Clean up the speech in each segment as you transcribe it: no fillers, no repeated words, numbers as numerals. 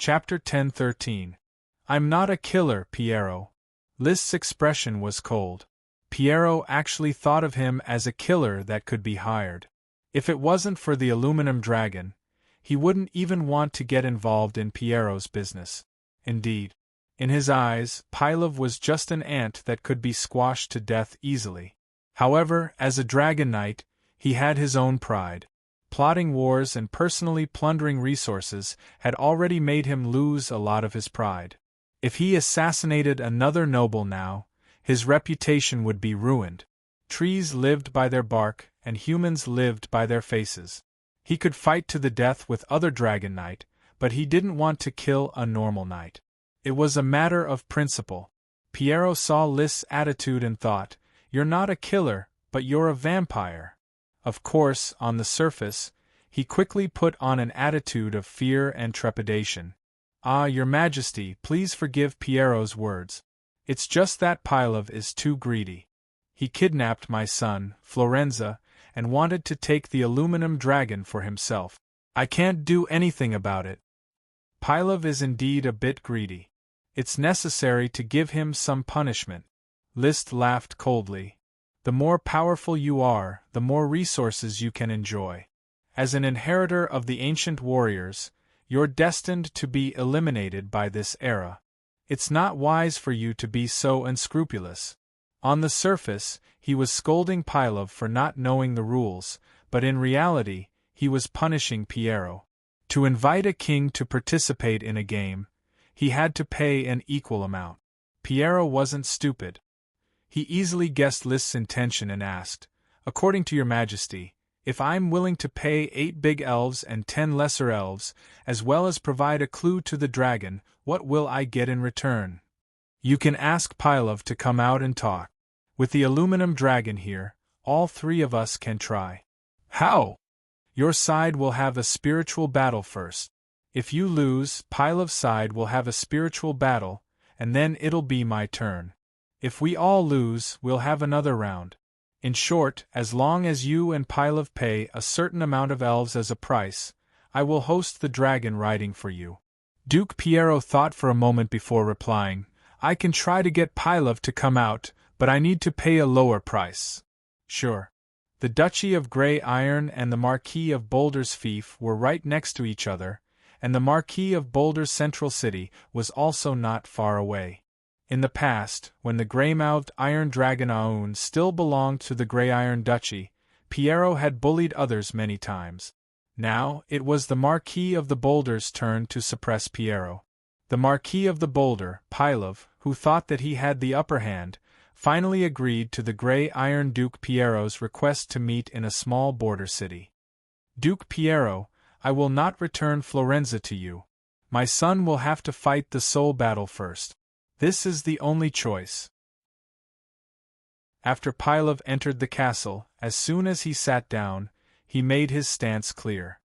Chapter 10:13. I'm not a killer, Piero. Liszt's expression was cold. Piero actually thought of him as a killer that could be hired. If it wasn't for the aluminum dragon, he wouldn't even want to get involved in Piero's business. Indeed, in his eyes, Pylov was just an ant that could be squashed to death easily. However, as a dragon knight, he had his own pride. Plotting wars and personally plundering resources had already made him lose a lot of his pride. If he assassinated another noble now, his reputation would be ruined. Trees lived by their bark, and humans lived by their faces. He could fight to the death with other dragon knight, but he didn't want to kill a normal knight. It was a matter of principle. Piero saw Liszt's attitude and thought, "You're not a killer, but you're a vampire." Of course, on the surface, he quickly put on an attitude of fear and trepidation. "Ah, Your Majesty, please forgive Piero's words. It's just that Pylov is too greedy. He kidnapped my son, Florenza, and wanted to take the aluminum dragon for himself. I can't do anything about it." Pylov is indeed a bit greedy. It's necessary to give him some punishment. Liszt laughed coldly. The more powerful you are, the more resources you can enjoy. As an inheritor of the ancient warriors, you're destined to be eliminated by this era. It's not wise for you to be so unscrupulous. On the surface, he was scolding Pylov for not knowing the rules, but in reality, he was punishing Piero. To invite a king to participate in a game, he had to pay an equal amount. Piero wasn't stupid. He easily guessed Liszt's intention and asked, "According to Your Majesty, if I'm willing to pay 8 big elves and 10 lesser elves, as well as provide a clue to the dragon, what will I get in return?" "You can ask Pylov to come out and talk. With the aluminum dragon here, all 3 of us can try." "How?" "Your side will have a spiritual battle first. If you lose, Pylov's side will have a spiritual battle, and then it'll be my turn. If we all lose, we'll have another round. In short, as long as you and Pylov pay a certain amount of elves as a price, I will host the dragon riding for you." Duke Piero thought for a moment before replying, "I can try to get Pylov to come out, but I need to pay a lower price." "Sure." The Duchy of Grey Iron and the Marquis of Boulder's fief were right next to each other, and the Marquis of Boulder's central city was also not far away. In the past, when the grey-mouthed Iron Dragon Aoun still belonged to the Grey Iron Duchy, Piero had bullied others many times. Now, it was the Marquis of the Boulder's turn to suppress Piero. The Marquis of the Boulder, Pylov, who thought that he had the upper hand, finally agreed to the Grey Iron Duke Piero's request to meet in a small border city. "Duke Piero, I will not return Florenza to you. My son will have to fight the soul battle first. This is the only choice." After Pylov entered the castle, as soon as he sat down, he made his stance clear.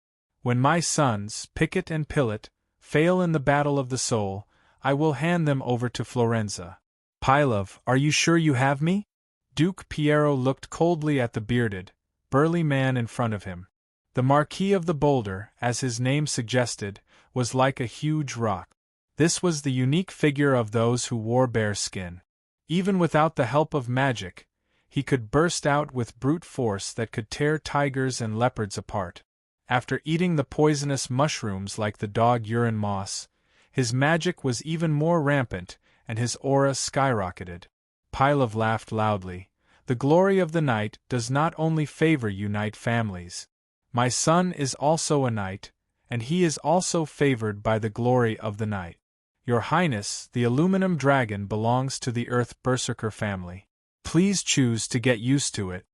"When my sons, Picket and Pilot, fail in the battle of the soul, I will hand them over to Florenza." "Pylov, are you sure you have me?" Duke Piero looked coldly at the bearded, burly man in front of him. The Marquis of the Boulder, as his name suggested, was like a huge rock. This was the unique figure of those who wore bear skin. Even without the help of magic, he could burst out with brute force that could tear tigers and leopards apart. After eating the poisonous mushrooms like the dog urine moss, his magic was even more rampant, and his aura skyrocketed. Pylov laughed loudly. "The glory of the knight does not only favor unite families. My son is also a knight, and he is also favored by the glory of the knight. Your Highness, the aluminum dragon belongs to the Earth Berserker family. Please choose to get used to it.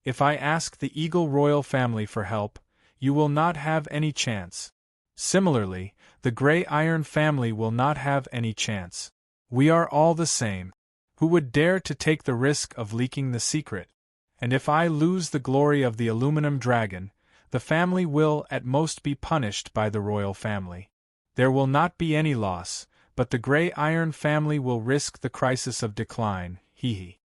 If I ask the Eagle Royal family for help, you will not have any chance. Similarly, the Grey Iron family will not have any chance. We are all the same. Who would dare to take the risk of leaking the secret? And if I lose the glory of the aluminum dragon, the family will at most be punished by the royal family. There will not be any loss, but the Grey Iron family will risk the crisis of decline, hee.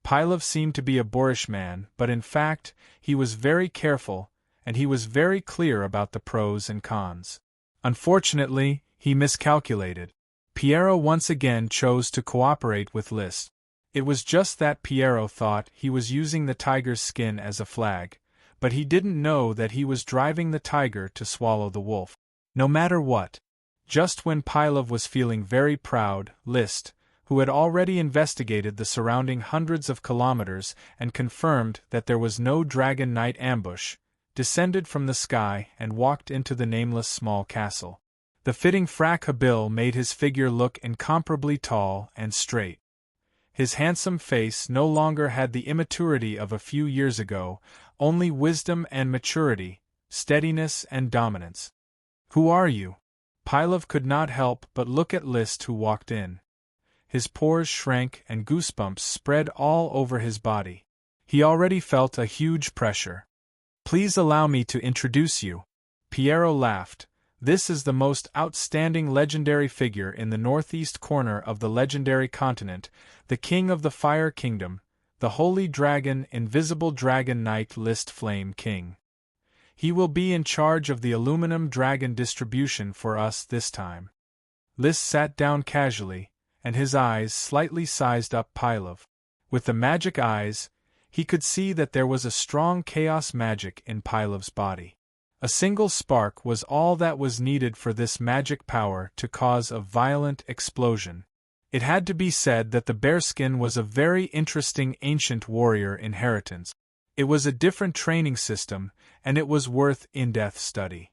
Pylov seemed to be a boorish man, but in fact, he was very careful, and he was very clear about the pros and cons. Unfortunately, He miscalculated. Piero once again chose to cooperate with Liszt. It was just that Piero thought he was using the tiger's skin as a flag, but he didn't know that he was driving the tiger to swallow the wolf. No matter what. Just when Pylov was feeling very proud, Liszt, who had already investigated the surrounding hundreds of kilometers and confirmed that there was no dragon knight ambush, descended from the sky and walked into the nameless small castle. The fitting frac habit made his figure look incomparably tall and straight. His handsome face no longer had the immaturity of a few years ago, only wisdom and maturity, steadiness and dominance. "Who are you?" Pylov could not help but look at Liszt, who walked in. His pores shrank and goosebumps spread all over his body. He already felt a huge pressure. "Please allow me to introduce you." Piero laughed. "This is the most outstanding legendary figure in the northeast corner of the legendary continent, the king of the Fire Kingdom, the Holy Dragon, Invisible Dragon Knight Liszt Flame King. He will be in charge of the aluminum dragon distribution for us this time." Liszt sat down casually, and his eyes slightly sized up Pylov. With the magic eyes, he could see that there was a strong chaos magic in Pylov's body. A single spark was all that was needed for this magic power to cause a violent explosion. It had to be said that the bearskin was a very interesting ancient warrior inheritance. It was a different training system, and it was worth in-depth study.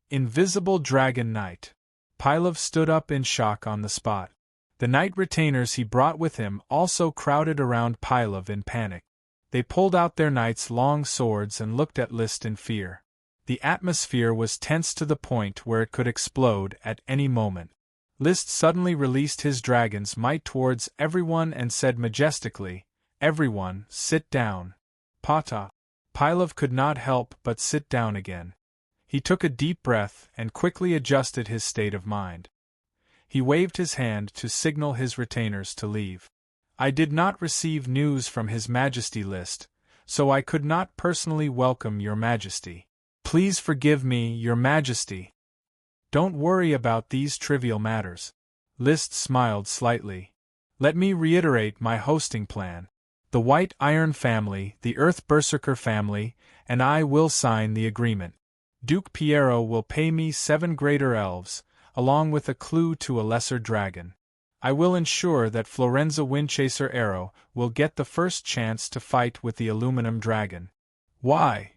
Invisible Dragon Knight. Pylov stood up in shock on the spot. The knight retainers he brought with him also crowded around Pylov in panic. They pulled out their knights' long swords and looked at Liszt in fear. The atmosphere was tense to the point where it could explode at any moment. Liszt suddenly released his dragon's might towards everyone and said majestically, "Everyone, sit down." "Pata." Pylov could not help but sit down again. He took a deep breath and quickly adjusted his state of mind. He waved his hand to signal his retainers to leave. "I did not receive news from His Majesty Liszt, so I could not personally welcome Your Majesty. Please forgive me, Your Majesty." "Don't worry about these trivial matters." Liszt smiled slightly. "Let me reiterate my hosting plan. The White Iron family, the Earth Berserker family, and I will sign the agreement. Duke Piero will pay me 7 greater elves, along with a clue to a lesser dragon. I will ensure that Florenza Windchaser Arrow will get the first chance to fight with the aluminum dragon." "Why?"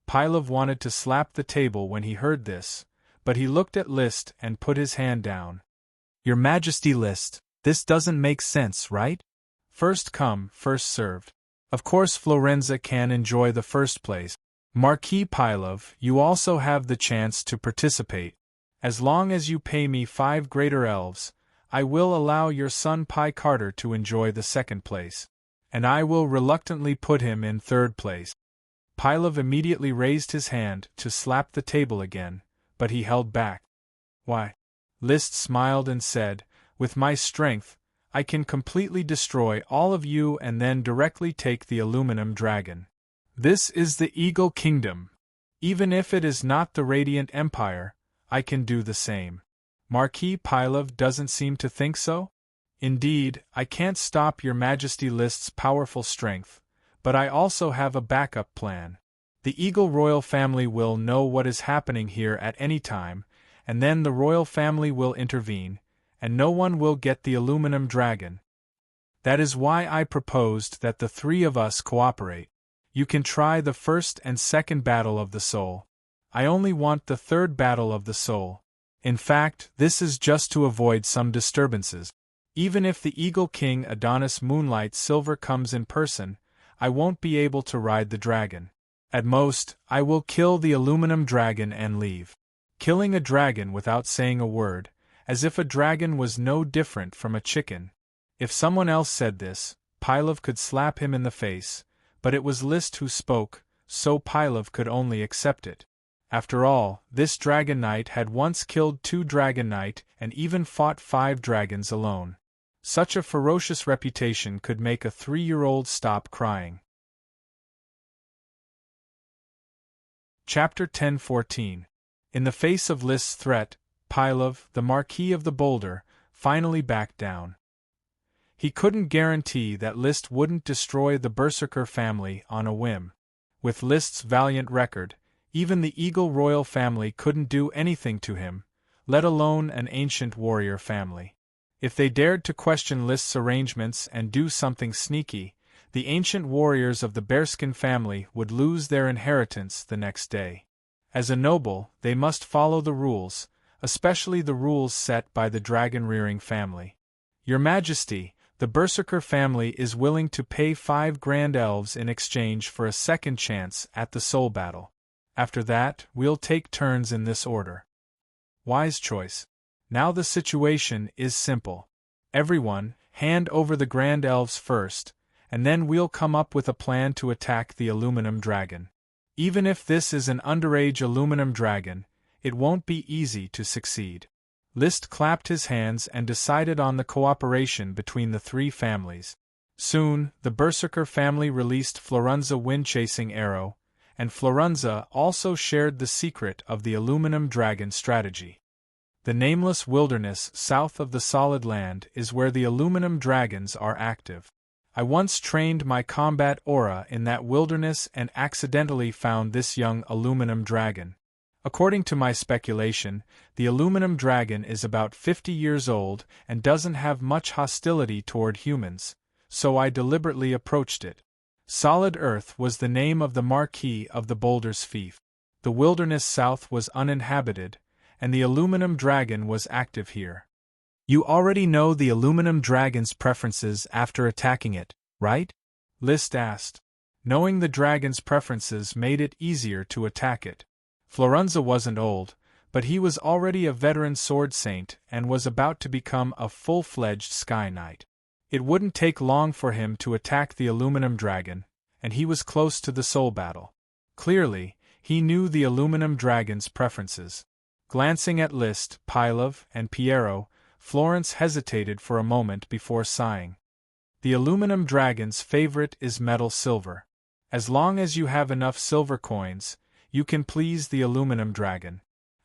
Pylov wanted to slap the table when he heard this, but he looked at Liszt and put his hand down. "Your Majesty Liszt, this doesn't make sense, right? First come, first served. Of course Florenza can enjoy the first place. Marquis Pylov, you also have the chance to participate. As long as you pay me 5 greater elves, I will allow your son Pi Carter to enjoy the second place. And I will reluctantly put him in third place." Pylov immediately raised his hand to slap the table again, but he held back. "Why?" Liszt smiled and said, "With my strength, I can completely destroy all of you and then directly take the aluminum dragon. This is the Eagle Kingdom. Even if it is not the Radiant Empire, I can do the same. Marquis Pylov doesn't seem to think so? Indeed, I can't stop Your Majesty Liszt's powerful strength, but I also have a backup plan. The Eagle royal family will know what is happening here at any time, and then the royal family will intervene, and no one will get the aluminum dragon. That is why I proposed that the 3 of us cooperate. You can try the first and second battle of the soul. I only want the third battle of the soul. In fact, this is just to avoid some disturbances. Even if the Eagle King Adonis Moonlight Silver comes in person, I won't be able to ride the dragon. At most, I will kill the aluminum dragon and leave. Killing a dragon without saying a word, as if a dragon was no different from a chicken. If someone else said this, Pylov could slap him in the face, but it was Liszt who spoke, so Pylov could only accept it. After all, this Dragon Knight had once killed 2 Dragon Knight and even fought 5 dragons alone. Such a ferocious reputation could make a 3-year-old stop crying. Chapter 10-14. In the face of Liszt's threat, Pylov, the Marquis of the Boulder, finally backed down. He couldn't guarantee that List wouldn't destroy the Berserker family on a whim. With List's valiant record, even the Eagle royal family couldn't do anything to him, let alone an ancient warrior family. If they dared to question List's arrangements and do something sneaky, the ancient warriors of the Bearskin family would lose their inheritance the next day. As a noble, they must follow the rules, especially the rules set by the dragon-rearing family. Your Majesty, the Berserker family is willing to pay 5 grand elves in exchange for a second chance at the soul battle. After that, we'll take turns in this order. Wise choice. Now the situation is simple. Everyone, hand over the grand elves first, and then we'll come up with a plan to attack the aluminum dragon. Even if this is an underage aluminum dragon, it won't be easy to succeed. List clapped his hands and decided on the cooperation between the 3 families. Soon, the Berserker family released Florunza wind-chasing arrow, and Florunza also shared the secret of the aluminum dragon strategy. The nameless wilderness south of the Solid Land is where the aluminum dragons are active. I once trained my combat aura in that wilderness and accidentally found this young aluminum dragon. According to my speculation, the aluminum dragon is about 50 years old and doesn't have much hostility toward humans, so I deliberately approached it. Solid Earth was the name of the Marquis of the Boulder's fief. The wilderness south was uninhabited, and the aluminum dragon was active here. You already know the aluminum dragon's preferences after attacking it, right? List asked. Knowing the dragon's preferences made it easier to attack it. Florunza wasn't old, but he was already a veteran sword saint and was about to become a full-fledged Sky Knight. It wouldn't take long for him to attack the aluminum dragon, and he was close to the soul battle. Clearly, he knew the aluminum dragon's preferences. Glancing at List, Pylov, and Piero, Florence hesitated for a moment before sighing. The aluminum dragon's favorite is metal silver. As long as you have enough silver coins, you can please the aluminum dragon.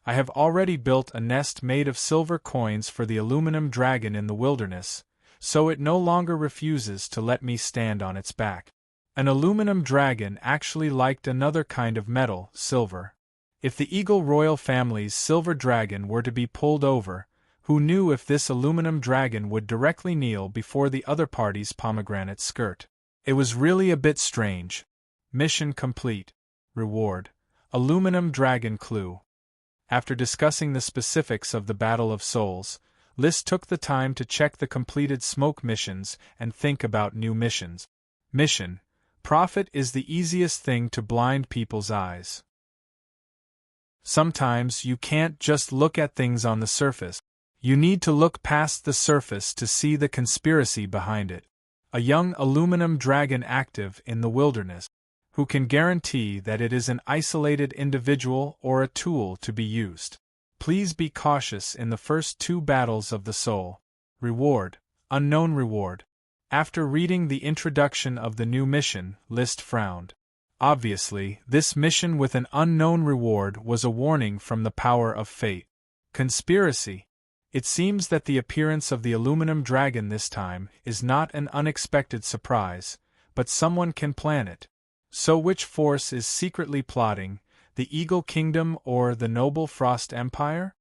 I have already built a nest made of silver coins for the aluminum dragon in the wilderness, so it no longer refuses to let me stand on its back. An aluminum dragon actually liked another kind of metal, silver. If the Eagle royal family's silver dragon were to be pulled over, who knew if this aluminum dragon would directly kneel before the other party's pomegranate skirt? It was really a bit strange. Mission complete. Reward: aluminum dragon clue. After discussing the specifics of the Battle of Souls, List took the time to check the completed smoke missions and think about new missions. Mission: profit is the easiest thing to blind people's eyes. Sometimes you can't just look at things on the surface. You need to look past the surface to see the conspiracy behind it. A young aluminum dragon active in the wilderness. Who can guarantee that it is an isolated individual or a tool to be used? Please be cautious in the first 2 battles of the soul. Reward: unknown reward. After reading the introduction of the new mission, List frowned. Obviously, this mission with an unknown reward was a warning from the power of fate. Conspiracy. It seems that the appearance of the aluminum dragon this time is not an unexpected surprise, but someone can plan it. So which force is secretly plotting, the Eagle Kingdom or the noble Frost Empire?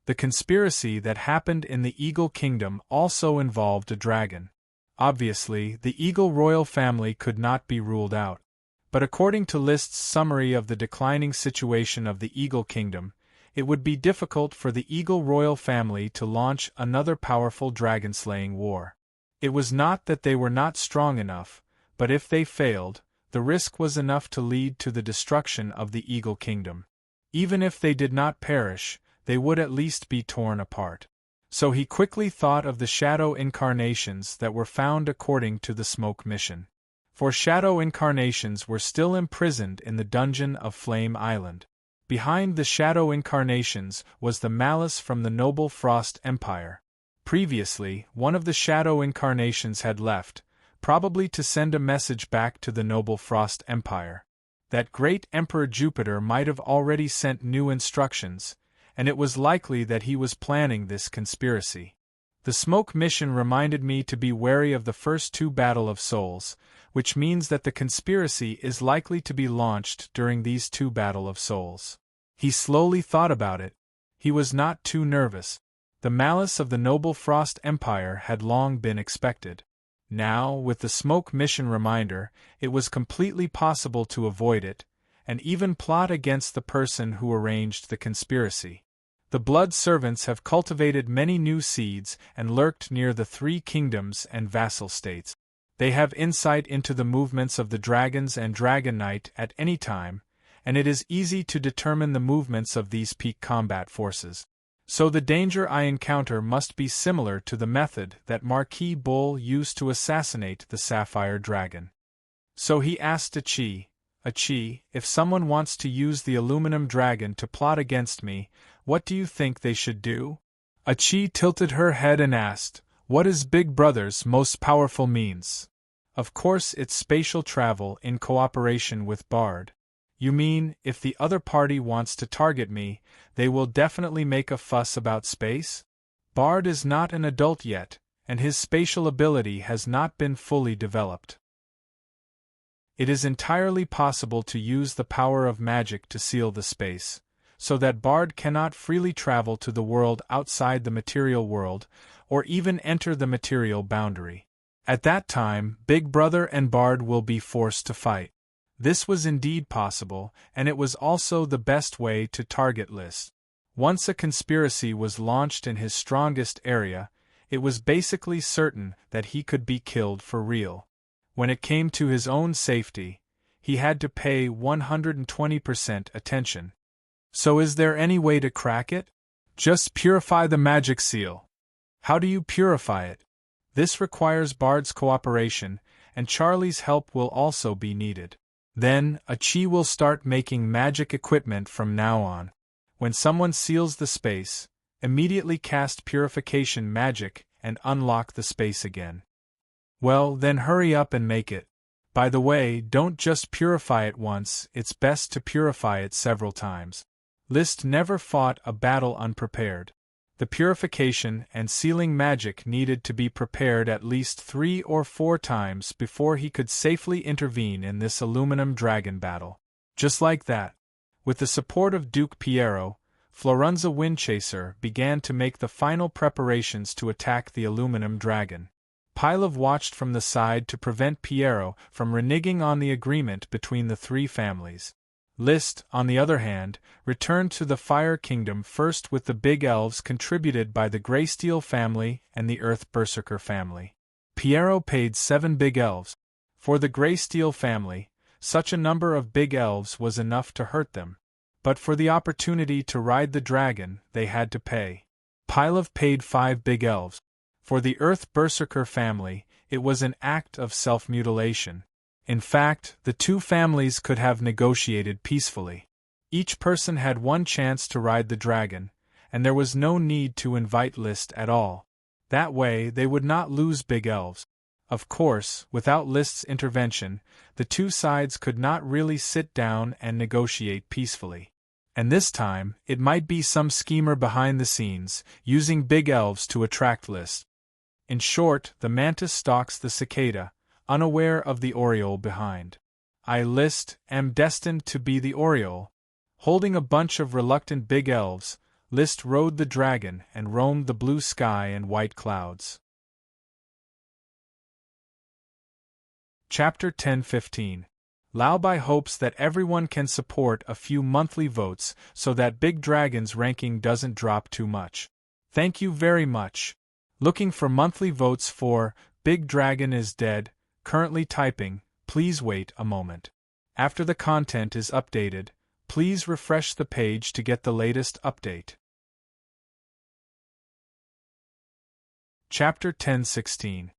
The conspiracy that happened in the Eagle Kingdom also involved a dragon. Obviously, the Eagle royal family could not be ruled out. But according to List's summary of the declining situation of the Eagle Kingdom, it would be difficult for the Eagle royal family to launch another powerful dragon-slaying war. It was not that they were not strong enough, but if they failed, the risk was enough to lead to the destruction of the Eagle Kingdom. Even if they did not perish, they would at least be torn apart. So he quickly thought of the shadow incarnations that were found according to the smoke mission. For shadow incarnations were still imprisoned in the dungeon of Flame Island. Behind the shadow incarnations was the malice from the noble Frost Empire. Previously, one of the shadow incarnations had left, probably to send a message back to the noble Frost Empire. That great Emperor Jupiter might have already sent new instructions, and it was likely that he was planning this conspiracy. The smoke mission reminded me to be wary of the first two Battle of Souls, which means that the conspiracy is likely to be launched during these two Battle of Souls. He slowly thought about it. He was not too nervous. The malice of the noble Frost Empire had long been expected. Now, with the smoke mission reminder, it was completely possible to avoid it, and even plot against the person who arranged the conspiracy. The blood servants have cultivated many new seeds and lurked near the three kingdoms and vassal states. They have insight into the movements of the dragons and Dragon Knight at any time, and it is easy to determine the movements of these peak combat forces. So the danger I encounter must be similar to the method that Marquis Bull used to assassinate the Sapphire Dragon. So he asked Achi, if someone wants to use the aluminum dragon to plot against me, what do you think they should do? Achi tilted her head and asked, what is Big Brother's most powerful means? Of course it's spatial travel in cooperation with Bard. You mean, if the other party wants to target me, they will definitely make a fuss about space? Bard is not an adult yet, and his spatial ability has not been fully developed. It is entirely possible to use the power of magic to seal the space, so that Bard cannot freely travel to the world outside the material world, or even enter the material boundary. At that time, Big Brother and Bard will be forced to fight. This was indeed possible, and it was also the best way to target List. Once a conspiracy was launched in his strongest area, it was basically certain that he could be killed for real. When it came to his own safety, he had to pay 120% attention. So is there any way to crack it? Just purify the magic seal. How do you purify it? This requires Bard's cooperation, and Charlie's help will also be needed. Then, Achi will start making magic equipment from now on. When someone seals the space, immediately cast purification magic and unlock the space again. Well, then hurry up and make it. By the way, don't just purify it once, it's best to purify it several times. List never fought a battle unprepared. The purification and sealing magic needed to be prepared at least 3 or 4 times before he could safely intervene in this aluminum dragon battle. Just like that, with the support of Duke Piero, Florenza Windchaser began to make the final preparations to attack the aluminum dragon. Pilov watched from the side to prevent Piero from reneging on the agreement between the three families. List, on the other hand, returned to the Fire Kingdom first with the big elves contributed by the Greysteel family and the Earth Berserker family. Piero paid 7 big elves. For the Greysteel family, such a number of big elves was enough to hurt them. But for the opportunity to ride the dragon, they had to pay. Pilov paid 5 big elves. For the Earth Berserker family, it was an act of self-mutilation. In fact, the two families could have negotiated peacefully. Each person had one chance to ride the dragon, and there was no need to invite List at all. That way they would not lose big elves. Of course, without List's intervention, the two sides could not really sit down and negotiate peacefully. And this time, it might be some schemer behind the scenes, using big elves to attract List. In short, the mantis stalks the cicada, unaware of the oriole behind. I, List, am destined to be the oriole. Holding a bunch of reluctant big elves, List rode the dragon and roamed the blue sky and white clouds. Chapter 10-15. Laobai hopes that everyone can support a few monthly votes so that Big Dragon's ranking doesn't drop too much. Thank you very much. Looking for monthly votes for Big Dragon is Dead. Currently typing, please wait a moment. After the content is updated, please refresh the page to get the latest update. Chapter 10-16.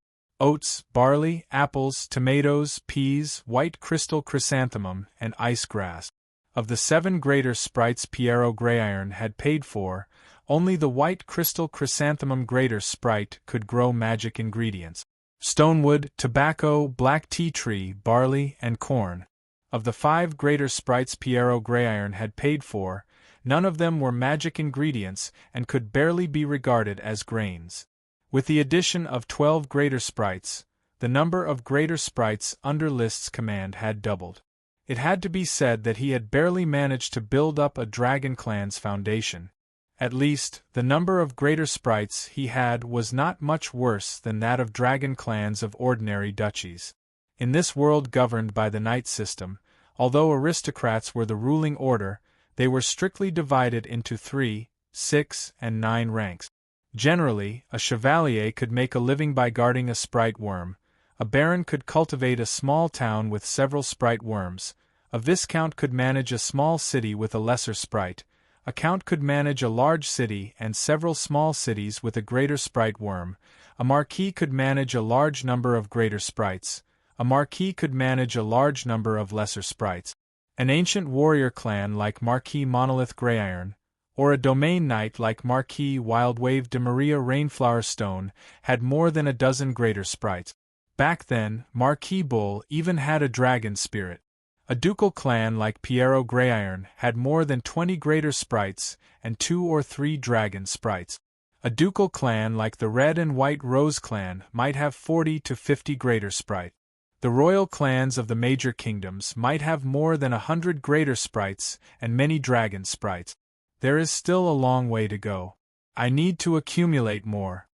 Oats, barley, apples, tomatoes, peas, white crystal chrysanthemum, and ice grass. Of the 7 greater sprites Piero Greyiron had paid for, only the white crystal chrysanthemum greater sprite could grow magic ingredients. Stonewood, tobacco, black tea tree, barley, and corn. Of the 5 greater sprites Piero Greyiron had paid for, none of them were magic ingredients and could barely be regarded as grains. With the addition of 12 greater sprites, the number of greater sprites under List's command had doubled. It had to be said that he had barely managed to build up a dragon clan's foundation. At least, the number of greater sprites he had was not much worse than that of dragon clans of ordinary duchies. In this world governed by the knight system, although aristocrats were the ruling order, they were strictly divided into 3, 6, and 9 ranks. Generally, a chevalier could make a living by guarding a sprite worm, a baron could cultivate a small town with several sprite worms, a viscount could manage a small city with a lesser sprite, a count could manage a large city and several small cities with a greater sprite worm, a marquis could manage a large number of greater sprites, a marquis could manage a large number of lesser sprites. An ancient warrior clan like Marquis Monolith Greyiron, or a domain knight like Marquis Wildwave de Maria Rainflower Stone had more than a dozen greater sprites. Back then, Marquis Bull even had a dragon spirit. A ducal clan like Piero Greyiron had more than 20 greater sprites and 2 or 3 dragon sprites. A ducal clan like the Red and White Rose clan might have 40 to 50 greater sprites. The royal clans of the major kingdoms might have more than 100 greater sprites and many dragon sprites. There is still a long way to go. I need to accumulate more.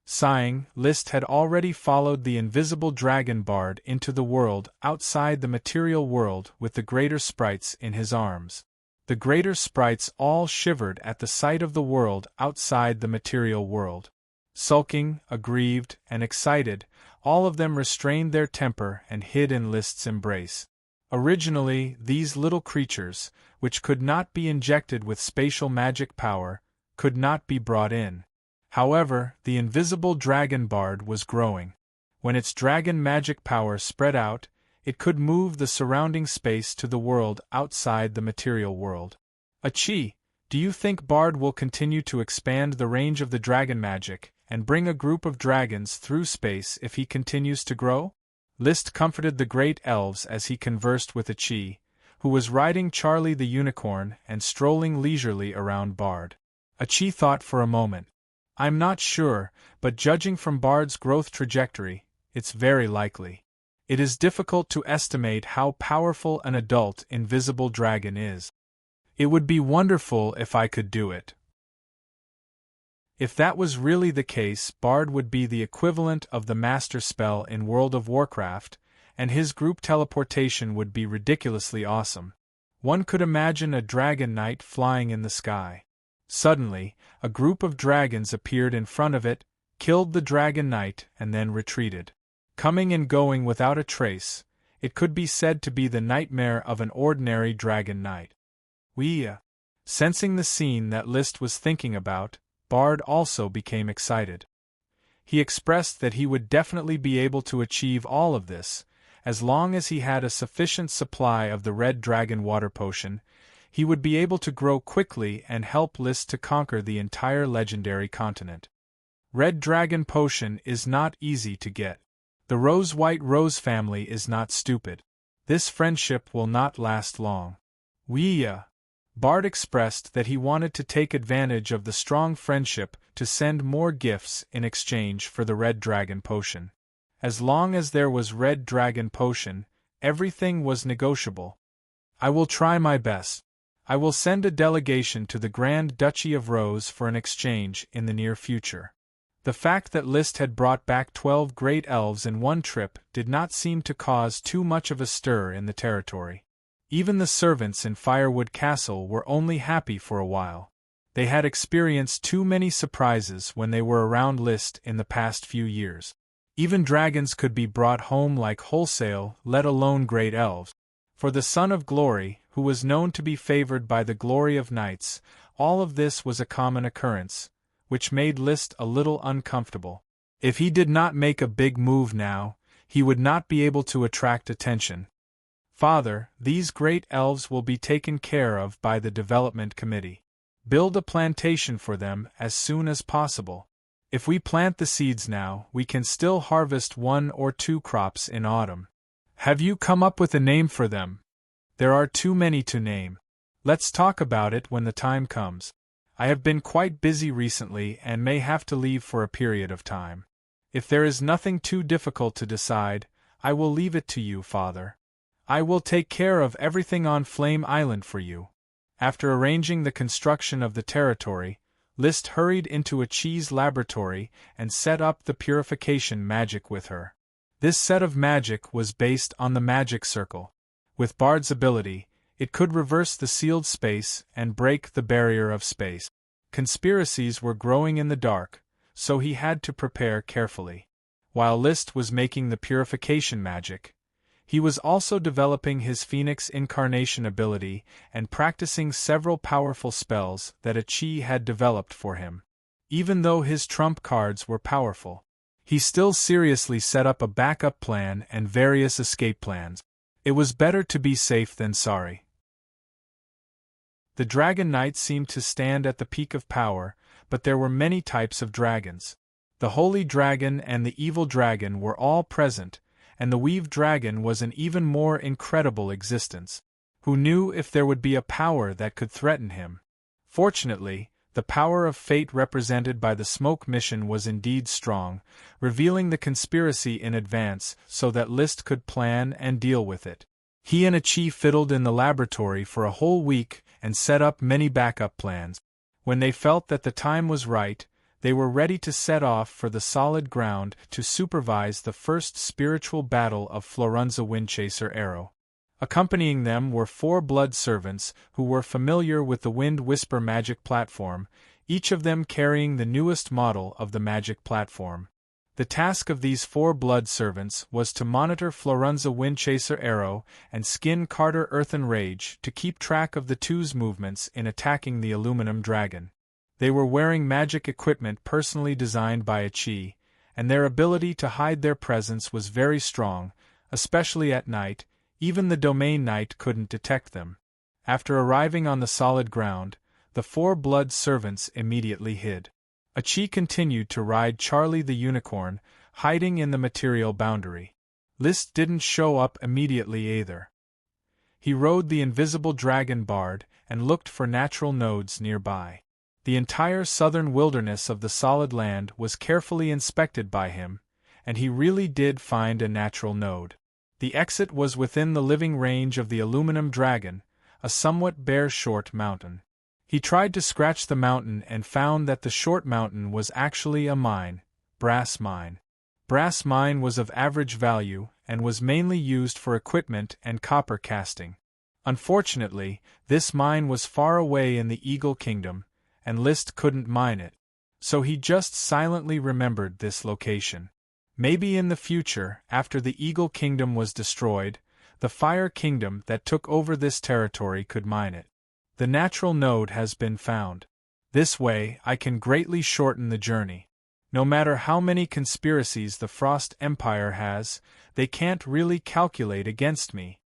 Sighing, List had already followed the invisible dragon bard into the world outside the material world with the greater sprites in his arms. The greater sprites all shivered at the sight of the world outside the material world. Sulking, aggrieved, and excited, all of them restrained their temper and hid in List's embrace. Originally, these little creatures, which could not be injected with spatial magic power, could not be brought in. However, the invisible dragon bard was growing. When its dragon magic power spread out, it could move the surrounding space to the world outside the material world. Achi, do you think Bard will continue to expand the range of the dragon magic and bring a group of dragons through space if he continues to grow? List comforted the great elves as he conversed with Achi, who was riding Charlie the unicorn and strolling leisurely around Bard. Achi thought for a moment. I'm not sure, but judging from Bard's growth trajectory, it's very likely. It is difficult to estimate how powerful an adult invisible dragon is. It would be wonderful if I could do it. If that was really the case, Bard would be the equivalent of the master spell in World of Warcraft, and his group teleportation would be ridiculously awesome. One could imagine a dragon knight flying in the sky. Suddenly, a group of dragons appeared in front of it, killed the dragon knight, and then retreated. Coming and going without a trace, it could be said to be the nightmare of an ordinary dragon knight. Sensing the scene that List was thinking about, Bard also became excited. He expressed that he would definitely be able to achieve all of this, as long as he had a sufficient supply of the Red Dragon Water Potion. He would be able to grow quickly and help List to conquer the entire legendary continent. Red Dragon Potion is not easy to get. The Rose-White Rose family is not stupid. This friendship will not last long. Bard expressed that he wanted to take advantage of the strong friendship to send more gifts in exchange for the Red Dragon Potion. As long as there was Red Dragon Potion, everything was negotiable. I will try my best. I will send a delegation to the Grand Duchy of Rose for an exchange in the near future. The fact that List had brought back 12 great elves in one trip did not seem to cause too much of a stir in the territory. Even the servants in Firewood Castle were only happy for a while. They had experienced too many surprises when they were around List in the past few years. Even dragons could be brought home like wholesale, let alone great elves. For the Son of Glory, who was known to be favored by the glory of knights, all of this was a common occurrence, which made List a little uncomfortable. If he did not make a big move now, he would not be able to attract attention. Father, these great elves will be taken care of by the development committee. Build a plantation for them as soon as possible. If we plant the seeds now, we can still harvest 1 or 2 crops in autumn. Have you come up with a name for them? There are too many to name. Let's talk about it when the time comes. I have been quite busy recently and may have to leave for a period of time. If there is nothing too difficult to decide, I will leave it to you, Father. I will take care of everything on Flame Island for you. After arranging the construction of the territory, List hurried into a cheese laboratory and set up the purification magic with her. This set of magic was based on the magic circle. With Bard's ability, it could reverse the sealed space and break the barrier of space. Conspiracies were growing in the dark, so he had to prepare carefully. While List was making the purification magic, he was also developing his Phoenix incarnation ability and practicing several powerful spells that Achi had developed for him. Even though his trump cards were powerful, he still seriously set up a backup plan and various escape plans. It was better to be safe than sorry. The Dragon Knight seemed to stand at the peak of power, but there were many types of dragons. The Holy Dragon and the Evil Dragon were all present, and the Weave Dragon was an even more incredible existence. Who knew if there would be a power that could threaten him? Fortunately, the power of fate represented by the Smoke Mission was indeed strong, revealing the conspiracy in advance so that List could plan and deal with it. He and Achi fiddled in the laboratory for a whole week and set up many backup plans. When they felt that the time was right, they were ready to set off for the solid ground to supervise the first spiritual battle of Florunza Windchaser Arrow. Accompanying them were 4 blood servants who were familiar with the Wind Whisper magic platform, each of them carrying the newest model of the magic platform. The task of these 4 blood servants was to monitor Florunza Windchaser Arrow and Skin Carter Earthen Rage to keep track of the two's movements in attacking the aluminum dragon. They were wearing magic equipment personally designed by Achi, and their ability to hide their presence was very strong, especially at night. Even the Domain Knight couldn't detect them. After arriving on the solid ground, the 4 blood servants immediately hid. Achi continued to ride Charlie the Unicorn, hiding in the material boundary. List didn't show up immediately either. He rode the invisible dragon Bard and looked for natural nodes nearby. The entire southern wilderness of the solid land was carefully inspected by him, and he really did find a natural node. The exit was within the living range of the aluminum dragon, a somewhat bare short mountain. He tried to scratch the mountain and found that the short mountain was actually a mine, brass mine. Brass mine was of average value and was mainly used for equipment and copper casting. Unfortunately, this mine was far away in the Eagle Kingdom, and List couldn't mine it. So he just silently remembered this location. Maybe in the future, after the Eagle Kingdom was destroyed, the Fire Kingdom that took over this territory could mine it. The natural node has been found. This way, I can greatly shorten the journey. No matter how many conspiracies the Frost Empire has, they can't really calculate against me.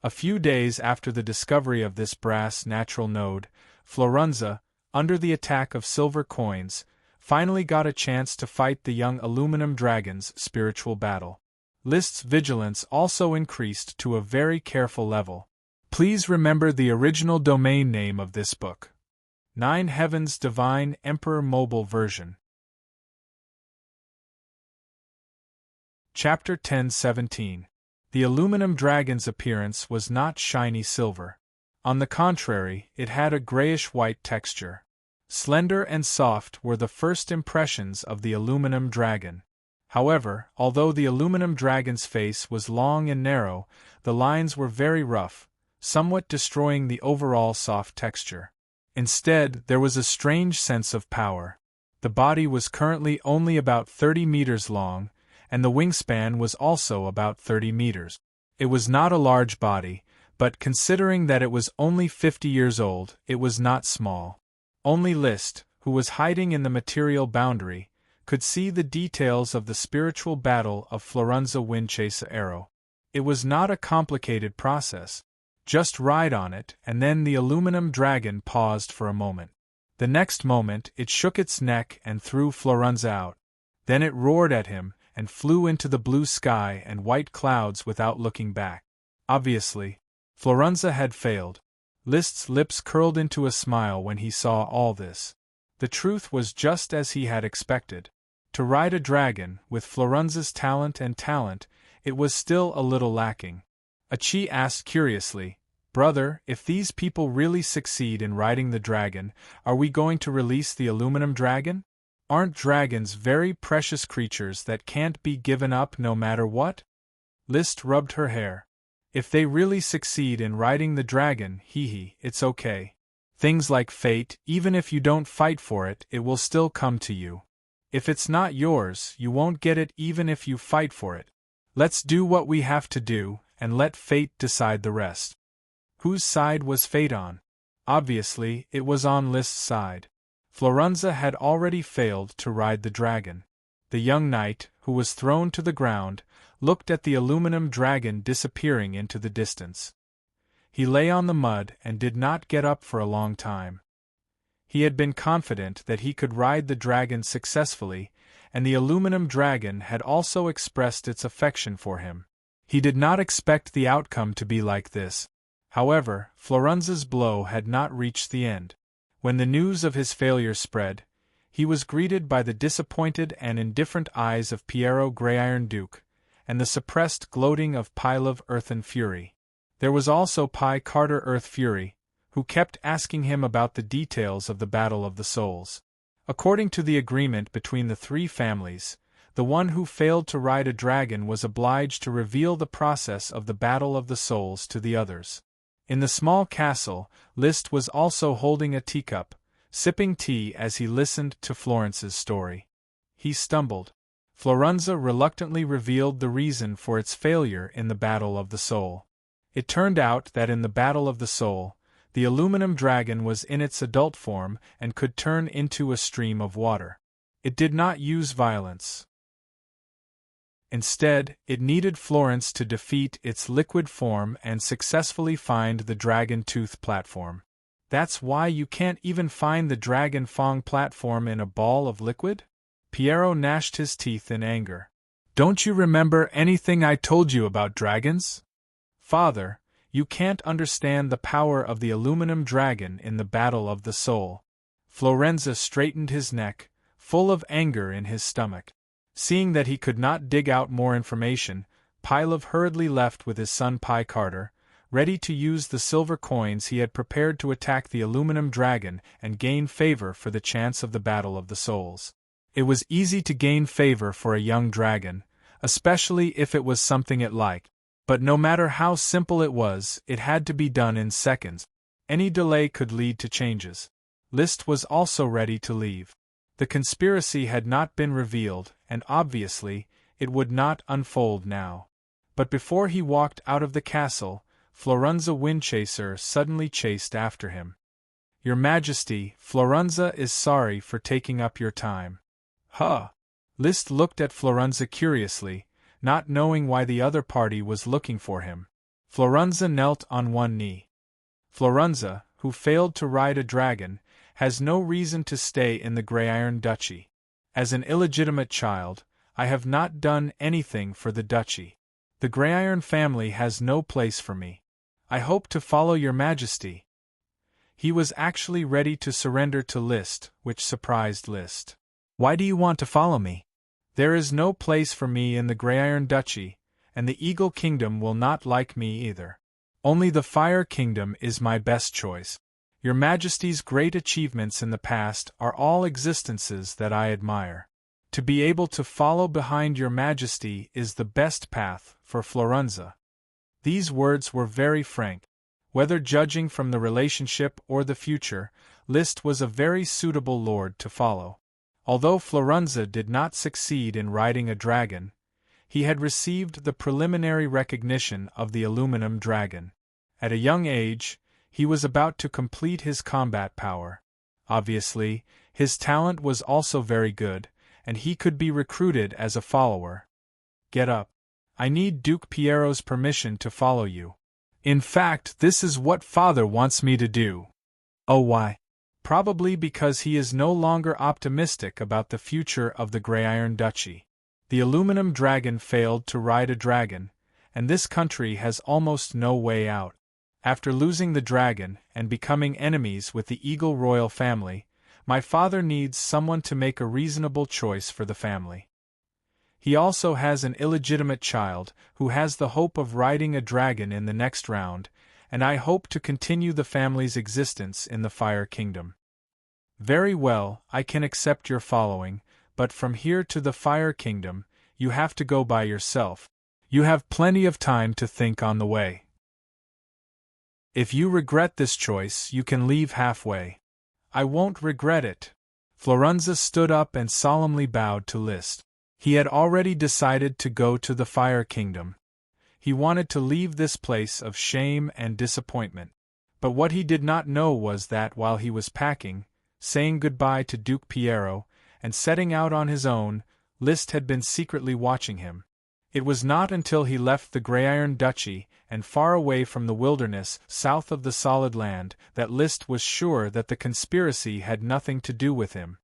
A few days after the discovery of this brass natural node, Florunza, under the attack of silver coins, finally got a chance to fight the young aluminum dragon's spiritual battle. List's vigilance also increased to a very careful level. Please remember the original domain name of this book. 9 Heavens Divine Emperor Mobile Version. Chapter 10:17. The aluminum dragon's appearance was not shiny silver. On the contrary, it had a grayish-white texture. Slender and soft were the first impressions of the aluminum dragon. However, although the aluminum dragon's face was long and narrow, the lines were very rough, somewhat destroying the overall soft texture. Instead, there was a strange sense of power. The body was currently only about 30 meters long, and the wingspan was also about 30 meters. It was not a large body, but considering that it was only 50 years old, it was not small. Only List, who was hiding in the material boundary, could see the details of the spiritual battle of Florunza Windchaser Arrow. It was not a complicated process. Just ride on it, and then the aluminum dragon paused for a moment. The next moment it shook its neck and threw Florunza out. Then it roared at him, and flew into the blue sky and white clouds without looking back. Obviously, Florunza had failed. List's lips curled into a smile when he saw all this. The truth was just as he had expected. To ride a dragon, with Florenza's talent, it was still a little lacking. Achi asked curiously, "Brother, if these people really succeed in riding the dragon, are we going to release the aluminum dragon? Aren't dragons very precious creatures that can't be given up no matter what?" List rubbed her hair. "If they really succeed in riding the dragon, it's okay. Things like fate, even if you don't fight for it, it will still come to you. If it's not yours, you won't get it even if you fight for it. Let's do what we have to do, and let fate decide the rest." Whose side was fate on? Obviously, it was on List's side. Florenza had already failed to ride the dragon. The young knight, who was thrown to the ground, looked at the aluminum dragon disappearing into the distance. He lay on the mud and did not get up for a long time. He had been confident that he could ride the dragon successfully, and the aluminum dragon had also expressed its affection for him. He did not expect the outcome to be like this. However, Florenza's blow had not reached the end. When the news of his failure spread, he was greeted by the disappointed and indifferent eyes of Piero Grayiron Duke, and the suppressed gloating of Pylov Earthen Fury. There was also Pi Carter Earth Fury, who kept asking him about the details of the Battle of the Souls. According to the agreement between the three families, the one who failed to ride a dragon was obliged to reveal the process of the Battle of the Souls to the others. In the small castle, List was also holding a teacup, sipping tea as he listened to Florence's story. He stumbled. Florenza reluctantly revealed the reason for its failure in the Battle of the Soul. It turned out that in the Battle of the Soul, the aluminum dragon was in its adult form and could turn into a stream of water. It did not use violence. Instead, it needed Florence to defeat its liquid form and successfully find the Dragon Tooth platform. That's why you can't even find the Dragon Fang platform in a ball of liquid? Piero gnashed his teeth in anger. "Don't you remember anything I told you about dragons? Father, you can't understand the power of the aluminum dragon in the Battle of the Soul." Florenza straightened his neck, full of anger in his stomach. Seeing that he could not dig out more information, Pylov hurriedly left with his son Pi Carter, ready to use the silver coins he had prepared to attack the aluminum dragon and gain favor for the chance of the Battle of the Souls. It was easy to gain favor for a young dragon, especially if it was something it liked. But no matter how simple it was, it had to be done in seconds. Any delay could lead to changes. List was also ready to leave. The conspiracy had not been revealed, and obviously, it would not unfold now. But before he walked out of the castle, Florenza Windchaser suddenly chased after him. "Your Majesty, Florenza is sorry for taking up your time." "Huh?" List looked at Florenza curiously, not knowing why the other party was looking for him. Florenza knelt on one knee. "Florenza, who failed to ride a dragon, has no reason to stay in the Grayiron Duchy. As an illegitimate child, I have not done anything for the duchy. The Grayiron family has no place for me. I hope to follow your Majesty." He was actually ready to surrender to List, which surprised List. "Why do you want to follow me? There is no place for me in the Grayiron Duchy, and the Eagle Kingdom will not like me either. Only the Fire Kingdom is my best choice. Your Majesty's great achievements in the past are all existences that I admire. To be able to follow behind your Majesty is the best path for Florenza." These words were very frank. Whether judging from the relationship or the future, List was a very suitable lord to follow. Although Florenza did not succeed in riding a dragon, he had received the preliminary recognition of the aluminum dragon. At a young age, he was about to complete his combat power. Obviously, his talent was also very good, and he could be recruited as a follower. "Get up. I need Duke Piero's permission to follow you. In fact, this is what Father wants me to do." "Oh, why?" "Probably because he is no longer optimistic about the future of the Grayiron Duchy. The aluminum dragon failed to ride a dragon, and this country has almost no way out. After losing the dragon and becoming enemies with the Eagle royal family, my father needs someone to make a reasonable choice for the family. He also has an illegitimate child who has the hope of riding a dragon in the next round, and I hope to continue the family's existence in the Fire Kingdom. Very well, I can accept your following, but from here to the Fire Kingdom, you have to go by yourself. You have plenty of time to think on the way. If you regret this choice, you can leave halfway. I won't regret it. Florenza stood up and solemnly bowed to Liszt. He had already decided to go to the Fire Kingdom. He wanted to leave this place of shame and disappointment. But what he did not know was that while he was packing, saying goodbye to Duke Piero, and setting out on his own, Liszt had been secretly watching him. It was not until he left the Grey-Iron Duchy and far away from the wilderness south of the Solid Land that Liszt was sure that the conspiracy had nothing to do with him.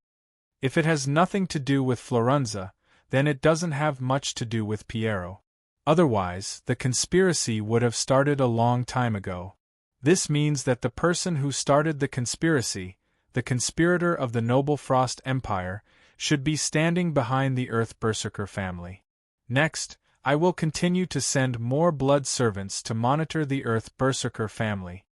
If it has nothing to do with Florenza, then it doesn't have much to do with Piero. Otherwise, the conspiracy would have started a long time ago. This means that the person who started the conspiracy, the conspirator of the Noble Frost Empire, should be standing behind the Earth Berserker family. Next, I will continue to send more blood servants to monitor the Earth Berserker family.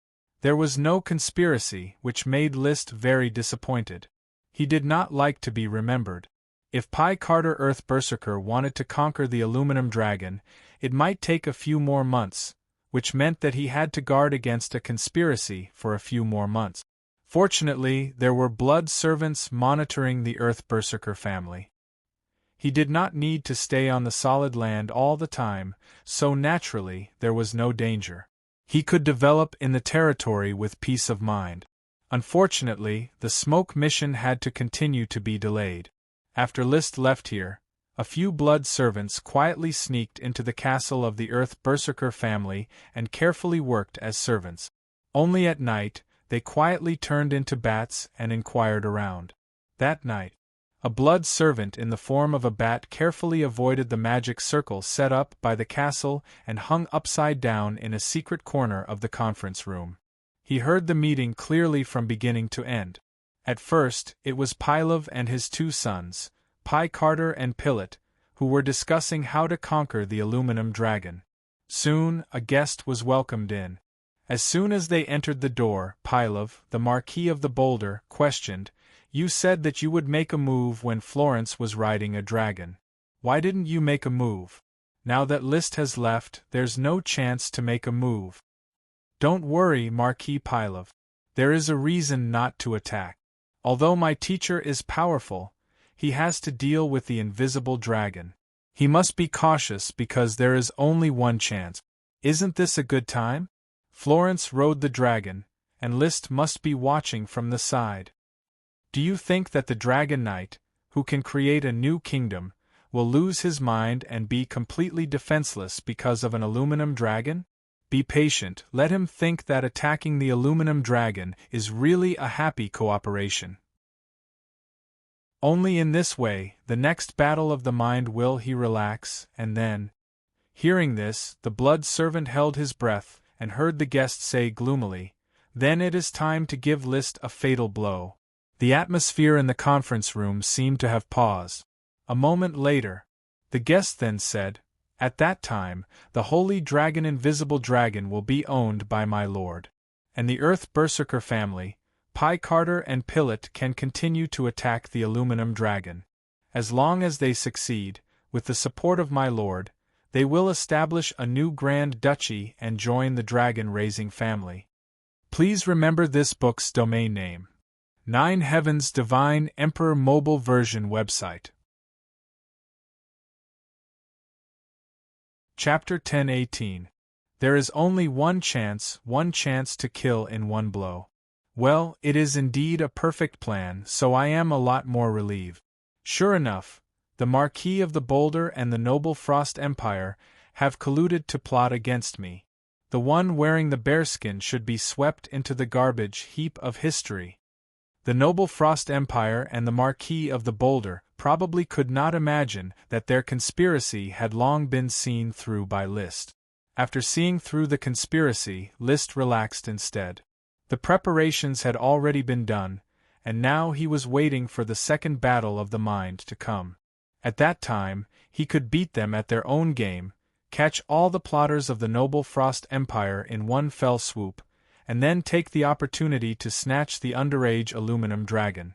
There was no conspiracy, which made Liszt very disappointed. He did not like to be remembered. If Pi Carter Earth Berserker wanted to conquer the aluminum dragon, it might take a few more months, which meant that he had to guard against a conspiracy for a few more months. Fortunately, there were blood servants monitoring the Earth Berserker family. He did not need to stay on the Solid Land all the time, so naturally there was no danger. He could develop in the territory with peace of mind. Unfortunately, the smoke mission had to continue to be delayed. After Liszt left here, a few blood servants quietly sneaked into the castle of the Earth Berserker family and carefully worked as servants. Only at night, they quietly turned into bats and inquired around. That night, a blood servant in the form of a bat carefully avoided the magic circle set up by the castle and hung upside down in a secret corner of the conference room. He heard the meeting clearly from beginning to end. At first, it was Pylov and his two sons, Pi Carter and Pilot, who were discussing how to conquer the aluminum dragon. Soon, a guest was welcomed in. As soon as they entered the door, Pylov, the Marquis of the Boulder, questioned, "You said that you would make a move when Florence was riding a dragon. Why didn't you make a move? Now that Liszt has left, there's no chance to make a move." "Don't worry, Marquis Pylov. There is a reason not to attack. Although my teacher is powerful, he has to deal with the invisible dragon. He must be cautious because there is only one chance. Isn't this a good time? Florence rode the dragon, and Liszt must be watching from the side. Do you think that the Dragon Knight, who can create a new kingdom, will lose his mind and be completely defenseless because of an aluminum dragon? Be patient, let him think that attacking the aluminum dragon is really a happy cooperation. Only in this way, the next battle of the mind will he relax, and then..." Hearing this, the blood servant held his breath, and heard the guest say gloomily, "Then it is time to give Liszt a fatal blow." The atmosphere in the conference room seemed to have paused. A moment later, the guest then said, "At that time, the holy dragon Invisible Dragon will be owned by my lord. And the Earth Berserker family, Pi Carter and Pilot, can continue to attack the aluminum dragon. As long as they succeed, with the support of my lord, they will establish a new Grand Duchy and join the dragon-raising family. Please remember this book's domain name. 9 Heavens Divine Emperor Mobile Version website. Chapter 10:18. There is only one chance to kill in one blow. Well, it is indeed a perfect plan, so I am a lot more relieved. Sure enough, the Marquis of the Boulder and the Noble Frost Empire have colluded to plot against me. The one wearing the bearskin should be swept into the garbage heap of history. The Noble Frost Empire and the Marquis of the Boulder probably could not imagine that their conspiracy had long been seen through by Liszt. After seeing through the conspiracy, Liszt relaxed instead. The preparations had already been done, and now he was waiting for the second battle of the mind to come. At that time, he could beat them at their own game, catch all the plotters of the noble Frost Empire in one fell swoop, and then take the opportunity to snatch the underage aluminum dragon.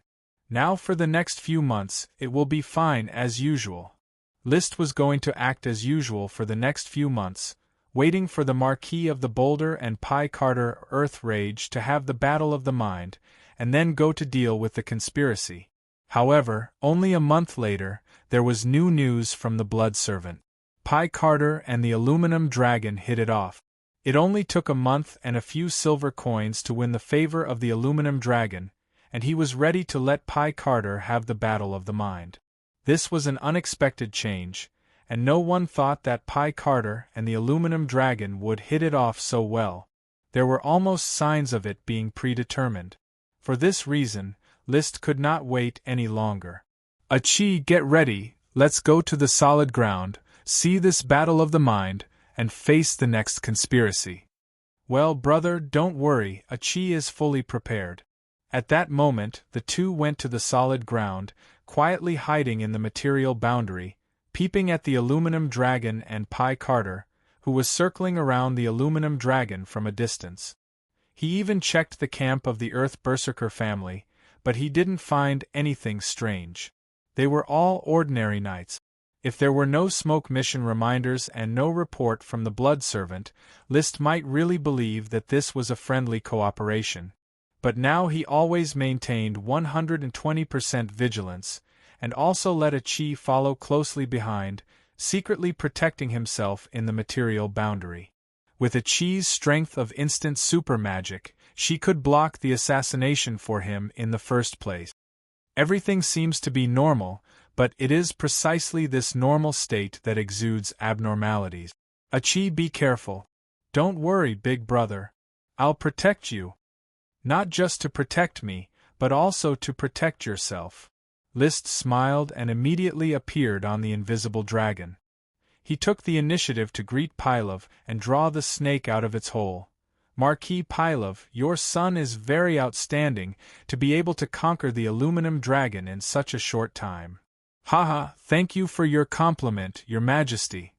Now for the next few months, it will be fine as usual. Liszt was going to act as usual for the next few months, waiting for the Marquis of the Boulder and Pi Carter Earth Rage to have the battle of the mind, and then go to deal with the conspiracy. However, only a month later, there was new news from the Blood Servant. Pi Carter and the aluminum dragon hit it off. It only took a month and a few silver coins to win the favor of the aluminum dragon, and he was ready to let Pi Carter have the battle of the mind. This was an unexpected change, and no one thought that Pi Carter and the aluminum dragon would hit it off so well. There were almost signs of it being predetermined. For this reason, Liszt could not wait any longer. Achi, get ready, let's go to the solid ground, see this battle of the mind, and face the next conspiracy. Well, brother, don't worry, Achi is fully prepared. At that moment, the two went to the solid ground, quietly hiding in the material boundary, peeping at the aluminum dragon and Pi Carter, who was circling around the aluminum dragon from a distance. He even checked the camp of the Earth Berserker family, but he didn't find anything strange. They were all ordinary knights. If there were no smoke mission reminders and no report from the Blood Servant, Liszt might really believe that this was a friendly cooperation. But now he always maintained 120% vigilance, and also let Achi follow closely behind, secretly protecting himself in the material boundary. With Achi's strength of instant super magic, she could block the assassination for him in the first place. Everything seems to be normal, but it is precisely this normal state that exudes abnormalities. Achi, be careful. Don't worry, big brother. I'll protect you. Not just to protect me, but also to protect yourself. Liszt smiled and immediately appeared on the invisible dragon. He took the initiative to greet Pylov and draw the snake out of its hole. Marquis Pylov, your son is very outstanding to be able to conquer the aluminum dragon in such a short time. Haha, thank you for your compliment, Your Majesty.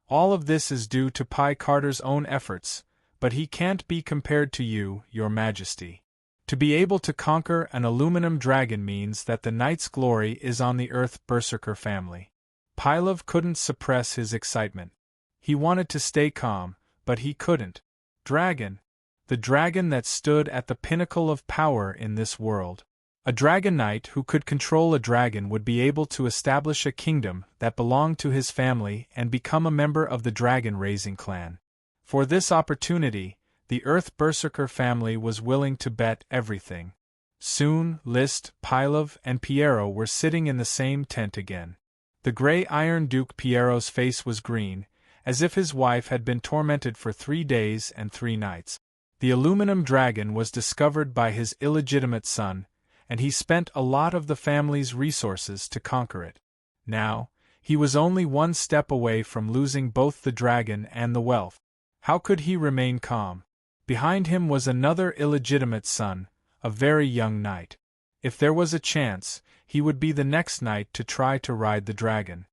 All of this is due to Pi Carter's own efforts, but he can't be compared to you, Your Majesty. To be able to conquer an aluminum dragon means that the knight's glory is on the Earth Berserker family. Pylov couldn't suppress his excitement. He wanted to stay calm, but he couldn't. Dragon. The dragon that stood at the pinnacle of power in this world. A dragon knight who could control a dragon would be able to establish a kingdom that belonged to his family and become a member of the dragon-raising clan. For this opportunity, the Earth Berserker family was willing to bet everything. Soon, Liszt, Pylov, and Piero were sitting in the same tent again. The gray Iron Duke Piero's face was green, as if his wife had been tormented for 3 days and 3 nights. The aluminum dragon was discovered by his illegitimate son, and he spent a lot of the family's resources to conquer it. Now, he was only one step away from losing both the dragon and the wealth. How could he remain calm? Behind him was another illegitimate son, a very young knight. If there was a chance, he would be the next knight to try to ride the dragon.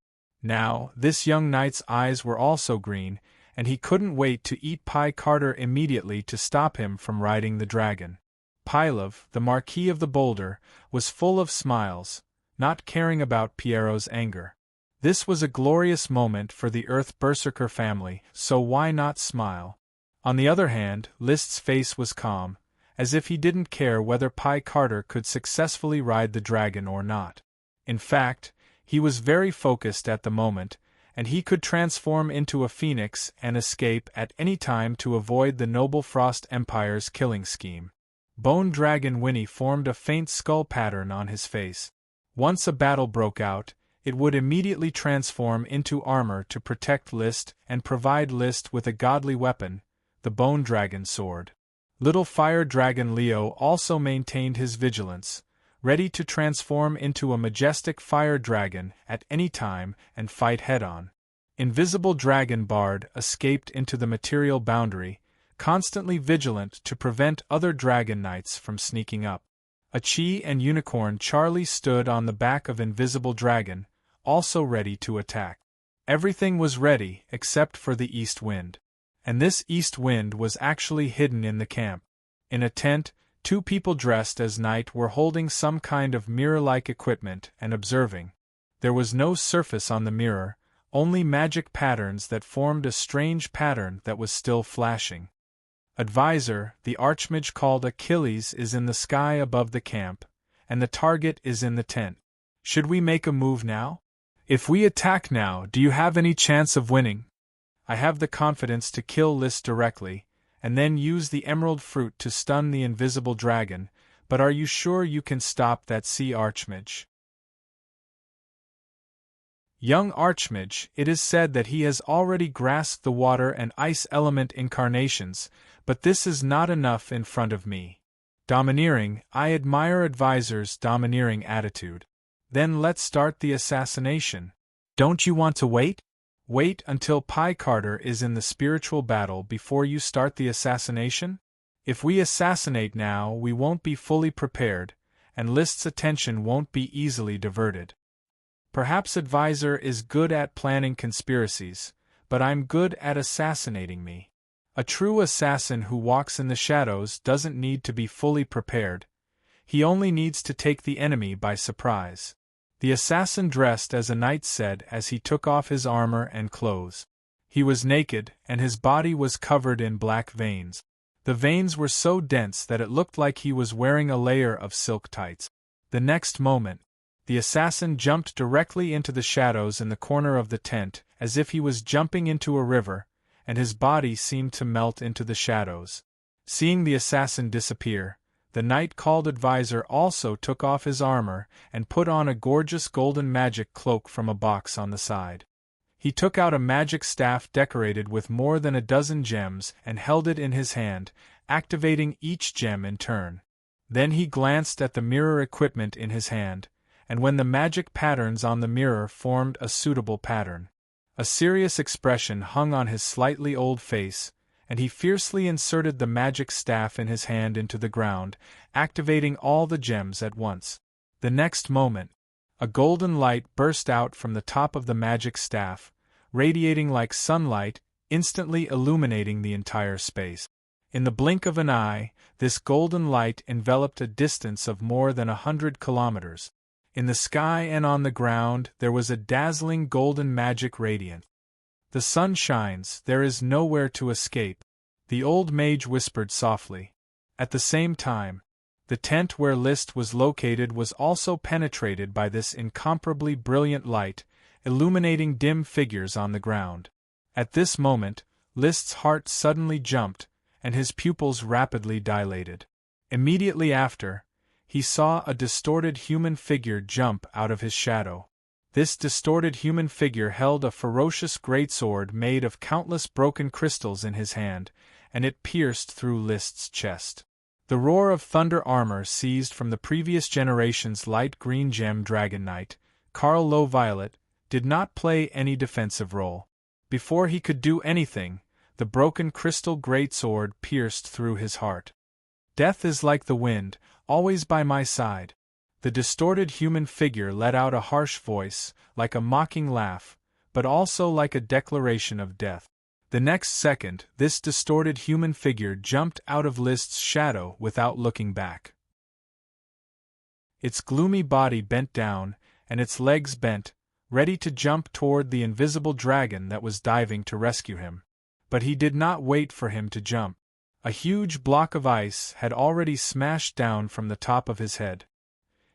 Now, this young knight's eyes were also green, and he couldn't wait to eat Pi Carter immediately to stop him from riding the dragon. Pylov, the Marquis of the Boulder, was full of smiles, not caring about Piero's anger. This was a glorious moment for the Earth Berserker family, so why not smile? On the other hand, Liszt's face was calm, as if he didn't care whether Pi Carter could successfully ride the dragon or not. In fact, he was very focused at the moment, and he could transform into a phoenix and escape at any time to avoid the noble Frost Empire's killing scheme. Bone Dragon Winnie formed a faint skull pattern on his face. Once a battle broke out, it would immediately transform into armor to protect Liszt and provide Liszt with a godly weapon, the Bone Dragon Sword. Little Fire Dragon Leo also maintained his vigilance, ready to transform into a majestic fire dragon at any time and fight head-on. Invisible Dragon Bard escaped into the material boundary, constantly vigilant to prevent other Dragon Knights from sneaking up. A Chi and Unicorn Charlie stood on the back of Invisible Dragon, also ready to attack. Everything was ready except for the east wind. And this east wind was actually hidden in the camp. In a tent, two people dressed as knight were holding some kind of mirror-like equipment and observing. There was no surface on the mirror, only magic patterns that formed a strange pattern that was still flashing. Advisor, the archmage called Achilles, is in the sky above the camp, and the target is in the tent. Should we make a move now? If we attack now, do you have any chance of winning? I have the confidence to kill List directly, and then use the emerald fruit to stun the invisible dragon, but are you sure you can stop that sea archmage? Young archmage, it is said that he has already grasped the water and ice element incarnations, but this is not enough in front of me. Domineering, I admire Advisor's domineering attitude. Then let's start the assassination. Don't you want to wait? Wait until Pie Carter is in the spiritual battle before you start the assassination? If we assassinate now, we won't be fully prepared, and List's attention won't be easily diverted. Perhaps Advisor is good at planning conspiracies, but I'm good at assassinating me. A true assassin who walks in the shadows doesn't need to be fully prepared. He only needs to take the enemy by surprise. The assassin dressed as a knight said as he took off his armor and clothes. He was naked, and his body was covered in black veins. The veins were so dense that it looked like he was wearing a layer of silk tights. The next moment, the assassin jumped directly into the shadows in the corner of the tent, as if he was jumping into a river, and his body seemed to melt into the shadows. Seeing the assassin disappear, the knight called Advisor also took off his armor and put on a gorgeous golden magic cloak from a box on the side. He took out a magic staff decorated with more than a dozen gems and held it in his hand, activating each gem in turn. Then he glanced at the mirror equipment in his hand, and when the magic patterns on the mirror formed a suitable pattern. A serious expression hung on his slightly old face, and he fiercely inserted the magic staff in his hand into the ground, activating all the gems at once. The next moment, a golden light burst out from the top of the magic staff, radiating like sunlight, instantly illuminating the entire space. In the blink of an eye, this golden light enveloped a distance of more than 100 kilometers. In the sky and on the ground there was a dazzling golden magic radiance. The sun shines, there is nowhere to escape, the old mage whispered softly. At the same time, the tent where List was located was also penetrated by this incomparably brilliant light, illuminating dim figures on the ground. At this moment, List's heart suddenly jumped, and his pupils rapidly dilated. Immediately after, he saw a distorted human figure jump out of his shadow. This distorted human figure held a ferocious greatsword made of countless broken crystals in his hand, and it pierced through List's chest. The roar of thunder armor seized from the previous generation's light green gem Dragon Knight, Carl Low Violet, did not play any defensive role. Before he could do anything, the broken crystal greatsword pierced through his heart. Death is like the wind, always by my side. The distorted human figure let out a harsh voice, like a mocking laugh, but also like a declaration of death. The next second, this distorted human figure jumped out of List's shadow without looking back. Its gloomy body bent down, and its legs bent, ready to jump toward the invisible dragon that was diving to rescue him. But he did not wait for him to jump. A huge block of ice had already smashed down from the top of his head.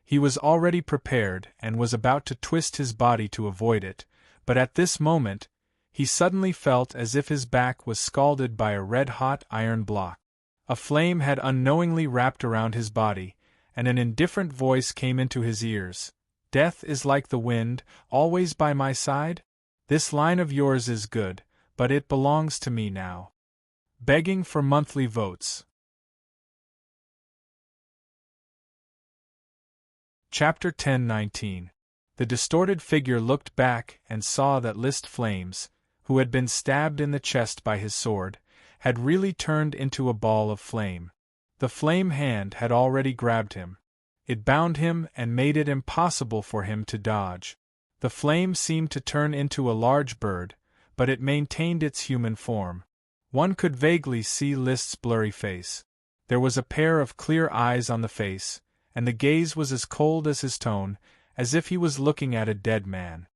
He was already prepared and was about to twist his body to avoid it, but at this moment, he suddenly felt as if his back was scalded by a red-hot iron block. A flame had unknowingly wrapped around his body, and an indifferent voice came into his ears. "Death is like the wind, always by my side? This line of yours is good, but it belongs to me now." Begging for monthly votes. Chapter 10-19. The distorted figure looked back and saw that List flames, who had been stabbed in the chest by his sword, had really turned into a ball of flame. The flame hand had already grabbed him. It bound him and made it impossible for him to dodge. The flame seemed to turn into a large bird, but it maintained its human form. One could vaguely see List's blurry face. There was a pair of clear eyes on the face, and the gaze was as cold as his tone, as if he was looking at a dead man.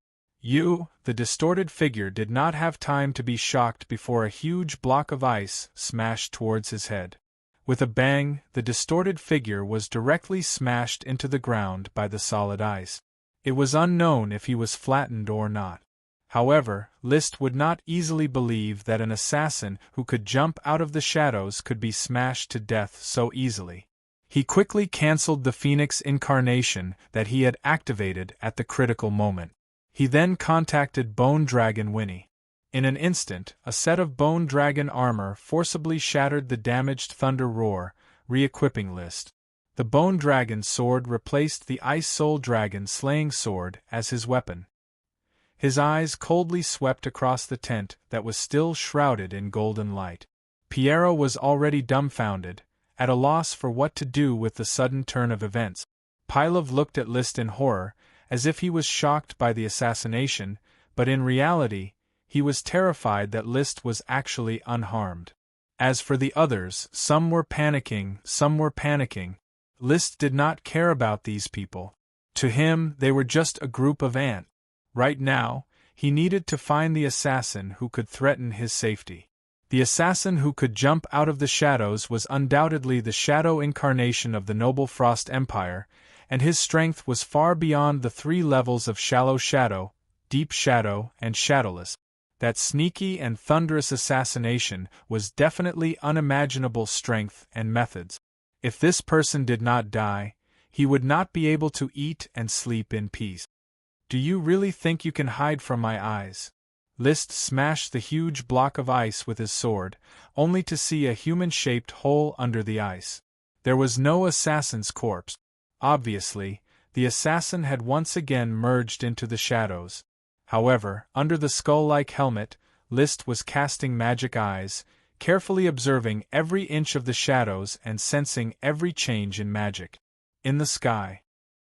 The distorted figure did not have time to be shocked before a huge block of ice smashed towards his head. With a bang, the distorted figure was directly smashed into the ground by the solid ice. It was unknown if he was flattened or not. However, List would not easily believe that an assassin who could jump out of the shadows could be smashed to death so easily. He quickly cancelled the Phoenix incarnation that he had activated at the critical moment. He then contacted Bone Dragon Winnie. In an instant, a set of Bone Dragon armor forcibly shattered the damaged Thunder Roar, re-equipping List. The Bone Dragon sword replaced the Ice Soul Dragon slaying sword as his weapon. His eyes coldly swept across the tent that was still shrouded in golden light. Piero was already dumbfounded, at a loss for what to do with the sudden turn of events. Pylov looked at List in horror, as if he was shocked by the assassination, but in reality, he was terrified that List was actually unharmed. As for the others, some were panicking. List did not care about these people. To him, they were just a group of ants. Right now, he needed to find the assassin who could threaten his safety. The assassin who could jump out of the shadows was undoubtedly the shadow incarnation of the noble Frost Empire, and his strength was far beyond the 3 levels of shallow shadow, deep shadow, and shadowless. That sneaky and thunderous assassination was definitely unimaginable strength and methods. If this person did not die, he would not be able to eat and sleep in peace. Do you really think you can hide from my eyes? List smashed the huge block of ice with his sword, only to see a human-shaped hole under the ice. There was no assassin's corpse. Obviously, the assassin had once again merged into the shadows. However, under the skull-like helmet, List was casting magic eyes, carefully observing every inch of the shadows and sensing every change in magic. In the sky.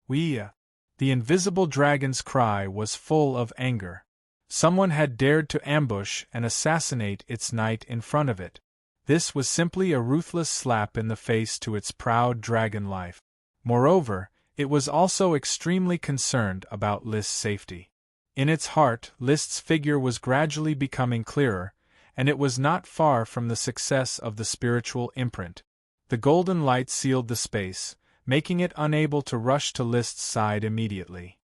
The invisible dragon's cry was full of anger. Someone had dared to ambush and assassinate its knight in front of it. This was simply a ruthless slap in the face to its proud dragon life. Moreover, it was also extremely concerned about List's safety. In its heart, List's figure was gradually becoming clearer, and it was not far from the success of the spiritual imprint. The golden light sealed the space, making it unable to rush to List's side immediately.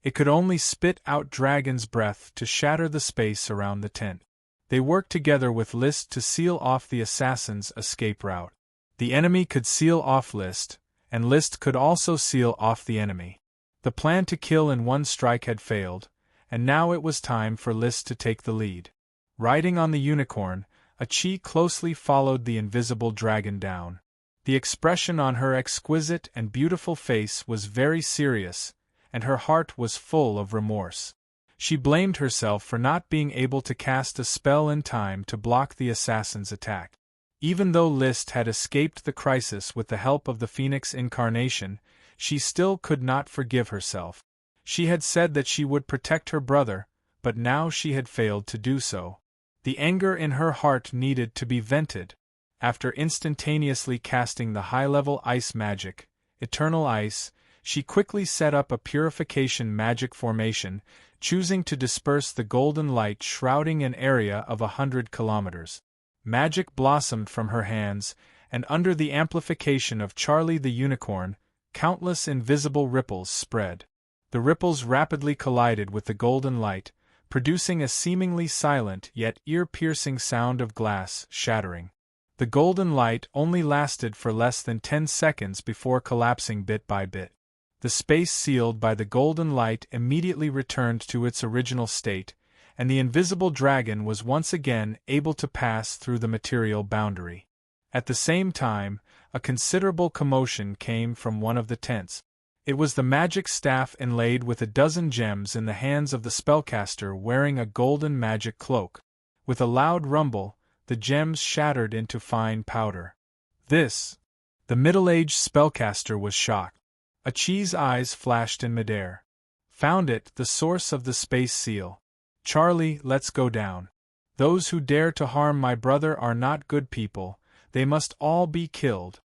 It could only spit out dragon's breath to shatter the space around the tent. They worked together with List to seal off the assassin's escape route. The enemy could seal off List, and List could also seal off the enemy. The plan to kill in one strike had failed, and now it was time for List to take the lead. Riding on the unicorn, Achi closely followed the invisible dragon down. The expression on her exquisite and beautiful face was very serious, and her heart was full of remorse. She blamed herself for not being able to cast a spell in time to block the assassin's attack. Even though List had escaped the crisis with the help of the Phoenix incarnation, she still could not forgive herself. She had said that she would protect her brother, but now she had failed to do so. The anger in her heart needed to be vented. After instantaneously casting the high-level ice magic, Eternal Ice, she quickly set up a purification magic formation, choosing to disperse the golden light shrouding an area of 100 kilometers. Magic blossomed from her hands, and under the amplification of Charlie the Unicorn, countless invisible ripples spread. The ripples rapidly collided with the golden light, producing a seemingly silent yet ear-piercing sound of glass shattering. The golden light only lasted for less than 10 seconds before collapsing bit by bit. The space sealed by the golden light immediately returned to its original state, and the invisible dragon was once again able to pass through the material boundary. At the same time, a considerable commotion came from one of the tents. It was the magic staff inlaid with a dozen gems in the hands of the spellcaster wearing a golden magic cloak. With a loud rumble, the gems shattered into fine powder. This! The middle-aged spellcaster was shocked. Achi's eyes flashed in midair. Found it, the source of the space seal. Charlie, let's go down. Those who dare to harm my brother are not good people, they must all be killed.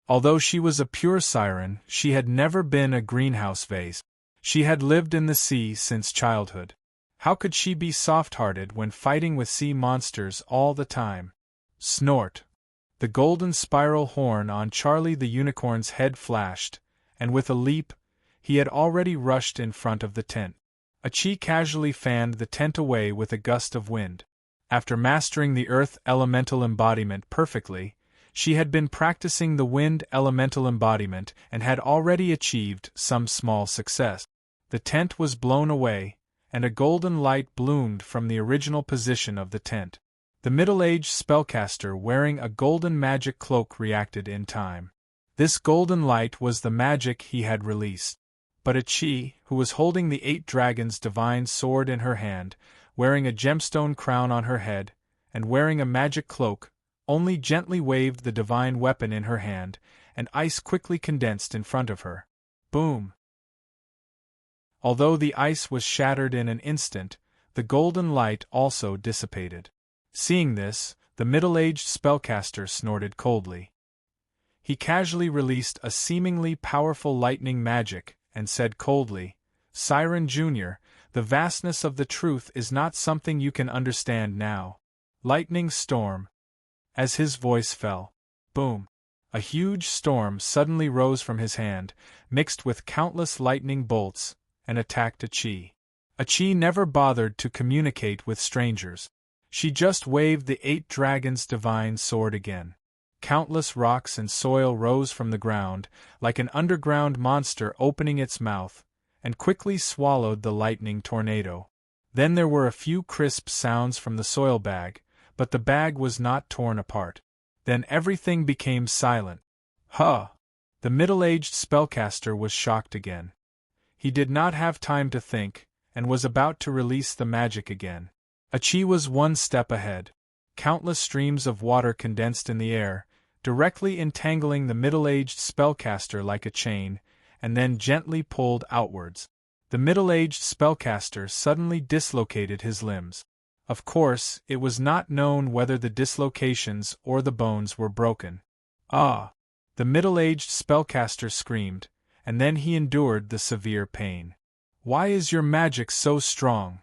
Although she was a pure siren, she had never been a greenhouse vase. She had lived in the sea since childhood. How could she be soft-hearted when fighting with sea monsters all the time? Snort! The golden spiral horn on Charlie the unicorn's head flashed, and with a leap, he had already rushed in front of the tent. Achi casually fanned the tent away with a gust of wind. After mastering the earth elemental embodiment perfectly, she had been practicing the wind elemental embodiment and had already achieved some small success. The tent was blown away, and a golden light bloomed from the original position of the tent. The middle-aged spellcaster wearing a golden magic cloak reacted in time. This golden light was the magic he had released. But Achi, who was holding the 8 dragons' divine sword in her hand, wearing a gemstone crown on her head, and wearing a magic cloak, only gently waved the divine weapon in her hand, and ice quickly condensed in front of her. Boom! Although the ice was shattered in an instant, the golden light also dissipated. Seeing this, the middle-aged spellcaster snorted coldly. He casually released a seemingly powerful lightning magic, and said coldly, "Siren Jr., the vastness of the truth is not something you can understand now. Lightning storm." As his voice fell, boom! A huge storm suddenly rose from his hand, mixed with countless lightning bolts, and attacked Achi. Achi never bothered to communicate with strangers. She just waved the 8 dragons' divine sword again. Countless rocks and soil rose from the ground, like an underground monster opening its mouth, and quickly swallowed the lightning tornado. Then there were a few crisp sounds from the soil bag, but the bag was not torn apart. Then everything became silent. Huh! The middle-aged spellcaster was shocked again. He did not have time to think, and was about to release the magic again. Achi was one step ahead. Countless streams of water condensed in the air, directly entangling the middle-aged spellcaster like a chain, and then gently pulled outwards. The middle-aged spellcaster suddenly dislocated his limbs. Of course, it was not known whether the dislocations or the bones were broken. Ah! The middle-aged spellcaster screamed, and then he endured the severe pain. "Why is your magic so strong?"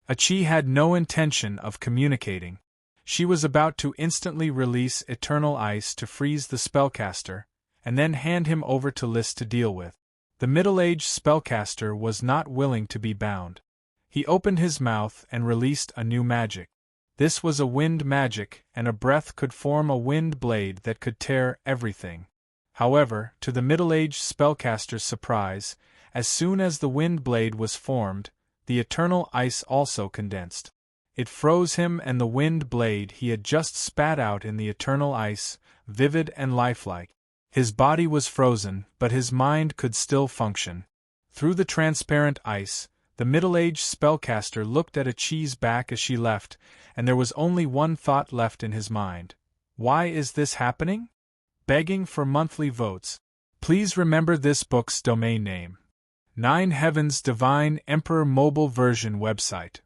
Achi had no intention of communicating. She was about to instantly release eternal ice to freeze the spellcaster, and then hand him over to Lys to deal with. The middle-aged spellcaster was not willing to be bound. He opened his mouth and released a new magic. This was a wind magic, and a breath could form a wind blade that could tear everything. However, to the middle-aged spellcaster's surprise, as soon as the wind blade was formed, the eternal ice also condensed. It froze him, and the wind blade he had just spat out in the eternal ice, vivid and lifelike. His body was frozen, but his mind could still function. Through the transparent ice, the middle-aged spellcaster looked at Achi's back as she left, and there was only one thought left in his mind. Why is this happening? Begging for monthly votes. Please remember this book's domain name. 9 Heavens Divine Emperor Mobile Version website.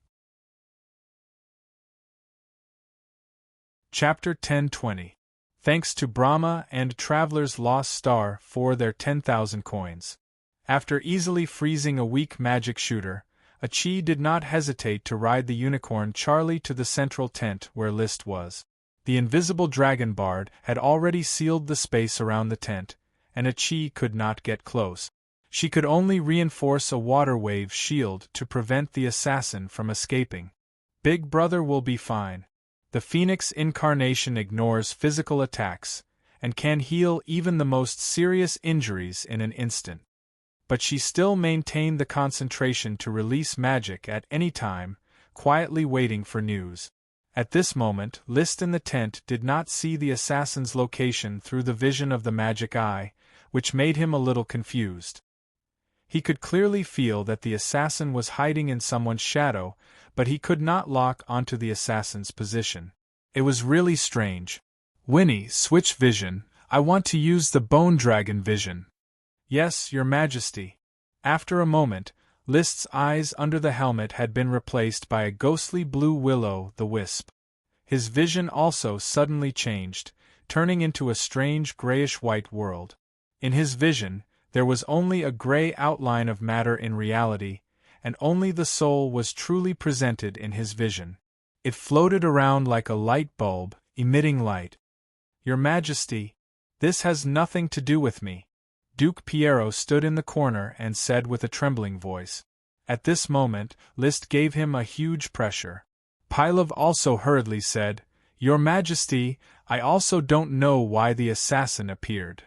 Chapter 1020. Thanks to Brahma and Traveler's Lost Star for their 10,000 coins. After easily freezing a weak magic shooter, Achi did not hesitate to ride the unicorn Charlie to the central tent where Lys was. The invisible dragon bard had already sealed the space around the tent, and Achi could not get close. She could only reinforce a water wave shield to prevent the assassin from escaping. Big Brother will be fine. The Phoenix incarnation ignores physical attacks, and can heal even the most serious injuries in an instant. But she still maintained the concentration to release magic at any time, quietly waiting for news. At this moment, Lys in the tent did not see the assassin's location through the vision of the magic eye, which made him a little confused. He could clearly feel that the assassin was hiding in someone's shadow, but he could not lock onto the assassin's position. It was really strange. Winnie, switch vision. I want to use the bone dragon vision. Yes, Your Majesty. After a moment, List's eyes under the helmet had been replaced by a ghostly blue will-o'-the-wisp. His vision also suddenly changed, turning into a strange grayish-white world. In his vision, there was only a gray outline of matter in reality, and only the soul was truly presented in his vision. It floated around like a light bulb, emitting light. Your Majesty, this has nothing to do with me. Duke Piero stood in the corner and said with a trembling voice. At this moment, List gave him a huge pressure. Pylov also hurriedly said, Your Majesty, I also don't know why the assassin appeared.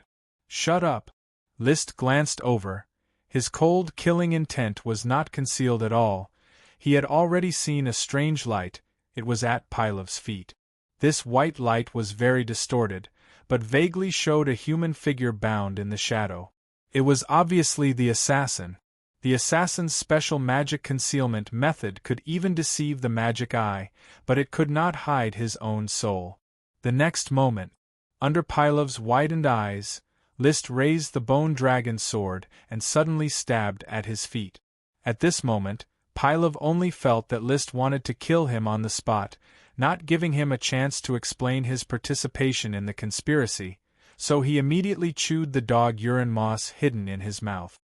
Shut up. List glanced over. His cold, killing intent was not concealed at all. He had already seen a strange light. It was at Pylov's feet. This white light was very distorted, but vaguely showed a human figure bound in the shadow. It was obviously the assassin. The assassin's special magic concealment method could even deceive the magic eye, but it could not hide his own soul. The next moment, under Pylov's widened eyes, List raised the bone dragon sword and suddenly stabbed at his feet. At this moment, Pylov only felt that List wanted to kill him on the spot, not giving him a chance to explain his participation in the conspiracy, so he immediately chewed the dog urine moss hidden in his mouth.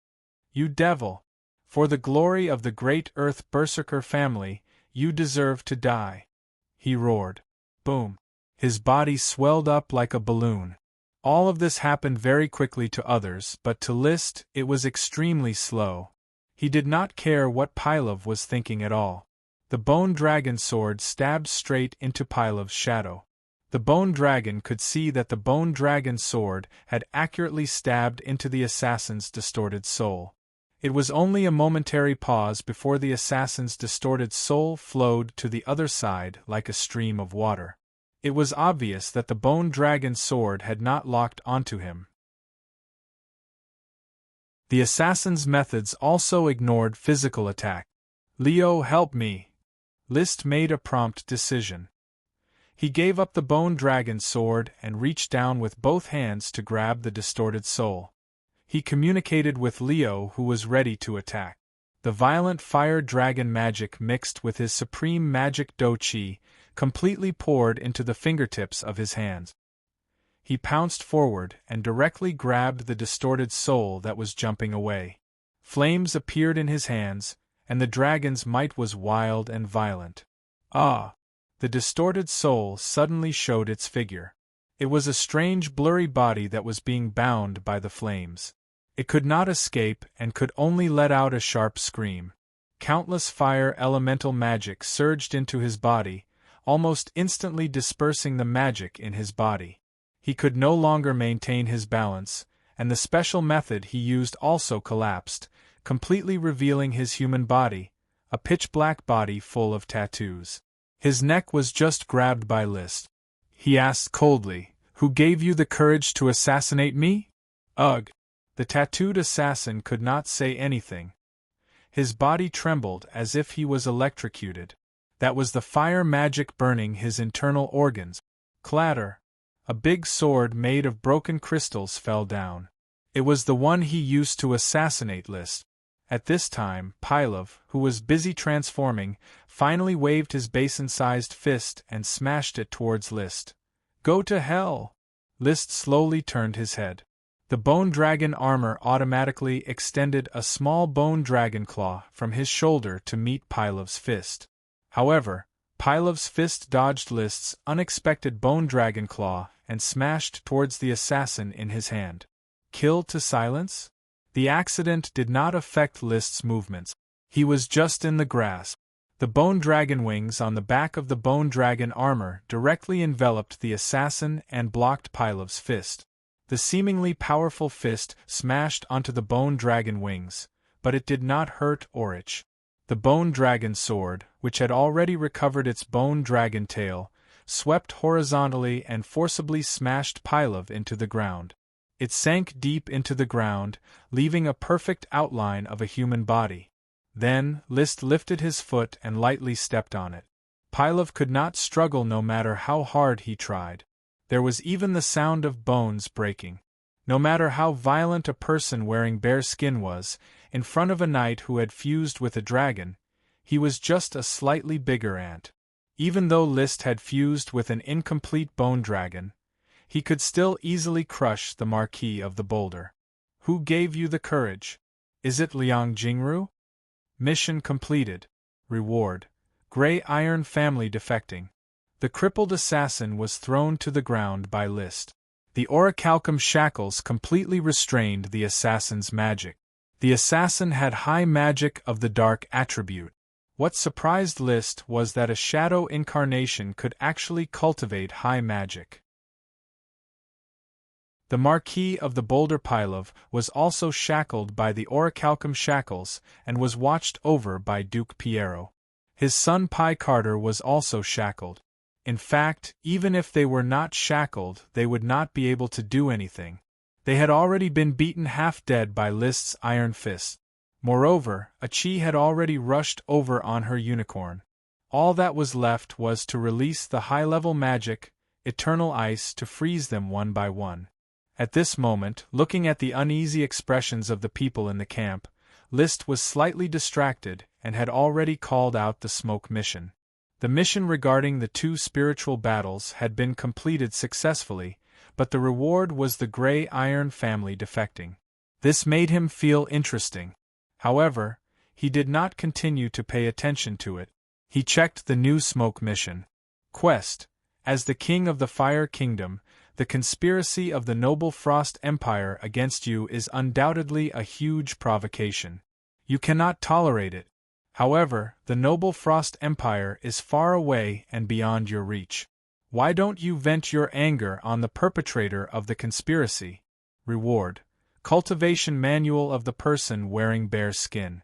You devil! For the glory of the great Earth Berserker family, you deserve to die! He roared. Boom! His body swelled up like a balloon. All of this happened very quickly to others, but to List, it was extremely slow. He did not care what Pylov was thinking at all. The bone dragon sword stabbed straight into Pylov's shadow. The bone dragon could see that the bone dragon sword had accurately stabbed into the assassin's distorted soul. It was only a momentary pause before the assassin's distorted soul flowed to the other side like a stream of water. It was obvious that the bone dragon sword had not locked onto him. The assassin's methods also ignored physical attack. Leo, help me! List made a prompt decision. He gave up the bone dragon sword and reached down with both hands to grab the distorted soul. He communicated with Leo, who was ready to attack. The violent fire dragon magic mixed with his supreme magic do-chi completely poured into the fingertips of his hands. He pounced forward and directly grabbed the distorted soul that was jumping away. Flames appeared in his hands, and the dragon's might was wild and violent. Ah! The distorted soul suddenly showed its figure. It was a strange blurry body that was being bound by the flames. It could not escape and could only let out a sharp scream. Countless fire elemental magic surged into his body, almost instantly dispersing the magic in his body. He could no longer maintain his balance, and the special method he used also collapsed, completely revealing his human body, a pitch-black body full of tattoos. His neck was just grabbed by List. He asked coldly, Who gave you the courage to assassinate me? Ugh! The tattooed assassin could not say anything. His body trembled as if he was electrocuted. That was the fire magic burning his internal organs. Clatter! A big sword made of broken crystals fell down. It was the one he used to assassinate List. At this time, Pylov, who was busy transforming, finally waved his basin-sized fist and smashed it towards List. Go to hell! List slowly turned his head. The bone dragon armor automatically extended a small bone dragon claw from his shoulder to meet Pylov's fist. However, Pylov's fist dodged List's unexpected bone dragon claw and smashed towards the assassin in his hand. Kill to silence? The accident did not affect List's movements. He was just in the grasp. The bone dragon wings on the back of the bone dragon armor directly enveloped the assassin and blocked Pylov's fist. The seemingly powerful fist smashed onto the bone dragon wings, but it did not hurt or itch. The bone dragon sword, which had already recovered its bone dragon tail, swept horizontally and forcibly smashed Pylov into the ground. It sank deep into the ground, leaving a perfect outline of a human body. Then, List lifted his foot and lightly stepped on it. Pylov could not struggle no matter how hard he tried. There was even the sound of bones breaking. No matter how violent a person wearing bare skin was, in front of a knight who had fused with a dragon, he was just a slightly bigger ant. Even though List had fused with an incomplete bone dragon, he could still easily crush the Marquis of the Boulder. Who gave you the courage? Is it Liang Jingru? Mission completed. Reward: Gray Iron family defecting. The crippled assassin was thrown to the ground by List. The orichalcum shackles completely restrained the assassin's magic. The assassin had high magic of the dark attribute. What surprised List was that a shadow incarnation could actually cultivate high magic. The Marquis of the Boulder Pylov was also shackled by the orichalcum shackles and was watched over by Duke Piero. His son Pi Carter was also shackled. In fact, even if they were not shackled, they would not be able to do anything. They had already been beaten half dead by List's iron fist. Moreover, Achi had already rushed over on her unicorn. All that was left was to release the high-level magic, eternal ice, to freeze them one by one. At this moment, looking at the uneasy expressions of the people in the camp, List was slightly distracted and had already called out the smoke mission. The mission regarding the 2 spiritual battles had been completed successfully, but the reward was the Gray Iron family defecting. This made him feel interesting. However, he did not continue to pay attention to it. He checked the new smoke mission. Quest: As the King of the Fire Kingdom, the conspiracy of the Noble Frost Empire against you is undoubtedly a huge provocation. You cannot tolerate it. However, the Noble Frost Empire is far away and beyond your reach. Why don't you vent your anger on the perpetrator of the conspiracy? Reward: Cultivation manual of the person wearing bare skin.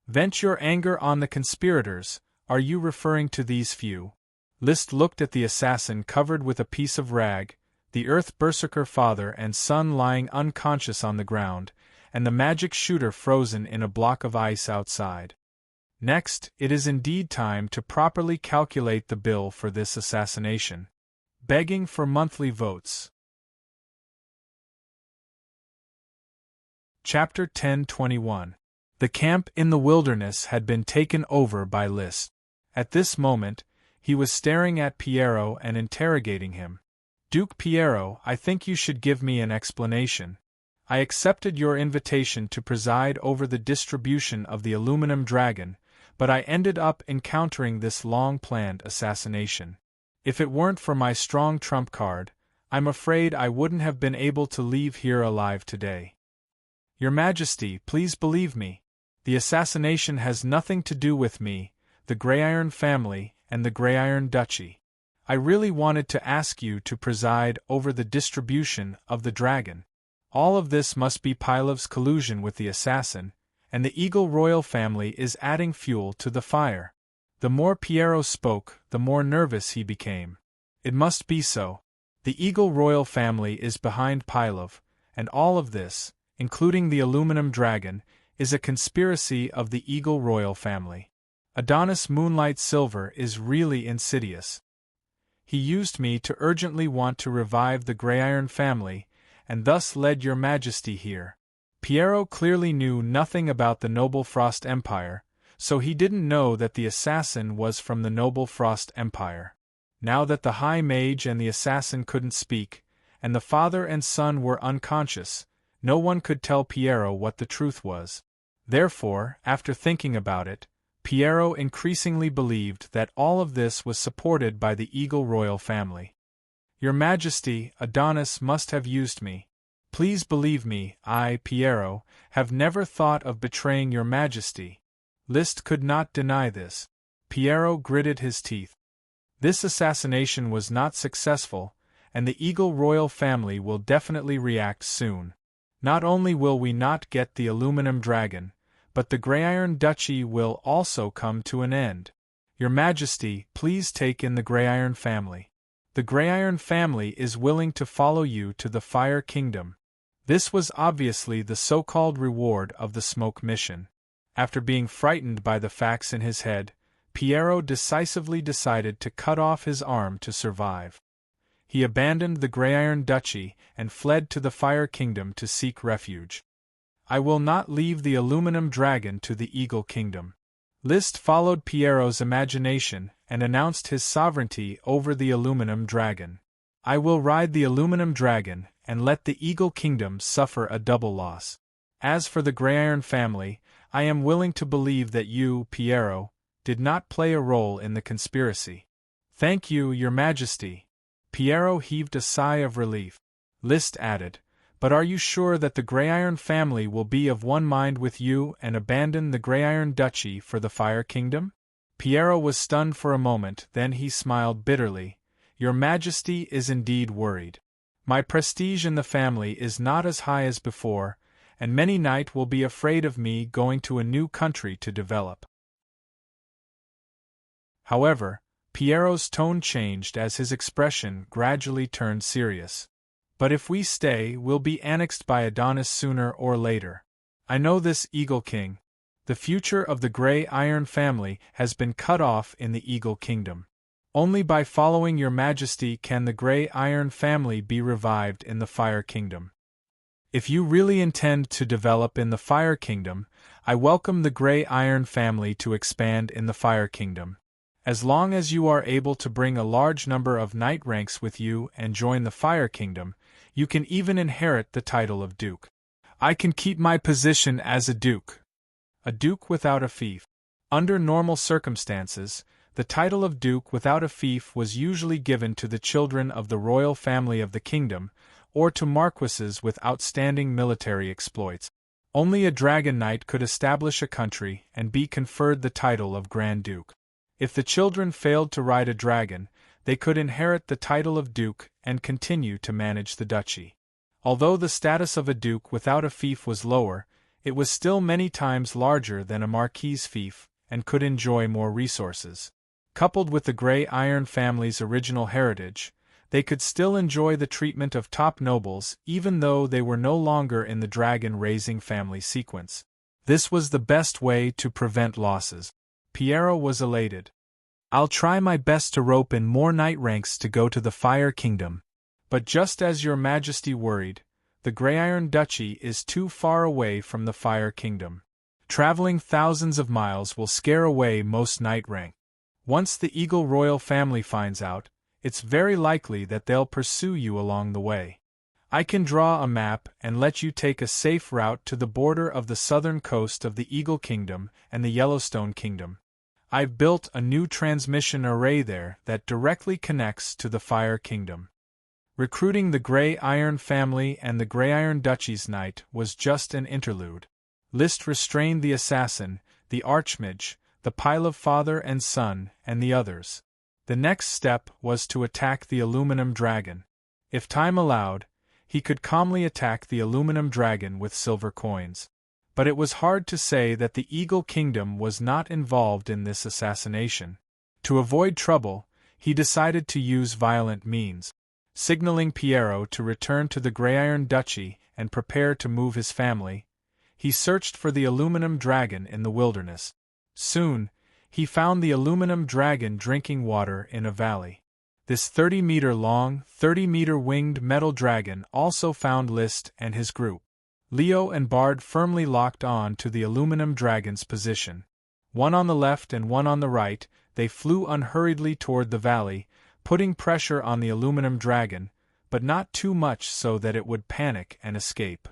Vent your anger on the conspirators. Are you referring to these few? List looked at the assassin covered with a piece of rag, the Earth Berserker father and son lying unconscious on the ground, and the magic shooter frozen in a block of ice outside. Next, it is indeed time to properly calculate the bill for this assassination. Begging for monthly votes. Chapter 10:21. The camp in the wilderness had been taken over by List. At this moment, he was staring at Piero and interrogating him. Duke Piero, I think you should give me an explanation. I accepted your invitation to preside over the distribution of the aluminum dragon, but I ended up encountering this long-planned assassination. If it weren't for my strong trump card, I'm afraid I wouldn't have been able to leave here alive today. Your Majesty, please believe me. The assassination has nothing to do with me, the Gray Iron family, and the Gray Iron Duchy. I really wanted to ask you to preside over the distribution of the dragon. All of this must be Pylov's collusion with the assassin, and the Eagle Royal family is adding fuel to the fire. The more Piero spoke, the more nervous he became. It must be so. The Eagle Royal family is behind Pylov, and all of this, including the aluminum dragon, is a conspiracy of the Eagle Royal family. Adonis Moonlight Silver is really insidious. He used me to urgently want to revive the Gray Iron family, and thus led your Majesty here. Piero clearly knew nothing about the Noble Frost Empire, so he didn't know that the assassin was from the Noble Frost Empire. Now that the High Mage and the assassin couldn't speak, and the father and son were unconscious, no one could tell Piero what the truth was. Therefore, after thinking about it, Piero increasingly believed that all of this was supported by the Eagle Royal family. Your Majesty, Adonis must have used me. Please believe me, I, Piero, have never thought of betraying your Majesty. List could not deny this. Piero gritted his teeth. This assassination was not successful, and the Eagle Royal family will definitely react soon. Not only will we not get the aluminum dragon, but the Gray Iron Duchy will also come to an end. Your Majesty, please take in the Gray Iron family. The Gray Iron family is willing to follow you to the Fire Kingdom. This was obviously the so-called reward of the smoke mission. After being frightened by the facts in his head, Piero decisively decided to cut off his arm to survive. He abandoned the Grey-Iron Duchy and fled to the Fire Kingdom to seek refuge. I will not leave the Aluminum Dragon to the Eagle Kingdom. Liszt followed Piero's imagination and announced his sovereignty over the Aluminum Dragon. I will ride the Aluminum Dragon and let the Eagle Kingdom suffer a double loss. As for the Grey-Iron family, I am willing to believe that you, Piero, did not play a role in the conspiracy. Thank you, Your Majesty. Piero heaved a sigh of relief. Liszt added, but are you sure that the Grey-Iron family will be of one mind with you and abandon the Grey-Iron Duchy for the Fire Kingdom? Piero was stunned for a moment, then he smiled bitterly. Your Majesty is indeed worried. My prestige in the family is not as high as before, and many knights will be afraid of me going to a new country to develop. However, Piero's tone changed as his expression gradually turned serious. But if we stay, we'll be annexed by Adonis sooner or later. I know this, Eagle King. The future of the Grey-Iron family has been cut off in the Eagle Kingdom. Only by following Your Majesty can the Grey-Iron family be revived in the Fire Kingdom. If you really intend to develop in the Fire Kingdom, I welcome the Grey-Iron family to expand in the Fire Kingdom. As long as you are able to bring a large number of knight ranks with you and join the Fire Kingdom, you can even inherit the title of Duke. I can keep my position as a Duke. A Duke without a fief. Under normal circumstances, the title of Duke without a fief was usually given to the children of the royal family of the kingdom, or to marquises with outstanding military exploits. Only a dragon knight could establish a country and be conferred the title of Grand Duke. If the children failed to ride a dragon, they could inherit the title of Duke and continue to manage the duchy. Although the status of a Duke without a fief was lower, it was still many times larger than a marquis's fief, and could enjoy more resources. Coupled with the Grey-Iron family's original heritage, they could still enjoy the treatment of top nobles even though they were no longer in the dragon-raising family sequence. This was the best way to prevent losses. Piero was elated. I'll try my best to rope in more knight ranks to go to the Fire Kingdom. But just as Your Majesty worried, the Grey-Iron Duchy is too far away from the Fire Kingdom. Traveling thousands of miles will scare away most knight rank. Once the Eagle royal family finds out, it's very likely that they'll pursue you along the way. I can draw a map and let you take a safe route to the border of the southern coast of the Eagle Kingdom and the Yellowstone Kingdom. I've built a new transmission array there that directly connects to the Fire Kingdom. Recruiting the Grey-Iron family and the Grey-Iron Duchy's knight was just an interlude. Liszt restrained the assassin, the Archmage, the Pilot father and son, and the others. The next step was to attack the Aluminum Dragon. If time allowed, he could calmly attack the Aluminum Dragon with silver coins. But it was hard to say that the Eagle Kingdom was not involved in this assassination. To avoid trouble, he decided to use violent means. Signaling Piero to return to the Grey-Iron Duchy and prepare to move his family, he searched for the Aluminum Dragon in the wilderness. Soon, he found the Aluminum Dragon drinking water in a valley. This 30-meter-long, 30-meter-winged metal dragon also found Liszt and his group. Leo and Bard firmly locked on to the Aluminum Dragon's position. One on the left and one on the right, they flew unhurriedly toward the valley, putting pressure on the Aluminum Dragon, but not too much so that it would panic and escape.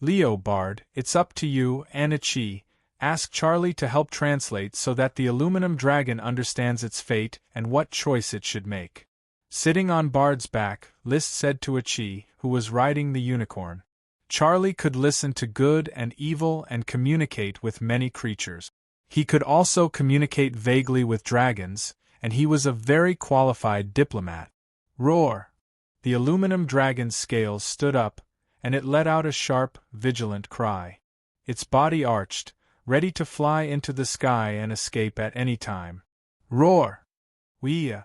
Leo, Bard, it's up to you, Anichi. Ask Charlie to help translate so that the Aluminum Dragon understands its fate and what choice it should make. Sitting on Bard's back, Liszt said to Achi, who was riding the unicorn. Charlie could listen to good and evil and communicate with many creatures. He could also communicate vaguely with dragons, and he was a very qualified diplomat. Roar! The Aluminum Dragon's scales stood up, and it let out a sharp, vigilant cry. Its body arched, ready to fly into the sky and escape at any time. Roar! Wee!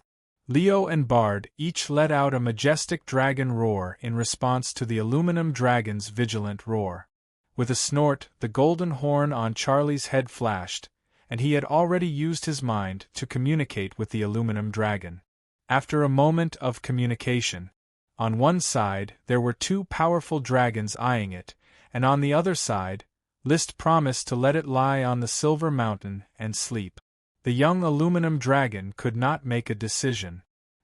Leo and Bard each let out a majestic dragon roar in response to the aluminum dragon's vigilant roar. With a snort, the golden horn on Charlie's head flashed, and he had already used his mind to communicate with the aluminum dragon. After a moment of communication, on one side there were two powerful dragons eyeing it, and on the other side, List promised to let it lie on the silver mountain and sleep. The young aluminum dragon could not make a decision.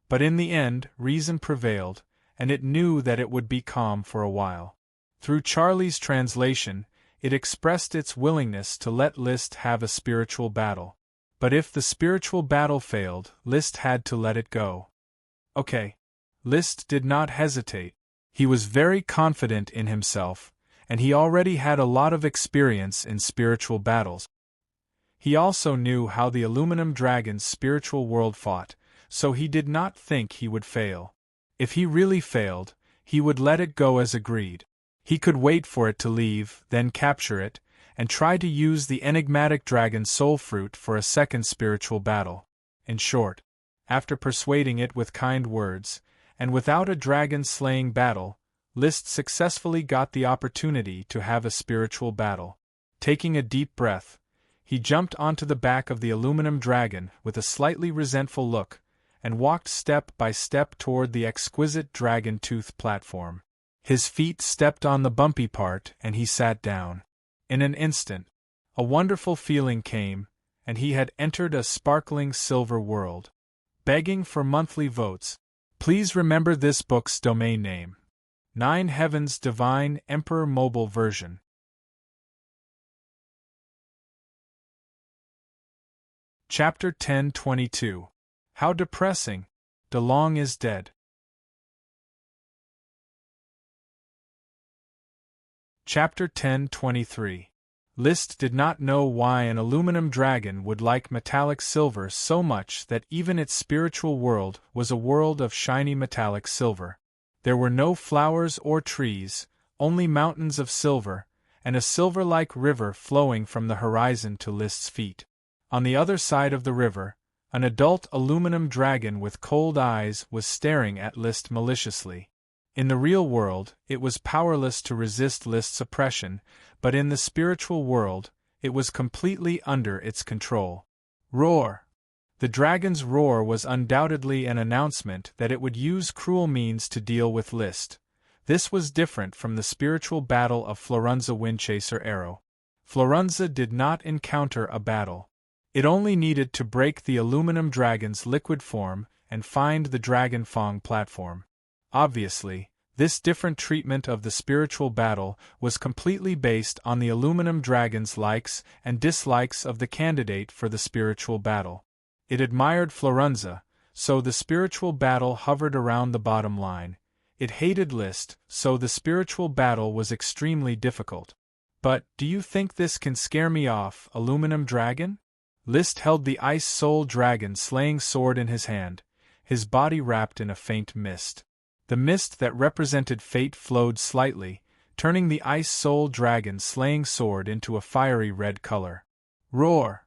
But in the end, reason prevailed, and it knew that it would be calm for a while. Through Charlie's translation, it expressed its willingness to let List have a spiritual battle. But if the spiritual battle failed, List had to let it go. Okay. List did not hesitate. He was very confident in himself, and he already had a lot of experience in spiritual battles. He also knew how the aluminum dragon's spiritual world fought, so he did not think he would fail. If he really failed, he would let it go as agreed. He could wait for it to leave, then capture it, and try to use the enigmatic dragon's soul fruit for a second spiritual battle. In short, after persuading it with kind words, and without a dragon-slaying battle, List successfully got the opportunity to have a spiritual battle. Taking a deep breath, he jumped onto the back of the aluminum dragon with a slightly resentful look, and walked step by step toward the exquisite dragon-tooth platform. His feet stepped on the bumpy part and he sat down. In an instant, a wonderful feeling came, and he had entered a sparkling silver world. Begging for monthly votes. Please remember this book's domain name. 9 Heavens Divine Emperor Mobile Version. Chapter 1022. How depressing. DeLong is dead. Chapter 1023. List did not know why an aluminum dragon would like metallic silver so much that even its spiritual world was a world of shiny metallic silver. There were no flowers or trees, only mountains of silver, and a silver-like river flowing from the horizon to List's feet. On the other side of the river, an adult aluminum dragon with cold eyes was staring at List maliciously. In the real world, it was powerless to resist List's oppression, but in the spiritual world, it was completely under its control. Roar! The dragon's roar was undoubtedly an announcement that it would use cruel means to deal with List. This was different from the spiritual battle of Florunza Windchaser Arrow. Florunza did not encounter a battle. It only needed to break the aluminum dragon's liquid form and find the Dragon Fong platform. Obviously, this different treatment of the spiritual battle was completely based on the aluminum dragon's likes and dislikes of the candidate for the spiritual battle. It admired Florunza, so the spiritual battle hovered around the bottom line. It hated List, so the spiritual battle was extremely difficult. But, do you think this can scare me off, aluminum dragon? List held the Ice Soul Dragon slaying sword in his hand, his body wrapped in a faint mist. The mist that represented fate flowed slightly, turning the Ice Soul Dragon slaying sword into a fiery red color. Roar!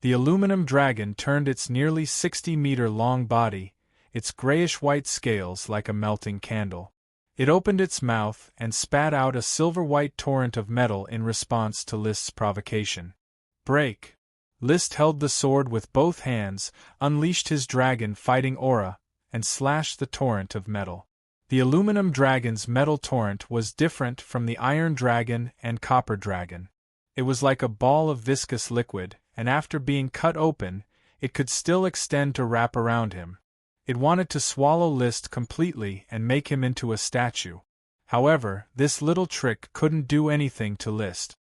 The aluminum dragon turned its nearly 60-meter-long body, its grayish-white scales like a melting candle. It opened its mouth and spat out a silver-white torrent of metal in response to List's provocation. Break! List held the sword with both hands, unleashed his dragon fighting aura, and slashed the torrent of metal. The aluminum dragon's metal torrent was different from the iron dragon and copper dragon. It was like a ball of viscous liquid, and after being cut open, it could still extend to wrap around him. It wanted to swallow List completely and make him into a statue. However, this little trick couldn't do anything to List.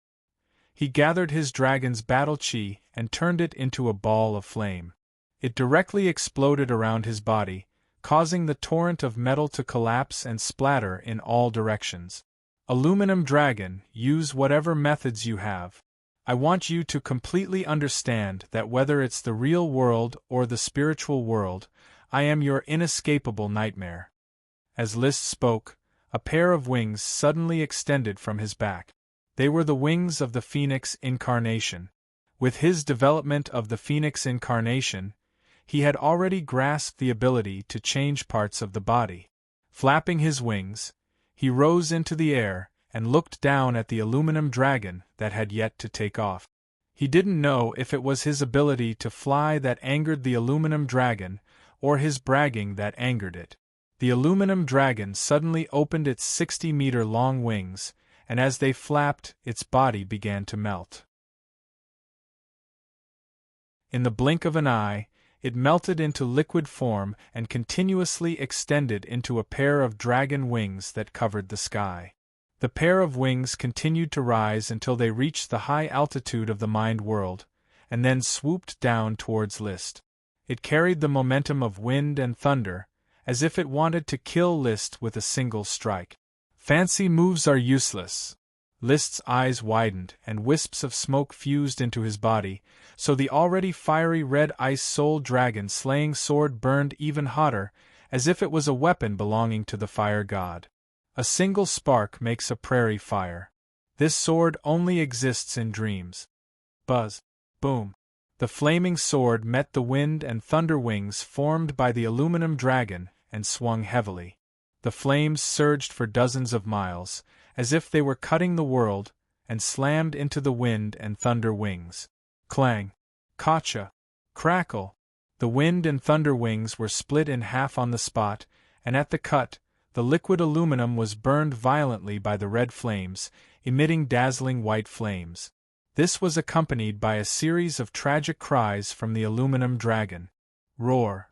He gathered his dragon's battle chi and turned it into a ball of flame. It directly exploded around his body, causing the torrent of metal to collapse and splatter in all directions. Aluminum Dragon, use whatever methods you have. I want you to completely understand that whether it's the real world or the spiritual world, I am your inescapable nightmare. As List spoke, a pair of wings suddenly extended from his back. They were the wings of the Phoenix Incarnation. With his development of the Phoenix Incarnation, He had already grasped the ability to change parts of the body. Flapping his wings, he rose into the air and looked down at the aluminum dragon that had yet to take off. He didn't know if it was his ability to fly that angered the aluminum dragon, or his bragging that angered it. The aluminum dragon suddenly opened its 60-meter-long wings, and as they flapped, its body began to melt. In the blink of an eye, it melted into liquid form and continuously extended into a pair of dragon wings that covered the sky. The pair of wings continued to rise until they reached the high altitude of the mind world, and then swooped down towards Liszt. It carried the momentum of wind and thunder, as if it wanted to kill Liszt with a single strike. Fancy moves are useless. Liszt's eyes widened, and wisps of smoke fused into his body, so the already fiery red ice soul dragon slaying sword burned even hotter, as if it was a weapon belonging to the fire god. A single spark makes a prairie fire. This sword only exists in dreams. Buzz. Boom. The flaming sword met the wind and thunder wings formed by the aluminum dragon and swung heavily. The flames surged for dozens of miles, as if they were cutting the world, and slammed into the wind and thunder wings. Clang. Kacha. Crackle. The wind and thunder wings were split in half on the spot, and at the cut, the liquid aluminum was burned violently by the red flames, emitting dazzling white flames. This was accompanied by a series of tragic cries from the aluminum dragon. Roar.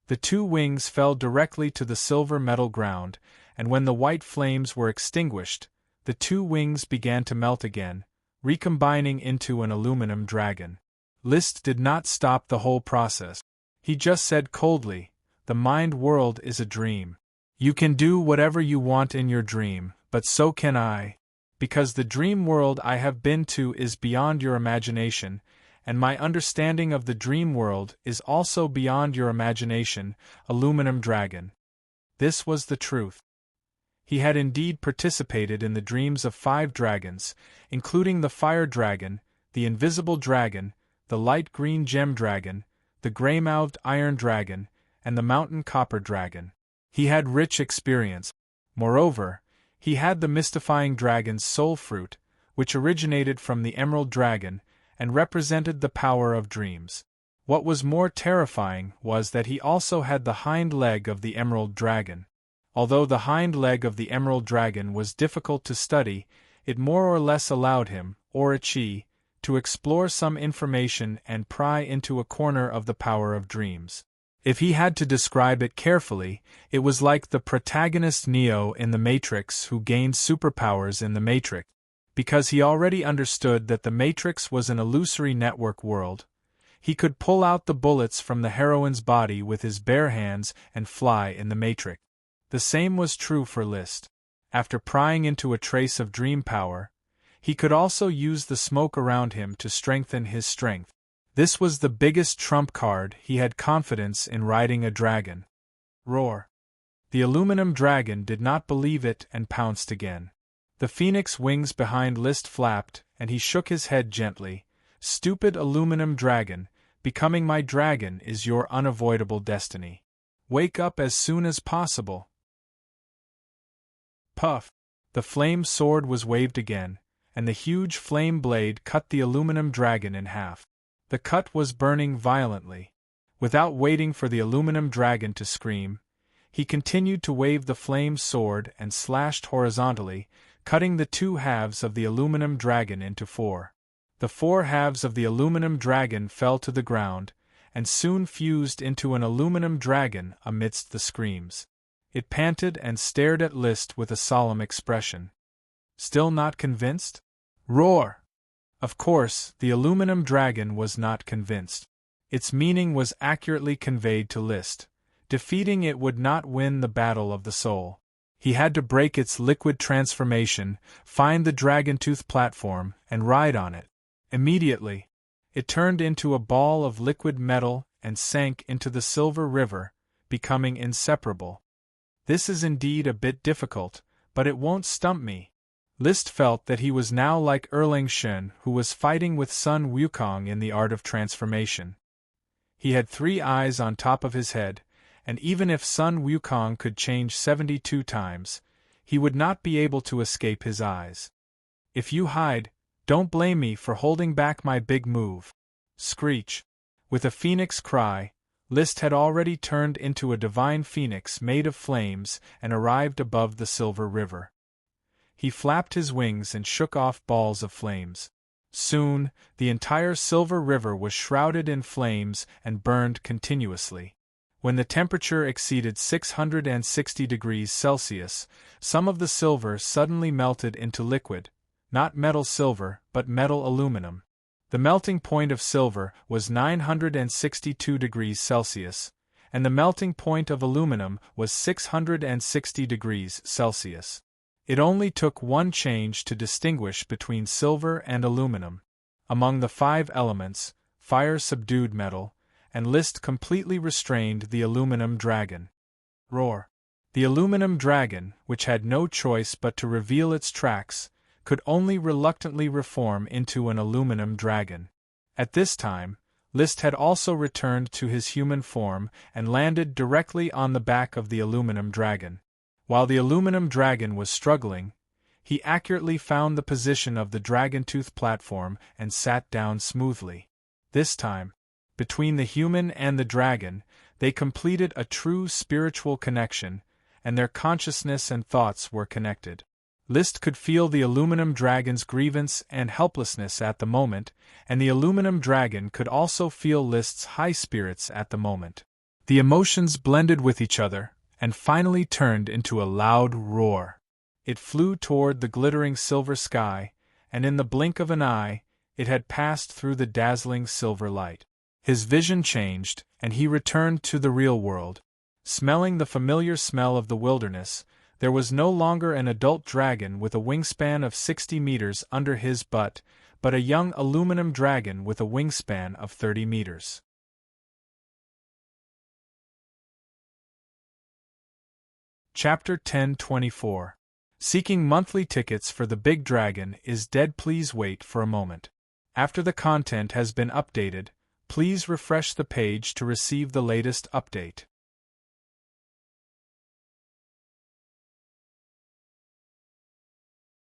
The two wings fell directly to the silver metal ground, and when the white flames were extinguished, the two wings began to melt again, recombining into an aluminum dragon. Liszt did not stop the whole process. He just said coldly, "The mind world is a dream. You can do whatever you want in your dream, but so can I. Because the dream world I have been to is beyond your imagination, and my understanding of the dream world is also beyond your imagination, aluminum dragon." This was the truth. He had indeed participated in the dreams of 5 dragons, including the fire dragon, the invisible dragon, the light green gem dragon, the gray-mouthed iron dragon, and the mountain copper dragon. He had rich experience. Moreover, he had the mystifying dragon's soul fruit, which originated from the emerald dragon, and represented the power of dreams. What was more terrifying was that he also had the hind leg of the emerald dragon. Although the hind leg of the emerald dragon was difficult to study, it more or less allowed him, or Ichi, to explore some information and pry into a corner of the power of dreams. If he had to describe it carefully, it was like the protagonist Neo in The Matrix who gained superpowers in The Matrix. Because he already understood that the Matrix was an illusory network world, he could pull out the bullets from the heroine's body with his bare hands and fly in the Matrix. The same was true for Liszt. After prying into a trace of dream power, he could also use the smoke around him to strengthen his strength. This was the biggest trump card. He had confidence in riding a dragon. Roar. The aluminum dragon did not believe it and pounced again. The phoenix wings behind Liszt flapped, and he shook his head gently. "Stupid aluminum dragon, becoming my dragon is your unavoidable destiny. Wake up as soon as possible." Puff! The flame sword was waved again, and the huge flame blade cut the aluminum dragon in half. The cut was burning violently. Without waiting for the aluminum dragon to scream, he continued to wave the flame sword and slashed horizontally, cutting the 2 halves of the aluminum dragon into 4. The 4 halves of the aluminum dragon fell to the ground, and soon fused into an aluminum dragon amidst the screams. It panted and stared at Liszt with a solemn expression. Still not convinced? Roar! Of course, the aluminum dragon was not convinced. Its meaning was accurately conveyed to Liszt. Defeating it would not win the battle of the soul. He had to break its liquid transformation, find the dragon-tooth platform, and ride on it. Immediately, it turned into a ball of liquid metal and sank into the silver river, becoming inseparable. This is indeed a bit difficult, but it won't stump me. Liszt felt that he was now like Erlang Shen, who was fighting with Sun Wukong in the art of transformation. He had 3 eyes on top of his head, and even if Sun Wukong could change 72 times, he would not be able to escape his eyes. If you hide, don't blame me for holding back my big move. Screech. With a phoenix cry, List had already turned into a divine phoenix made of flames and arrived above the Silver River. He flapped his wings and shook off balls of flames. Soon, the entire Silver River was shrouded in flames and burned continuously. When the temperature exceeded 660 degrees Celsius, some of the silver suddenly melted into liquid, not metal silver, but metal aluminum. The melting point of silver was 962 degrees Celsius, and the melting point of aluminum was 660 degrees Celsius. It only took one change to distinguish between silver and aluminum. Among the 5 elements, fire subdued metal, and List completely restrained the aluminum dragon. Roar. The aluminum dragon, which had no choice but to reveal its tracks, could only reluctantly reform into an aluminum dragon. At this time, List had also returned to his human form and landed directly on the back of the aluminum dragon. While the aluminum dragon was struggling, he accurately found the position of the dragon-tooth platform and sat down smoothly. This time, between the human and the dragon, they completed a true spiritual connection, and their consciousness and thoughts were connected. List could feel the aluminum dragon's grievance and helplessness at the moment, and the aluminum dragon could also feel List's high spirits at the moment. The emotions blended with each other, and finally turned into a loud roar. It flew toward the glittering silver sky, and in the blink of an eye, it had passed through the dazzling silver light. His vision changed, and he returned to the real world. Smelling the familiar smell of the wilderness, there was no longer an adult dragon with a wingspan of 60 meters under his butt, but a young aluminum dragon with a wingspan of 30 meters. Chapter 1024. Seeking monthly tickets for the Big Dragon is dead. Please wait for a moment. After the content has been updated, please refresh the page to receive the latest update.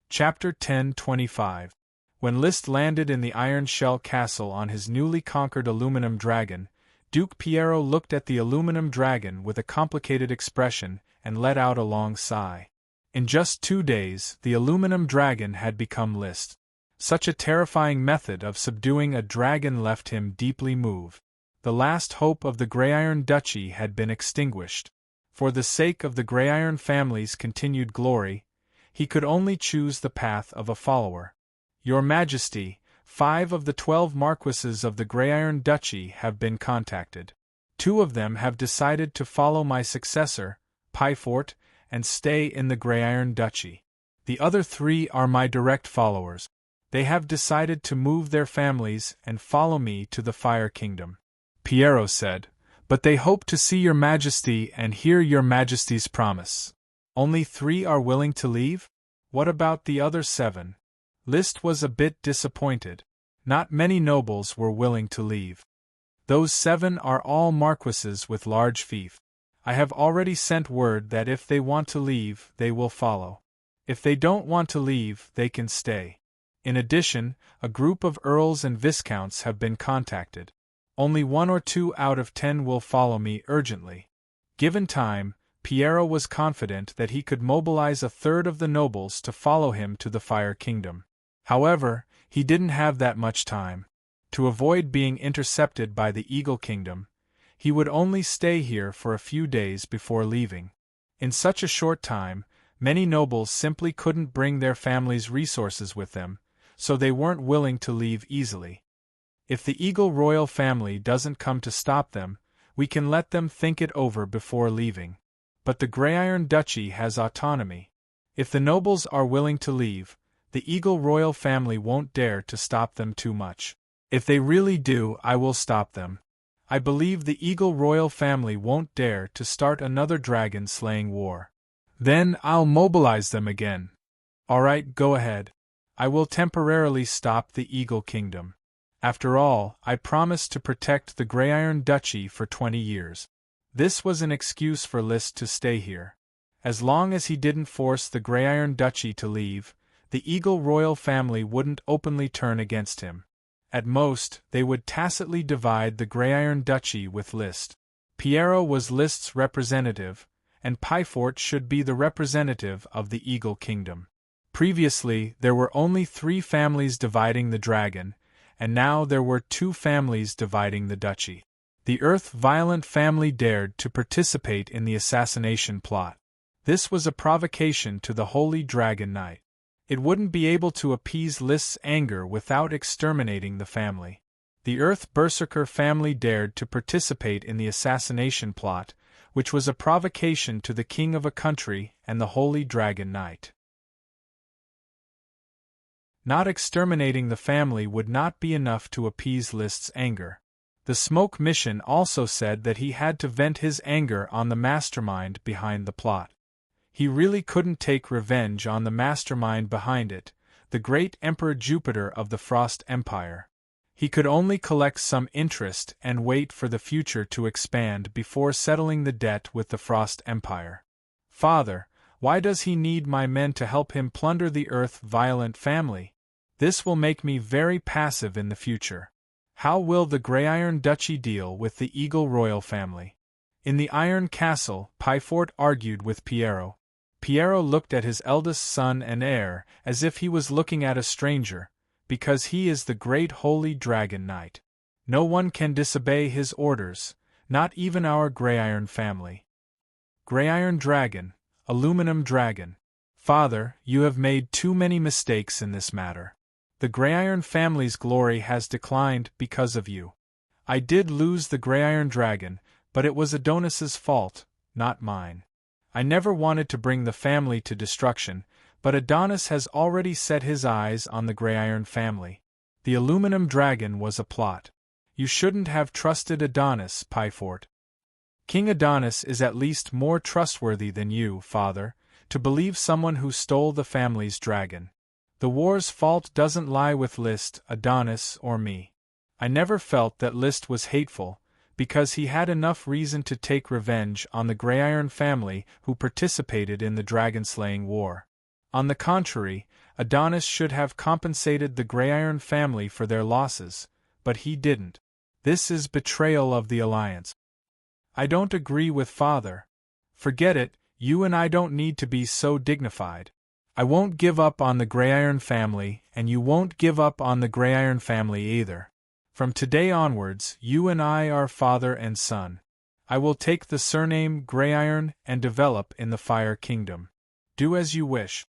Chapter 1025. When List landed in the Iron Shell Castle on his newly conquered aluminum dragon, Duke Piero looked at the aluminum dragon with a complicated expression and let out a long sigh. In just 2 days, the aluminum dragon had become List. Such a terrifying method of subduing a dragon left him deeply moved. The last hope of the Grey-Iron Duchy had been extinguished. For the sake of the Grey-Iron family's continued glory, he could only choose the path of a follower. Your Majesty, 5 of the 12 marquises of the Grey-Iron Duchy have been contacted. 2 of them have decided to follow my successor, Pyfort, and stay in the Grey-Iron Duchy. The other 3 are my direct followers. They have decided to move their families and follow me to the Fire Kingdom. Piero said, but they hope to see your Majesty and hear your Majesty's promise. Only 3 are willing to leave? What about the other 7? List was a bit disappointed. Not many nobles were willing to leave. Those 7 are all marquises with large fiefs. I have already sent word that if they want to leave, they will follow. If they don't want to leave, they can stay. In addition, a group of earls and viscounts have been contacted. Only 1 or 2 out of 10 will follow me urgently. Given time, Piero was confident that he could mobilize a third of the nobles to follow him to the Fire Kingdom. However, he didn't have that much time. To avoid being intercepted by the Eagle Kingdom, he would only stay here for a few days before leaving. In such a short time, many nobles simply couldn't bring their families' resources with them, so they weren't willing to leave easily. If the Eagle royal family doesn't come to stop them, we can let them think it over before leaving. But the Grey-Iron Duchy has autonomy. If the nobles are willing to leave, the Eagle royal family won't dare to stop them too much. If they really do, I will stop them. I believe the Eagle royal family won't dare to start another dragon-slaying war. Then I'll mobilize them again. Alright, go ahead. I will temporarily stop the Eagle Kingdom. After all, I promised to protect the Grey-Iron Duchy for 20 years. This was an excuse for List to stay here. As long as he didn't force the Grey-Iron Duchy to leave, the Eagle royal family wouldn't openly turn against him. At most, they would tacitly divide the Grey-Iron Duchy with List. Piero was List's representative, and Pyfort should be the representative of the Eagle Kingdom. Previously, there were only 3 families dividing the dragon, and now there were 2 families dividing the duchy. The Earth-Violent family dared to participate in the assassination plot. This was a provocation to the Holy Dragon Knight. It wouldn't be able to appease List's anger without exterminating the family. The Earth Berserker family dared to participate in the assassination plot, which was a provocation to the king of a country and the Holy Dragon Knight. Not exterminating the family would not be enough to appease List's anger. The Smoke Mission also said that he had to vent his anger on the mastermind behind the plot. He really couldn't take revenge on the mastermind behind it, the great Emperor Jupiter of the Frost Empire. He could only collect some interest and wait for the future to expand before settling the debt with the Frost Empire. Father, why does he need my men to help him plunder the Earth-Violent family? This will make me very passive in the future. How will the Grey-Iron Duchy deal with the Eagle royal family? In the Iron Castle, Pyfort argued with Piero. Piero looked at his eldest son and heir as if he was looking at a stranger, because he is the great Holy Dragon Knight. No one can disobey his orders, not even our Grey-Iron family. Grey-Iron Dragon, Aluminum Dragon. Father, you have made too many mistakes in this matter. The Grey-Iron family's glory has declined because of you. I did lose the Grey-Iron Dragon, but it was Adonis's fault, not mine. I never wanted to bring the family to destruction, but Adonis has already set his eyes on the Grey-Iron family. The Aluminum Dragon was a plot. You shouldn't have trusted Adonis, Pyfort. King Adonis is at least more trustworthy than you, father, to believe someone who stole the family's dragon. The war's fault doesn't lie with List, Adonis, or me. I never felt that List was hateful, because he had enough reason to take revenge on the Grey-Iron family who participated in the dragon-slaying war. On the contrary, Adonis should have compensated the Grey-Iron family for their losses, but he didn't. This is betrayal of the alliance. I don't agree with father. Forget it, you and I don't need to be so dignified. I won't give up on the Grey-Iron family, and you won't give up on the Grey-Iron family either. From today onwards, you and I are father and son. I will take the surname Grey-Iron and develop in the Fire Kingdom. Do as you wish.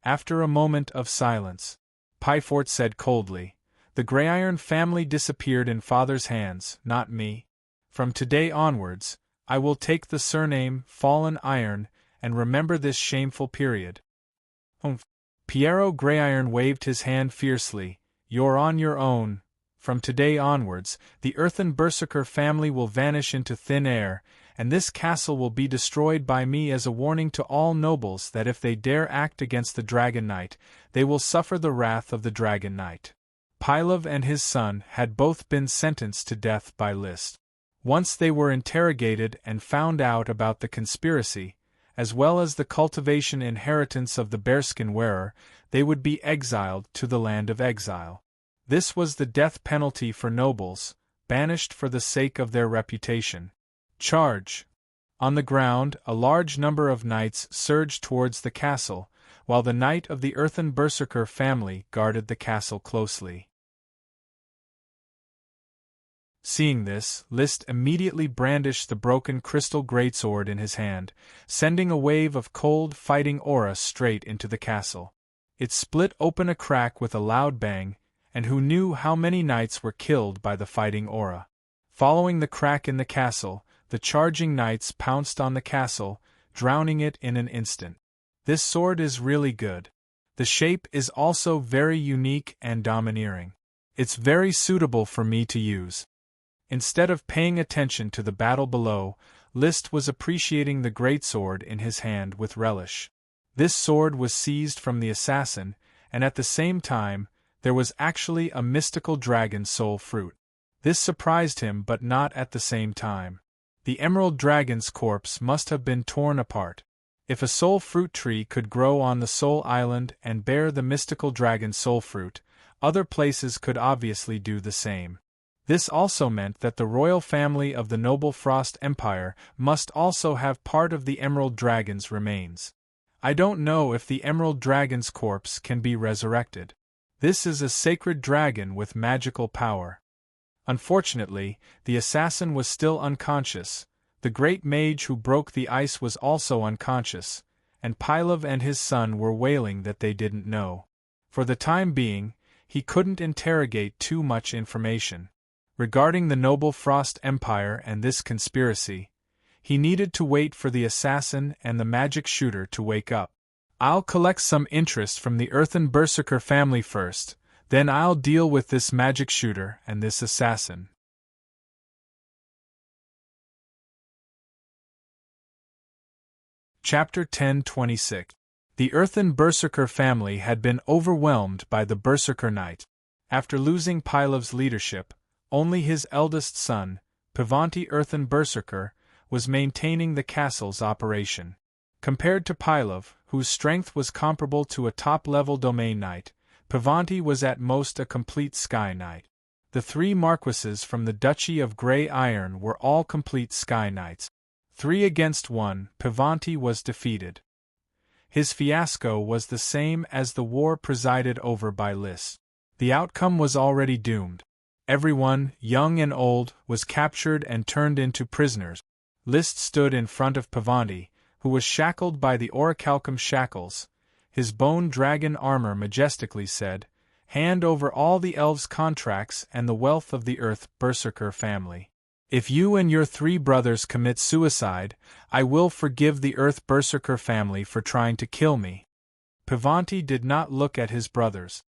After a moment of silence, Pyfort said coldly, the Grey-Iron family disappeared in father's hands, not me. From today onwards, I will take the surname Fallen Iron and remember this shameful period. Piero Grey-Iron waved his hand fiercely. You're on your own. From today onwards, the Earthen Berserker family will vanish into thin air, and this castle will be destroyed by me as a warning to all nobles that if they dare act against the Dragon Knight, they will suffer the wrath of the Dragon Knight. Pylov and his son had both been sentenced to death by List. Once they were interrogated and found out about the conspiracy, as well as the cultivation inheritance of the bearskin wearer, they would be exiled to the land of exile. This was the death penalty for nobles, banished for the sake of their reputation. Charge! On the ground, a large number of knights surged towards the castle, while the knight of the Earthen Berserker family guarded the castle closely. Seeing this, List immediately brandished the broken crystal greatsword in his hand, sending a wave of cold fighting aura straight into the castle. It split open a crack with a loud bang, and who knew how many knights were killed by the fighting aura. Following the crack in the castle, the charging knights pounced on the castle, drowning it in an instant. This sword is really good. The shape is also very unique and domineering. It's very suitable for me to use. Instead of paying attention to the battle below, List was appreciating the greatsword in his hand with relish. This sword was seized from the assassin, and at the same time, There was actually a mystical dragon soul fruit. This surprised him, but not at the same time. The emerald dragon's corpse must have been torn apart. If a soul fruit tree could grow on the Soul Island and bear the mystical dragon soul fruit, other places could obviously do the same. This also meant that the royal family of the noble Frost Empire must also have part of the emerald dragon's remains. I don't know if the emerald dragon's corpse can be resurrected. This is a sacred dragon with magical power. Unfortunately, the assassin was still unconscious. The great mage who broke the ice was also unconscious, and Pylov and his son were wailing that they didn't know. For the time being, he couldn't interrogate too much information regarding the noble Frost Empire and this conspiracy. He needed to wait for the assassin and the magic shooter to wake up. I'll collect some interest from the Earthen Berserker family first, then I'll deal with this magic shooter and this assassin. Chapter 1026. The Earthen Berserker family had been overwhelmed by the Berserker Night. After losing Pylov's leadership, only his eldest son, Pavanti Earthen Berserker, was maintaining the castle's operation. Compared to Pylov, whose strength was comparable to a top-level domain knight, Pavanti was at most a complete sky knight. The three marquises from the Duchy of Grey Iron were all complete sky knights. 3 against 1, Pavanti was defeated. His fiasco was the same as the war presided over by List. The outcome was already doomed. Everyone, young and old, was captured and turned into prisoners. List stood in front of Pavanti, who was shackled by the orichalcum shackles. His bone dragon armor majestically said, "Hand over all the elves' contracts and the wealth of the Earth Berserker family. If you and your 3 brothers commit suicide, I will forgive the Earth Berserker family for trying to kill me." Pavanti did not look at his brothers.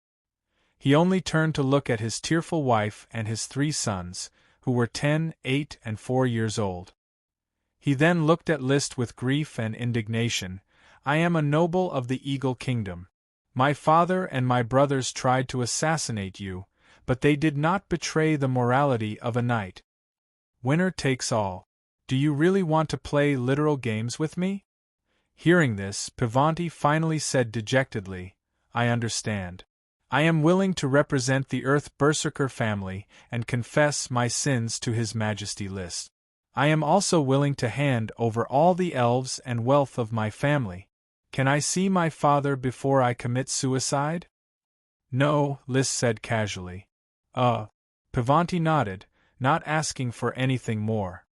He only turned to look at his tearful wife and his 3 sons, who were 10, 8, and 4 years old. He then looked at List with grief and indignation. "I am a noble of the Eagle Kingdom. My father and my brothers tried to assassinate you, but they did not betray the morality of a knight. Winner takes all. Do you really want to play literal games with me?" Hearing this, Pavanti finally said dejectedly, "I understand. I am willing to represent the Earth Berserker family and confess my sins to His Majesty List. I am also willing to hand over all the elves and wealth of my family. Can I see my father before I commit suicide?" "No," List said casually. Pavanti nodded, not asking for anything more.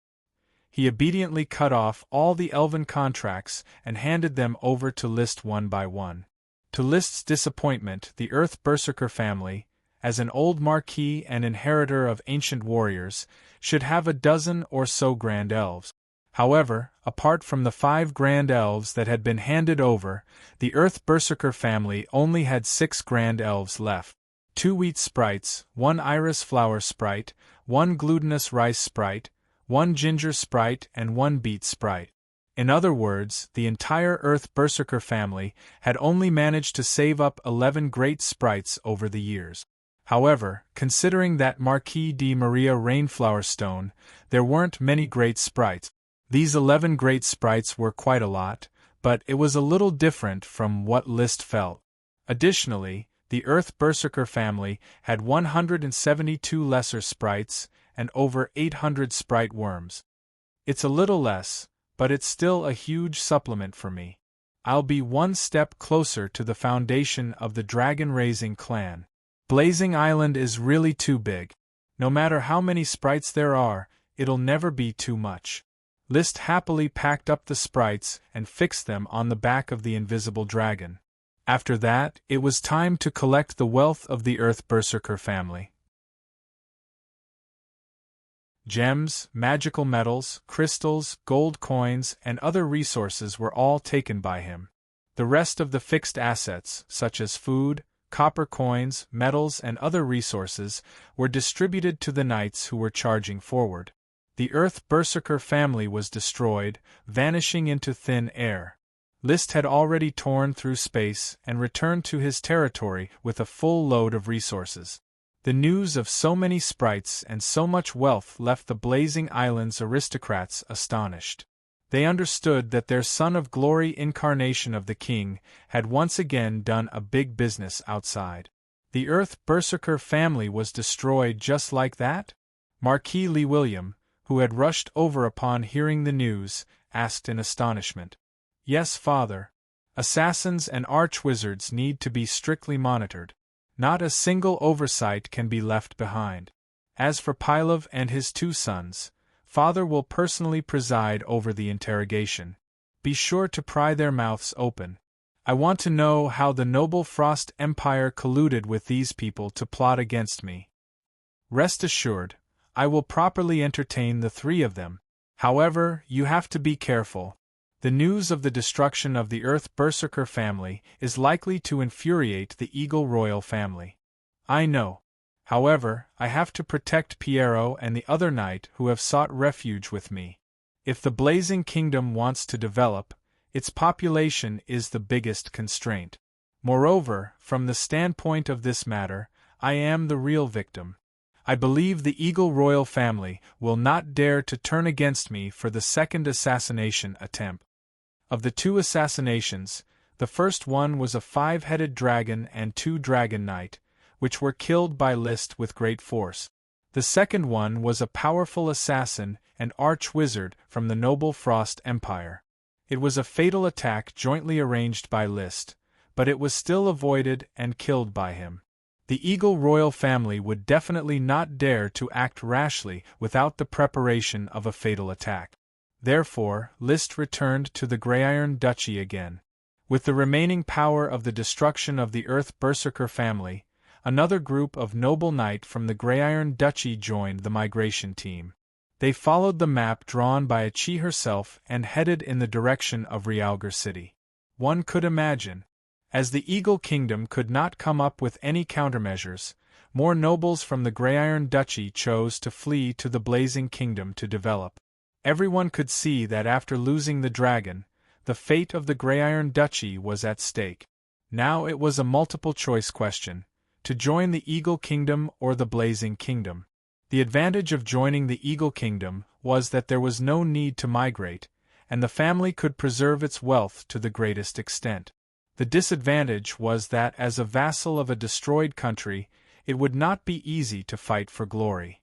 He obediently cut off all the elven contracts and handed them over to List one by one. To List's disappointment, the Earth Berserker family, as an old marquis and inheritor of ancient warriors, should have a dozen or so grand elves. However, apart from the 5 grand elves that had been handed over, the Earth Berserker family only had 6 grand elves left. 2 wheat sprites, 1 iris flower sprite, 1 glutinous rice sprite, 1 ginger sprite, and 1 beet sprite. In other words, the entire Earth Berserker family had only managed to save up 11 great sprites over the years. However, considering that Marquis de Maria Rainflower Stone, there weren't many great sprites. These 11 great sprites were quite a lot, but it was a little different from what List felt. Additionally, the Earth Berserker family had 172 lesser sprites and over 800 sprite worms. It's a little less, but it's still a huge supplement for me. I'll be one step closer to the foundation of the dragon-raising clan. Blazing Island is really too big. No matter how many sprites there are, it'll never be too much. List happily packed up the sprites and fixed them on the back of the invisible dragon. After that, it was time to collect the wealth of the Earth Berserker family. Gems, magical metals, crystals, gold coins, and other resources were all taken by him. The rest of the fixed assets, such as food, copper coins, metals, and other resources, were distributed to the knights who were charging forward. The Earth Berserker family was destroyed, vanishing into thin air. Liszt had already torn through space and returned to his territory with a full load of resources. The news of so many sprites and so much wealth left the Blazing Islands aristocrats astonished. They understood that their son of glory incarnation of the king had once again done a big business outside. The Earth Berserker family was destroyed just like that? Marquis Lee William, who had rushed over upon hearing the news, asked in astonishment. Yes, father. Assassins and arch-wizards need to be strictly monitored. Not a single oversight can be left behind. As for Pylov and his 2 sons, father will personally preside over the interrogation. Be sure to pry their mouths open. I want to know how the noble Frost Empire colluded with these people to plot against me. Rest assured, I will properly entertain the 3 of them. However, you have to be careful. The news of the destruction of the Earth Berserker family is likely to infuriate the Eagle Royal family. I know. However, I have to protect Piero and the other knight who have sought refuge with me. If the Blazing Kingdom wants to develop, its population is the biggest constraint. Moreover, from the standpoint of this matter, I am the real victim. I believe the Eagle Royal family will not dare to turn against me for the second assassination attempt. Of the 2 assassinations, the first one was a 5-headed dragon and 2 dragon knight, which were killed by Liszt with great force. The second one was a powerful assassin and arch-wizard from the noble Frost Empire. It was a fatal attack jointly arranged by Liszt, but it was still avoided and killed by him. The Eagle Royal family would definitely not dare to act rashly without the preparation of a fatal attack. Therefore, Liszt returned to the Greyiron Duchy again. With the remaining power of the destruction of the Earth Berserker family, another group of noble knight from the Greyiron Duchy joined the migration team. They followed the map drawn by Achi herself and headed in the direction of Realgar City. One could imagine. As the Eagle Kingdom could not come up with any countermeasures, more nobles from the Greyiron Duchy chose to flee to the Blazing Kingdom to develop. Everyone could see that after losing the dragon, the fate of the Greyiron Duchy was at stake. Now it was a multiple-choice question, to join the Eagle Kingdom or the Blazing Kingdom. The advantage of joining the Eagle Kingdom was that there was no need to migrate, and the family could preserve its wealth to the greatest extent. The disadvantage was that as a vassal of a destroyed country, it would not be easy to fight for glory.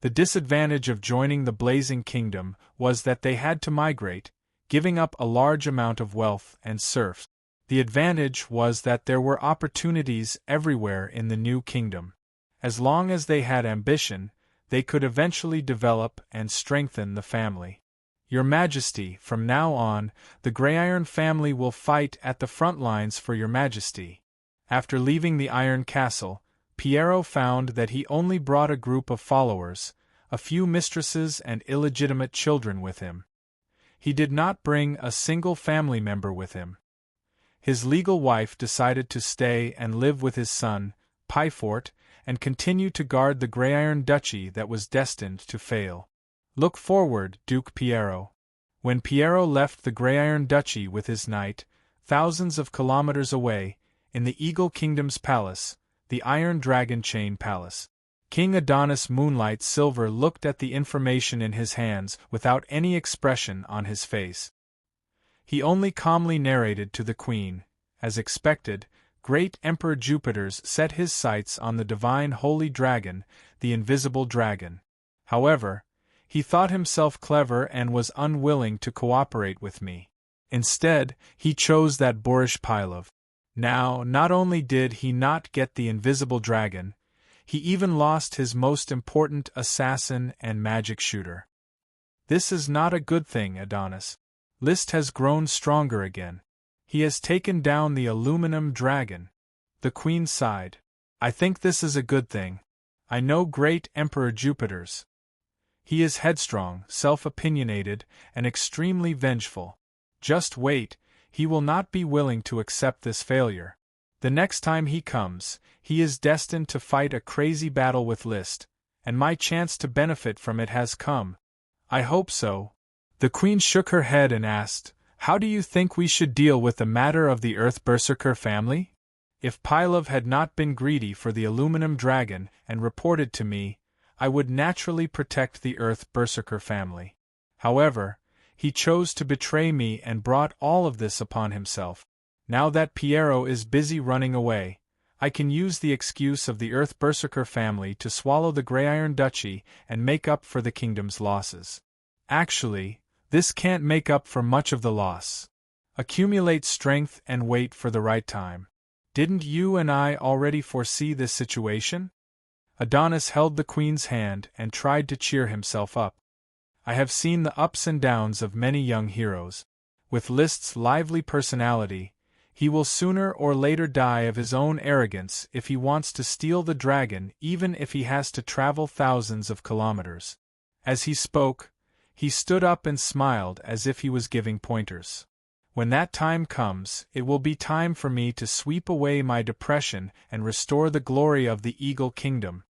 The disadvantage of joining the Blazing Kingdom was that they had to migrate, giving up a large amount of wealth and serfs. The advantage was that there were opportunities everywhere in the new kingdom. As long as they had ambition, they could eventually develop and strengthen the family. Your Majesty, from now on, the Greyiron family will fight at the front lines for your Majesty. After leaving the Iron Castle, Piero found that he only brought a group of followers, a few mistresses and illegitimate children with him. He did not bring a single family member with him. His legal wife decided to stay and live with his son, Pyfort, and continue to guard the Greyiron Duchy that was destined to fail. Look forward, Duke Piero. When Piero left the Greyiron Duchy with his knight, thousands of kilometers away, in the Eagle Kingdom's palace, the Iron Dragon Chain Palace, King Adonis Moonlight Silver looked at the information in his hands without any expression on his face. He only calmly narrated to the Queen. As expected, great Emperor Jupiter's set his sights on the divine holy dragon, the invisible dragon. However, he thought himself clever and was unwilling to cooperate with me. Instead, he chose that boorish Pylov. Now, not only did he not get the invisible dragon, he even lost his most important assassin and magic shooter. This is not a good thing, Adonis. Liszt has grown stronger again. He has taken down the aluminum dragon. The Queen sighed. I think this is a good thing. I know great Emperor Jupiter's. He is headstrong, self-opinionated, and extremely vengeful. Just wait, he will not be willing to accept this failure. The next time he comes, he is destined to fight a crazy battle with Liszt, and my chance to benefit from it has come. I hope so. The queen shook her head and asked, "How do you think we should deal with the matter of the Earth Berserker family? If Pylov had not been greedy for the aluminum dragon and reported to me, I would naturally protect the Earth Berserker family. However, he chose to betray me and brought all of this upon himself. Now that Piero is busy running away, I can use the excuse of the Earth Berserker family to swallow the Grey Iron Duchy and make up for the kingdom's losses. Actually, this can't make up for much of the loss. Accumulate strength and wait for the right time. Didn't you and I already foresee this situation?" Adonis held the queen's hand and tried to cheer himself up. "I have seen the ups and downs of many young heroes. With List's lively personality, he will sooner or later die of his own arrogance if he wants to steal the dragon, even if he has to travel thousands of kilometers." As he spoke, he stood up and smiled as if he was giving pointers. "When that time comes, it will be time for me to sweep away my depression and restore the glory of the Eagle Kingdom."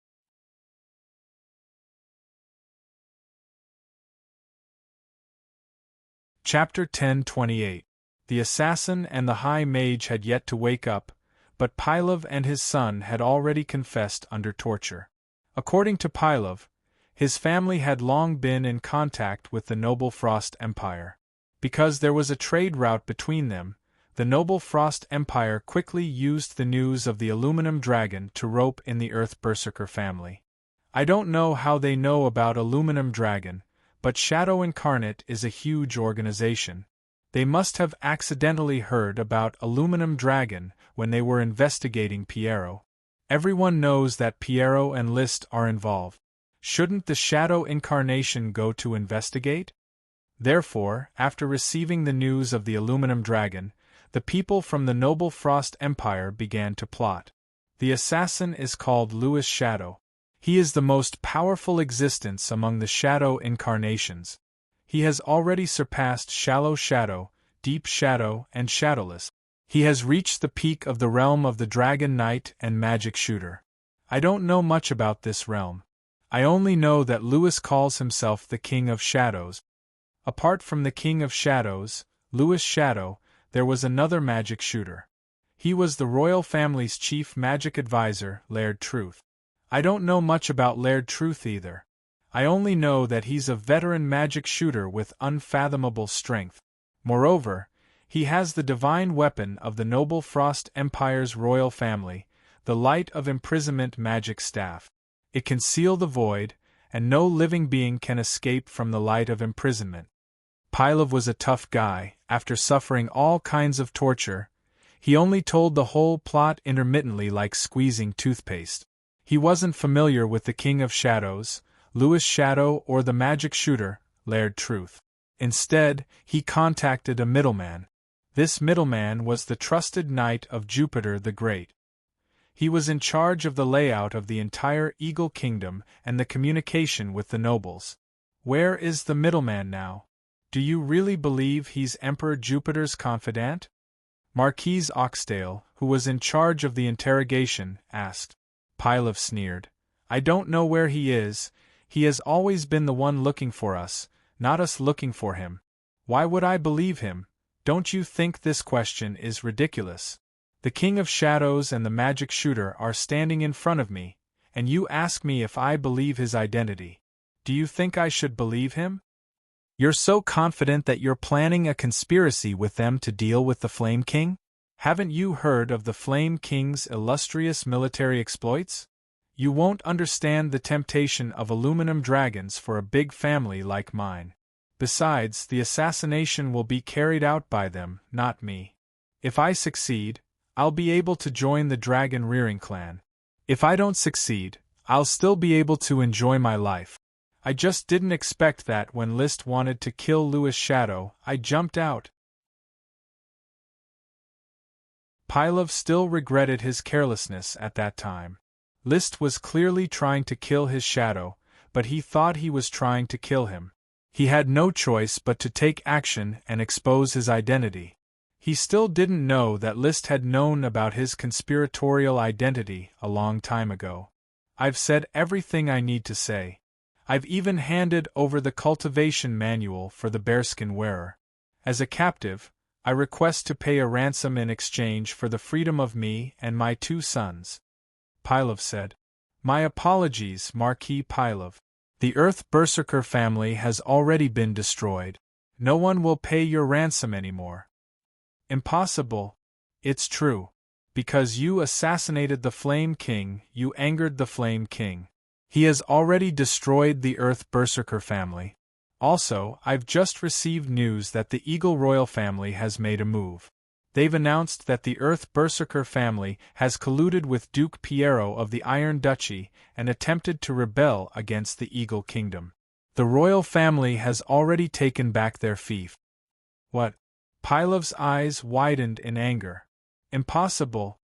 Chapter 10:28. The assassin and the high mage had yet to wake up, but Pylov and his son had already confessed under torture. According to Pylov, his family had long been in contact with the Noble Frost Empire. Because there was a trade route between them, the Noble Frost Empire quickly used the news of the aluminum dragon to rope in the Earth Berserker family. I don't know how they know about aluminum dragon, but Shadow Incarnate is a huge organization. They must have accidentally heard about aluminum dragon when they were investigating Piero. Everyone knows that Piero and List are involved. Shouldn't the Shadow Incarnation go to investigate? Therefore, after receiving the news of the aluminum dragon, the people from the Noble Frost Empire began to plot. The assassin is called Louis Shadow. He is the most powerful existence among the Shadow Incarnations. He has already surpassed Shallow Shadow, Deep Shadow, and Shadowless. He has reached the peak of the realm of the Dragon Knight and Magic Shooter. I don't know much about this realm. I only know that Louis calls himself the King of Shadows. Apart from the King of Shadows, Louis Shadow, there was another magic shooter. He was the royal family's chief magic advisor, Laird Truth. I don't know much about Laird Truth either. I only know that he's a veteran magic shooter with unfathomable strength. Moreover, he has the divine weapon of the Noble Frost Empire's royal family, the Light of Imprisonment magic staff. It can seal the void, and no living being can escape from the Light of Imprisonment. Pylov was a tough guy. After suffering all kinds of torture, he only told the whole plot intermittently like squeezing toothpaste. He wasn't familiar with the King of Shadows, Louis Shadow, or the magic shooter, Laird Truth. Instead, he contacted a middleman. This middleman was the trusted knight of Jupiter the Great. He was in charge of the layout of the entire Eagle Kingdom and the communication with the nobles. Where is the middleman now? Do you really believe he's Emperor Jupiter's confidant? Marquise Oxdale, who was in charge of the interrogation, asked. Pylov sneered. I don't know where he is. He has always been the one looking for us, not us looking for him. Why would I believe him? Don't you think this question is ridiculous? The King of Shadows and the Magic Shooter are standing in front of me, and you ask me if I believe his identity. Do you think I should believe him? You're so confident that you're planning a conspiracy with them to deal with the Flame King? Haven't you heard of the Flame King's illustrious military exploits? You won't understand the temptation of aluminum dragons for a big family like mine. Besides, the assassination will be carried out by them, not me. If I succeed, I'll be able to join the dragon-rearing clan. If I don't succeed, I'll still be able to enjoy my life. I just didn't expect that when List wanted to kill Louis Shadow, I jumped out. Pylov still regretted his carelessness at that time. List was clearly trying to kill his shadow, but he thought he was trying to kill him. He had no choice but to take action and expose his identity. He still didn't know that List had known about his conspiratorial identity a long time ago. I've said everything I need to say. I've even handed over the cultivation manual for the bearskin wearer. As a captive, I request to pay a ransom in exchange for the freedom of me and my 2 sons. Pylov said. My apologies, Marquis Pylov. The Earth Berserker family has already been destroyed. No one will pay your ransom anymore. Impossible. It's true. Because you assassinated the Flame King, you angered the Flame King. He has already destroyed the Earth Berserker family. Also, I've just received news that the Eagle Royal family has made a move. They've announced that the Earth Berserker family has colluded with Duke Piero of the Iron Duchy and attempted to rebel against the Eagle Kingdom. The royal family has already taken back their fief. What? Pylov's eyes widened in anger. Impossible.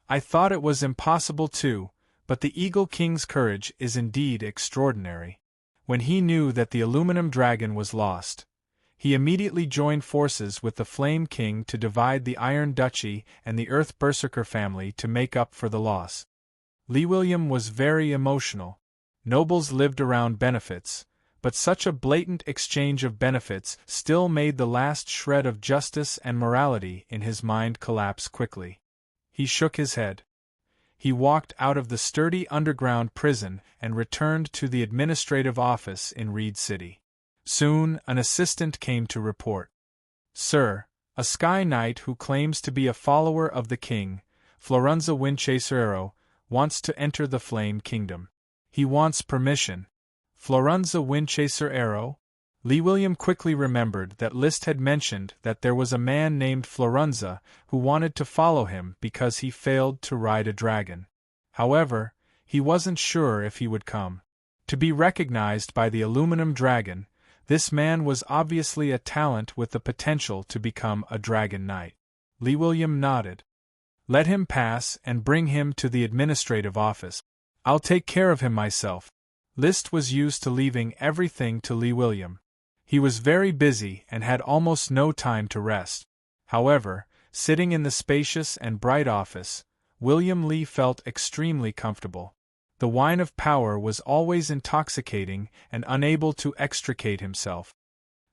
I thought it was impossible too, but the Eagle King's courage is indeed extraordinary. When he knew that the aluminum dragon was lost, he immediately joined forces with the Flame King to divide the Iron Duchy and the Earth Berserker family to make up for the loss. Lee William was very emotional. Nobles lived around benefits, but such a blatant exchange of benefits still made the last shred of justice and morality in his mind collapse quickly. He shook his head. He walked out of the sturdy underground prison and returned to the administrative office in Reed City. Soon, an assistant came to report. Sir, a Sky Knight who claims to be a follower of the king, Florenza Winchester, wants to enter the Flame Kingdom. He wants permission. Florenza Winchester? Lee William quickly remembered that List had mentioned that there was a man named Florenza who wanted to follow him because he failed to ride a dragon. However, he wasn't sure if he would come. To be recognized by the aluminum dragon, this man was obviously a talent with the potential to become a dragon knight. Lee William nodded. Let him pass and bring him to the administrative office. I'll take care of him myself. List was used to leaving everything to Lee William. He was very busy and had almost no time to rest. However, sitting in the spacious and bright office, William Lee felt extremely comfortable. The wine of power was always intoxicating and unable to extricate himself.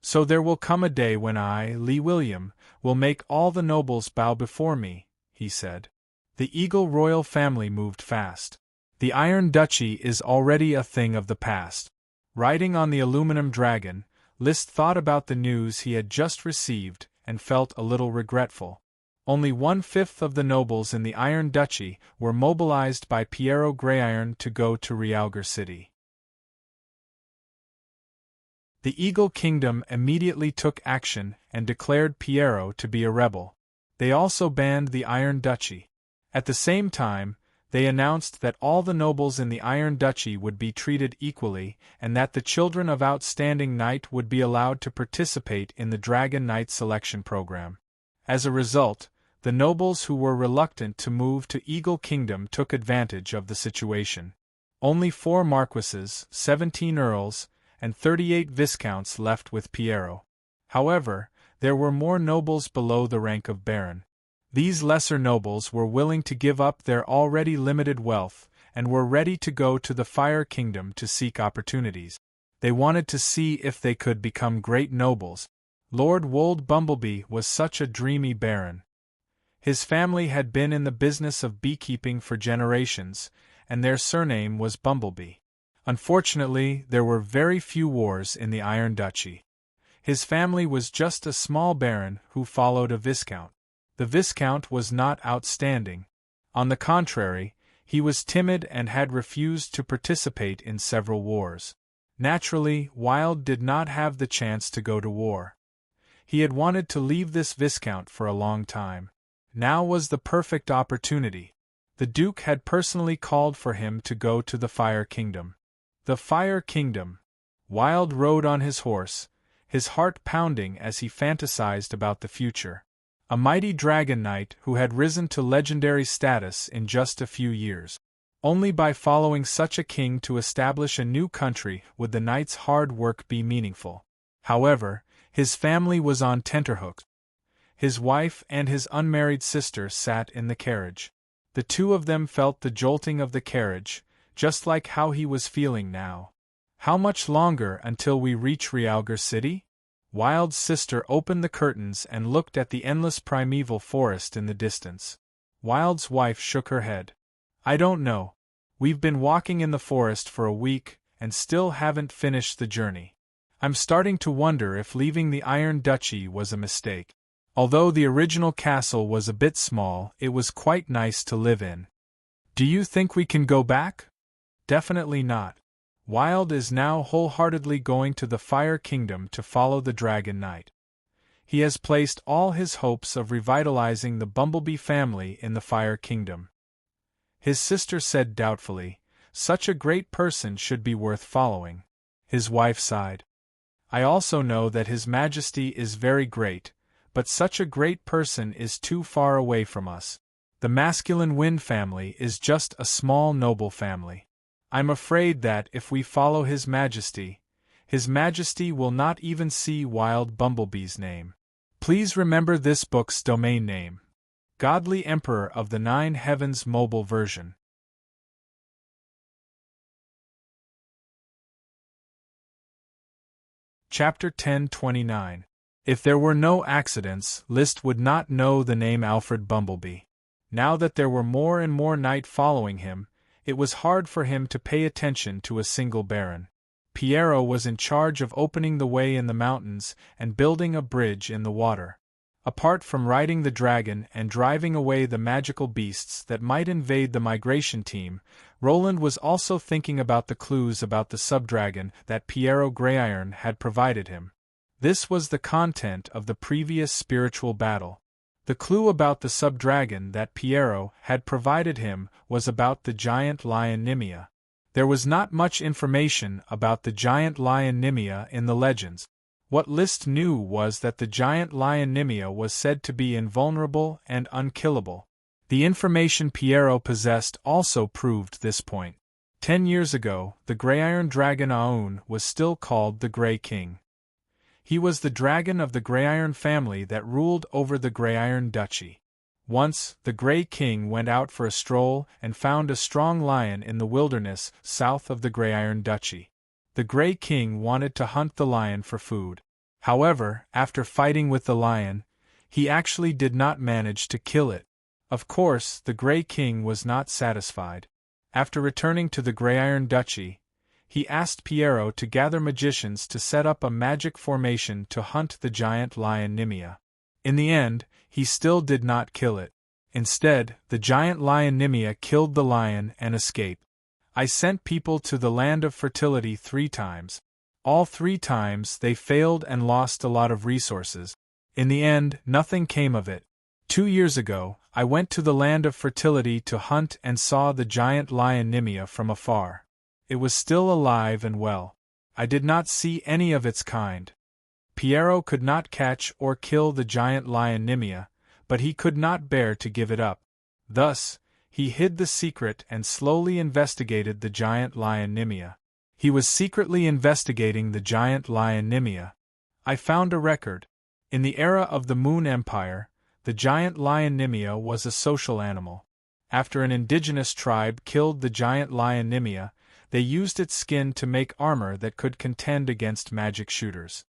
So there will come a day when I, Lee William, will make all the nobles bow before me, he said. The Eagle royal family moved fast. The Iron Duchy is already a thing of the past. Riding on the aluminum dragon, List thought about the news he had just received and felt a little regretful. Only 1/5 of the nobles in the Iron Duchy were mobilized by Piero Grayiron to go to Realgar City. The Eagle Kingdom immediately took action and declared Piero to be a rebel. They also banned the Iron Duchy. At the same time, they announced that all the nobles in the Iron Duchy would be treated equally and that the children of outstanding knight would be allowed to participate in the Dragon Knight selection program. As a result, the nobles who were reluctant to move to Eagle Kingdom took advantage of the situation. Only 4 marquises, 17 earls, and 38 viscounts left with Piero. However, there were more nobles below the rank of baron. These lesser nobles were willing to give up their already limited wealth and were ready to go to the Fire Kingdom to seek opportunities. They wanted to see if they could become great nobles. Lord Wold Bumblebee was such a dreamy baron. His family had been in the business of beekeeping for generations, and their surname was Bumblebee. Unfortunately, there were very few wars in the Iron Duchy. His family was just a small baron who followed a viscount. The viscount was not outstanding. On the contrary, he was timid and had refused to participate in several wars. Naturally, Wilde did not have the chance to go to war. He had wanted to leave this viscount for a long time. Now was the perfect opportunity. The Duke had personally called for him to go to the Fire Kingdom. The Fire Kingdom. Wilde rode on his horse, his heart pounding as he fantasized about the future. A mighty dragon knight who had risen to legendary status in just a few years. Only by following such a king to establish a new country would the knight's hard work be meaningful. However, his family was on tenterhooks. His wife and his unmarried sister sat in the carriage. The two of them felt the jolting of the carriage, just like how he was feeling now. How much longer until we reach Realgar City? Wild's sister opened the curtains and looked at the endless primeval forest in the distance. Wild's wife shook her head. I don't know. We've been walking in the forest for a week, and still haven't finished the journey. I'm starting to wonder if leaving the Iron Duchy was a mistake. Although the original castle was a bit small, it was quite nice to live in. Do you think we can go back? Definitely not. Wild is now wholeheartedly going to the Fire Kingdom to follow the Dragon Knight. He has placed all his hopes of revitalizing the Bumblebee family in the Fire Kingdom. His sister said doubtfully, such a great person should be worth following. His wife sighed. I also know that His Majesty is very great, but such a great person is too far away from us. The masculine Wind family is just a small noble family. I'm afraid that if we follow His Majesty will not even see Wild Bumblebee's name. Please remember this book's domain name. Godly Emperor of the Nine Heavens mobile version. Chapter 1029. If there were no accidents, List would not know the name Alfred Bumblebee. Now that there were more and more night following him, it was hard for him to pay attention to a single Baron. Piero was in charge of opening the way in the mountains and building a bridge in the water. Apart from riding the dragon and driving away the magical beasts that might invade the migration team, Roland was also thinking about the clues about the subdragon that Piero Greyiron had provided him. This was the content of the previous spiritual battle. The clue about the subdragon that Piero had provided him was about the giant lion Nimia. There was not much information about the giant lion Nimia in the legends. What List knew was that the giant lion Nimia was said to be invulnerable and unkillable. The information Piero possessed also proved this point. 10 years ago, the Greyiron dragon Aoun was still called the Grey King. He was the dragon of the Greyiron family that ruled over the Greyiron Duchy. Once, the Grey King went out for a stroll and found a strong lion in the wilderness south of the Greyiron Duchy. The Grey King wanted to hunt the lion for food. However, after fighting with the lion, he actually did not manage to kill it. Of course, the Grey King was not satisfied. After returning to the Greyiron Duchy, he asked Piero to gather magicians to set up a magic formation to hunt the giant lion Nimia. In the end, he still did not kill it. Instead, the giant lion Nimia killed the lion and escaped. I sent people to the Land of Fertility 3 times. All 3 times they failed and lost a lot of resources. In the end, nothing came of it. 2 years ago, I went to the Land of Fertility to hunt and saw the giant lion Nimia from afar. It was still alive and well. I did not see any of its kind. Piero could not catch or kill the giant lion Nimia, but he could not bear to give it up. Thus, he hid the secret and slowly investigated the giant lion Nimia. He was secretly investigating the giant lion Nimia. I found a record. In the era of the Moon Empire, the giant lion Nimia was a social animal. After an indigenous tribe killed the giant lion Nimia, they used its skin to make armor that could contend against magic shooters.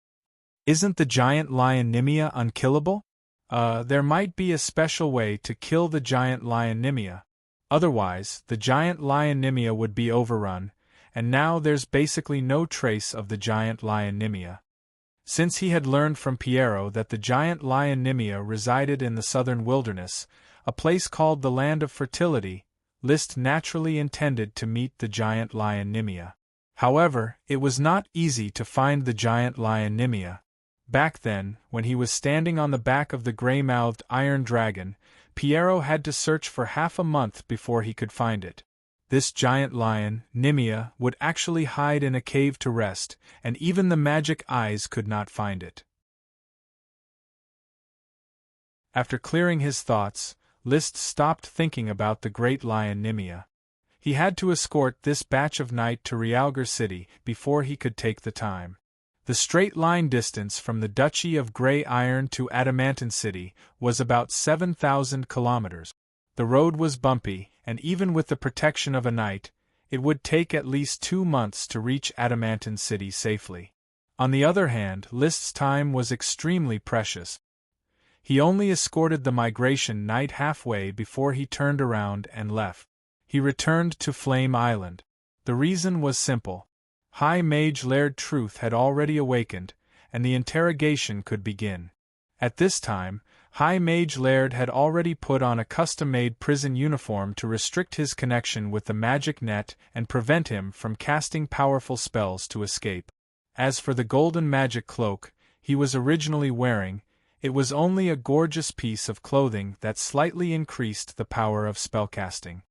Isn't the giant lion Nimia unkillable? There might be a special way to kill the giant lion Nimia. Otherwise, the giant lion Nimia would be overrun, and now there's basically no trace of the giant lion Nimia. Since he had learned from Piero that the giant lion Nimia resided in the southern wilderness, a place called the Land of Fertility, List naturally intended to meet the giant lion Nimia. However, it was not easy to find the giant lion Nimia. Back then, when he was standing on the back of the gray-mouthed iron dragon, Piero had to search for half a month before he could find it. This giant lion, Nimia, would actually hide in a cave to rest, and even the magic eyes could not find it. After clearing his thoughts, List stopped thinking about the great lion Nimia. He had to escort this batch of night to Realgar City before he could take the time. The straight-line distance from the Duchy of Grey Iron to Adamantine City was about 7,000 kilometers. The road was bumpy, and even with the protection of a knight, It would take at least 2 months to reach Adamantine City safely. On the other hand, List's time was extremely precious. He only escorted the migration knight halfway before he turned around and left. He returned to Flame Island. The reason was simple. High Mage Laird Truth had already awakened, and the interrogation could begin. At this time, High Mage Laird had already put on a custom-made prison uniform to restrict his connection with the magic net and prevent him from casting powerful spells to escape. As for the golden magic cloak he was originally wearing, it was only a gorgeous piece of clothing that slightly increased the power of spellcasting.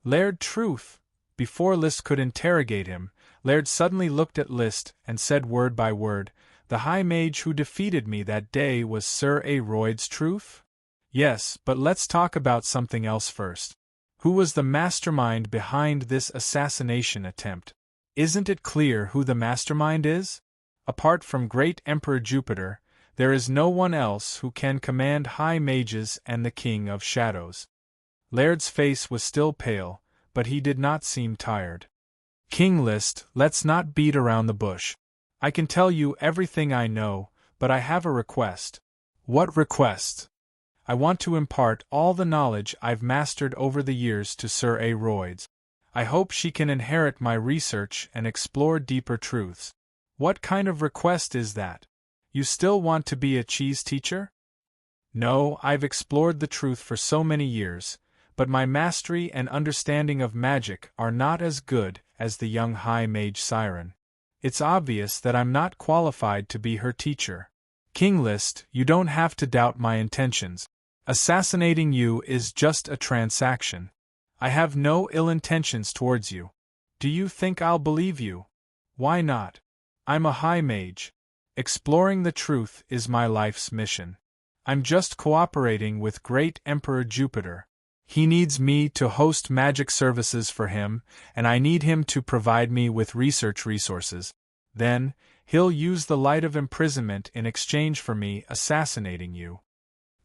Laird Truth! Before List could interrogate him, Laird suddenly looked at List and said word by word, "The High Mage who defeated me that day was Sir Aroyd's Truth?" "Yes, but let's talk about something else first. Who was the mastermind behind this assassination attempt? Isn't it clear who the mastermind is? Apart from Great Emperor Jupiter, there is no one else who can command High Mages and the King of Shadows." Laird's face was still pale, but he did not seem tired. "King List, let's not beat around the bush. I can tell you everything I know, but I have a request." "What request?" "I want to impart all the knowledge I've mastered over the years to Sir Aroyd's. I hope she can inherit my research and explore deeper truths." "What kind of request is that? You still want to be a cheese teacher?" "No, I've explored the truth for so many years, but my mastery and understanding of magic are not as good as the young High Mage Siren. It's obvious that I'm not qualified to be her teacher. King List, you don't have to doubt my intentions. Assassinating you is just a transaction. I have no ill intentions towards you. Do you think I'll believe you? Why not? I'm a High Mage. Exploring the truth is my life's mission. I'm just cooperating with Great Emperor Jupiter. He needs me to host magic services for him, and I need him to provide me with research resources. Then, he'll use the light of imprisonment in exchange for me assassinating you."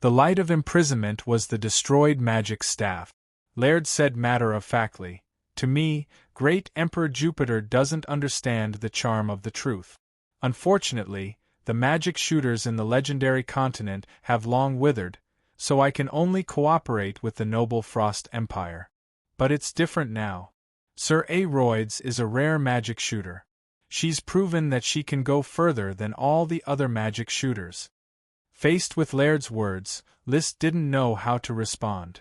The light of imprisonment was the destroyed magic staff. Laird said matter-of-factly, "To me, Great Emperor Jupiter doesn't understand the charm of the truth. Unfortunately, the magic shooters in the legendary continent have long withered, so I can only cooperate with the noble Frost Empire. But it's different now. Sir Aroyd's is a rare magic shooter. She's proven that she can go further than all the other magic shooters." Faced with Laird's words, List didn't know how to respond.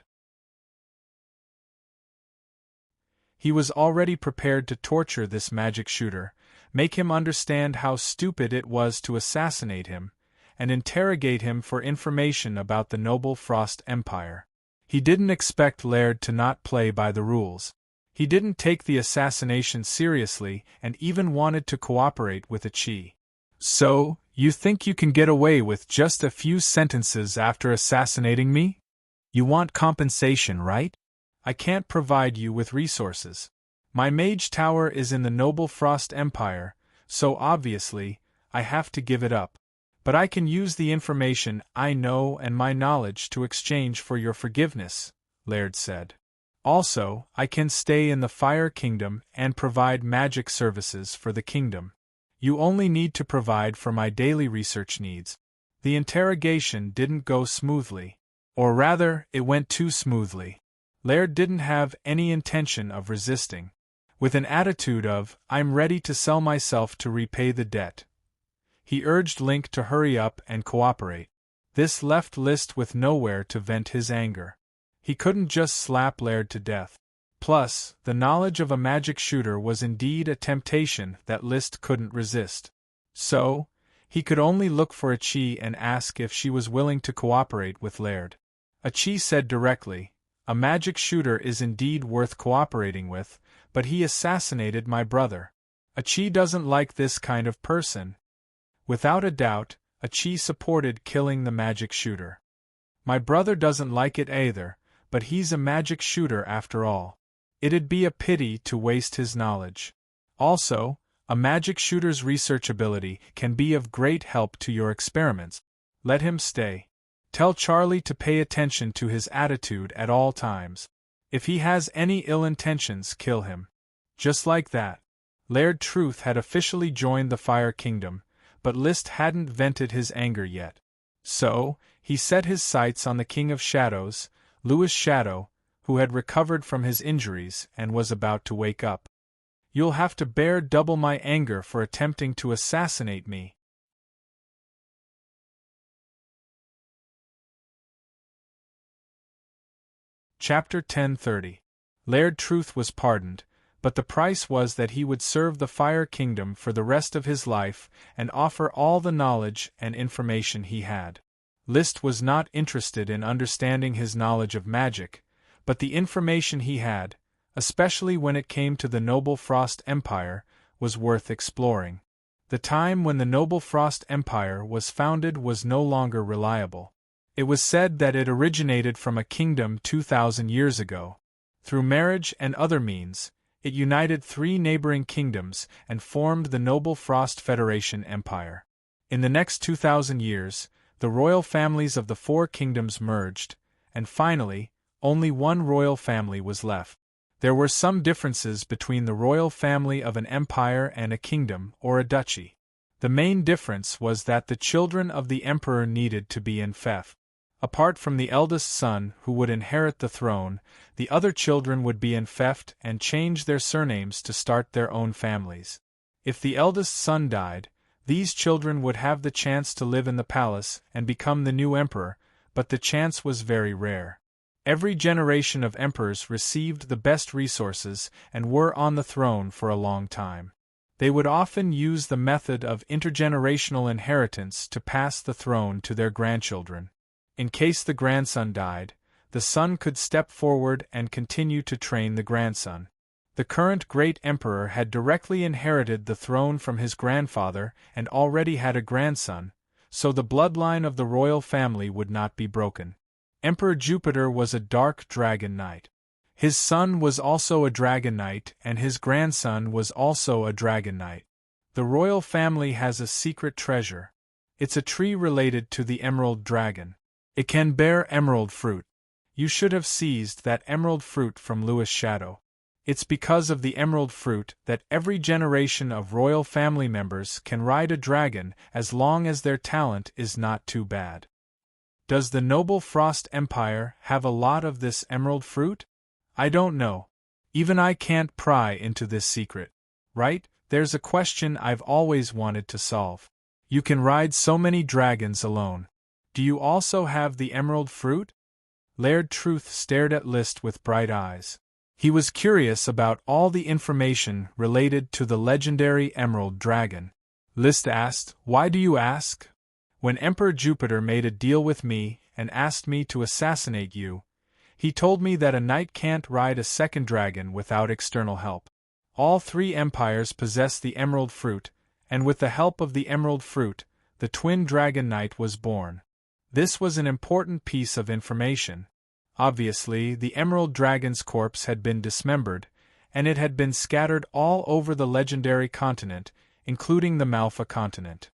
He was already prepared to torture this magic shooter, make him understand how stupid it was to assassinate him, and interrogate him for information about the noble Frost Empire. He didn't expect Laird to not play by the rules. He didn't take the assassination seriously and even wanted to cooperate with Achi. "So, you think you can get away with just a few sentences after assassinating me? You want compensation, right? I can't provide you with resources. My mage tower is in the noble Frost Empire, so obviously, I have to give it up. But I can use the information I know and my knowledge to exchange for your forgiveness," Laird said. "Also, I can stay in the Fire Kingdom and provide magic services for the kingdom. You only need to provide for my daily research needs." The interrogation didn't go smoothly. Or rather, it went too smoothly. Laird didn't have any intention of resisting. With an attitude of, "I'm ready to sell myself to repay the debt," he urged Link to hurry up and cooperate. This left List with nowhere to vent his anger. He couldn't just slap Laird to death. Plus, the knowledge of a magic shooter was indeed a temptation that List couldn't resist. So, he could only look for Achi and ask if she was willing to cooperate with Laird. Achi said directly, "A magic shooter is indeed worth cooperating with, but he assassinated my brother. Achi doesn't like this kind of person." Without a doubt, Achi supported killing the magic shooter. "My brother doesn't like it either, but he's a magic shooter after all. It'd be a pity to waste his knowledge. Also, a magic shooter's research ability can be of great help to your experiments. Let him stay. Tell Charlie to pay attention to his attitude at all times. If he has any ill intentions, kill him." Just like that. Laird Truth had officially joined the Fire Kingdom, but List hadn't vented his anger yet. So, he set his sights on the King of Shadows, Lewis Shadow, who had recovered from his injuries and was about to wake up. "You'll have to bear double my anger for attempting to assassinate me." Chapter 1030. Laird Truth was pardoned, but the price was that he would serve the Fire Kingdom for the rest of his life and offer all the knowledge and information he had. List was not interested in understanding his knowledge of magic, but the information he had, especially when it came to the Noble Frost Empire, was worth exploring. The time when the Noble Frost Empire was founded was no longer reliable. It was said that it originated from a kingdom 2,000 years ago. Through marriage and other means, it united 3 neighboring kingdoms and formed the Noble Frost Federation Empire. In the next 2,000 years, the royal families of the 4 kingdoms merged, and finally, only one royal family was left. There were some differences between the royal family of an empire and a kingdom or a duchy. The main difference was that the children of the emperor needed to be in fief. Apart from the eldest son who would inherit the throne, the other children would be enfeoffed and change their surnames to start their own families. If the eldest son died, these children would have the chance to live in the palace and become the new emperor, but the chance was very rare. Every generation of emperors received the best resources and were on the throne for a long time. They would often use the method of intergenerational inheritance to pass the throne to their grandchildren. In case the grandson died, the son could step forward and continue to train the grandson. The current great emperor had directly inherited the throne from his grandfather and already had a grandson, so the bloodline of the royal family would not be broken. Emperor Jupiter was a dark dragon knight. His son was also a dragon knight and his grandson was also a dragon knight. The royal family has a secret treasure. It's a tree related to the emerald dragon. It can bear emerald fruit. You should have seized that emerald fruit from Lewis Shadow. It's because of the emerald fruit that every generation of royal family members can ride a dragon as long as their talent is not too bad. Does the Noble Frost Empire have a lot of this emerald fruit? I don't know. Even I can't pry into this secret. Right? There's a question I've always wanted to solve. You can ride so many dragons alone. Do you also have the emerald fruit? Laird Truth stared at List with bright eyes. He was curious about all the information related to the legendary emerald dragon. List asked, "Why do you ask?" "When Emperor Jupiter made a deal with me and asked me to assassinate you, he told me that a knight can't ride a second dragon without external help. All 3 empires possess the emerald fruit, and with the help of the emerald fruit, the twin dragon knight was born." This was an important piece of information. Obviously, the emerald dragon's corpse had been dismembered, and it had been scattered all over the legendary continent, including the Malfa continent.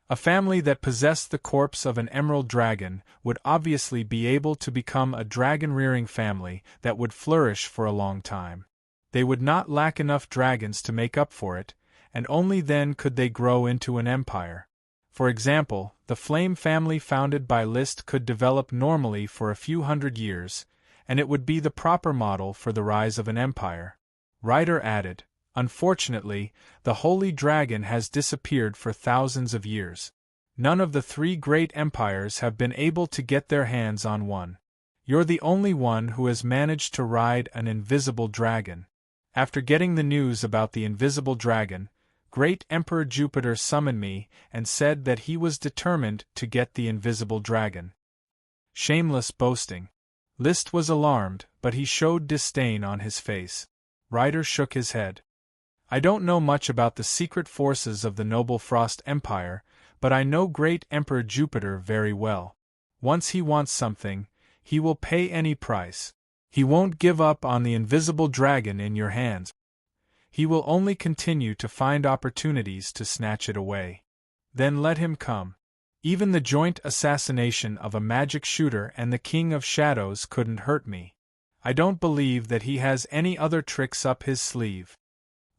A family that possessed the corpse of an emerald dragon would obviously be able to become a dragon-rearing family that would flourish for a long time. They would not lack enough dragons to make up for it, and only then could they grow into an empire. For example, the Flame family founded by List could develop normally for a few hundred years, and it would be the proper model for the rise of an empire. Ryder added, "Unfortunately, the Holy Dragon has disappeared for thousands of years. None of the 3 great empires have been able to get their hands on one. You're the only one who has managed to ride an invisible dragon." After getting the news about the invisible dragon, Great Emperor Jupiter summoned me and said that he was determined to get the invisible dragon. Shameless boasting. List was alarmed, but he showed disdain on his face. Ryder shook his head. "I don't know much about the secret forces of the Noble Frost Empire, but I know Great Emperor Jupiter very well. Once he wants something, he will pay any price. He won't give up on the invisible dragon in your hands. He will only continue to find opportunities to snatch it away. Then let him come. Even the joint assassination of a magic shooter and the King of Shadows couldn't hurt me. I don't believe that he has any other tricks up his sleeve.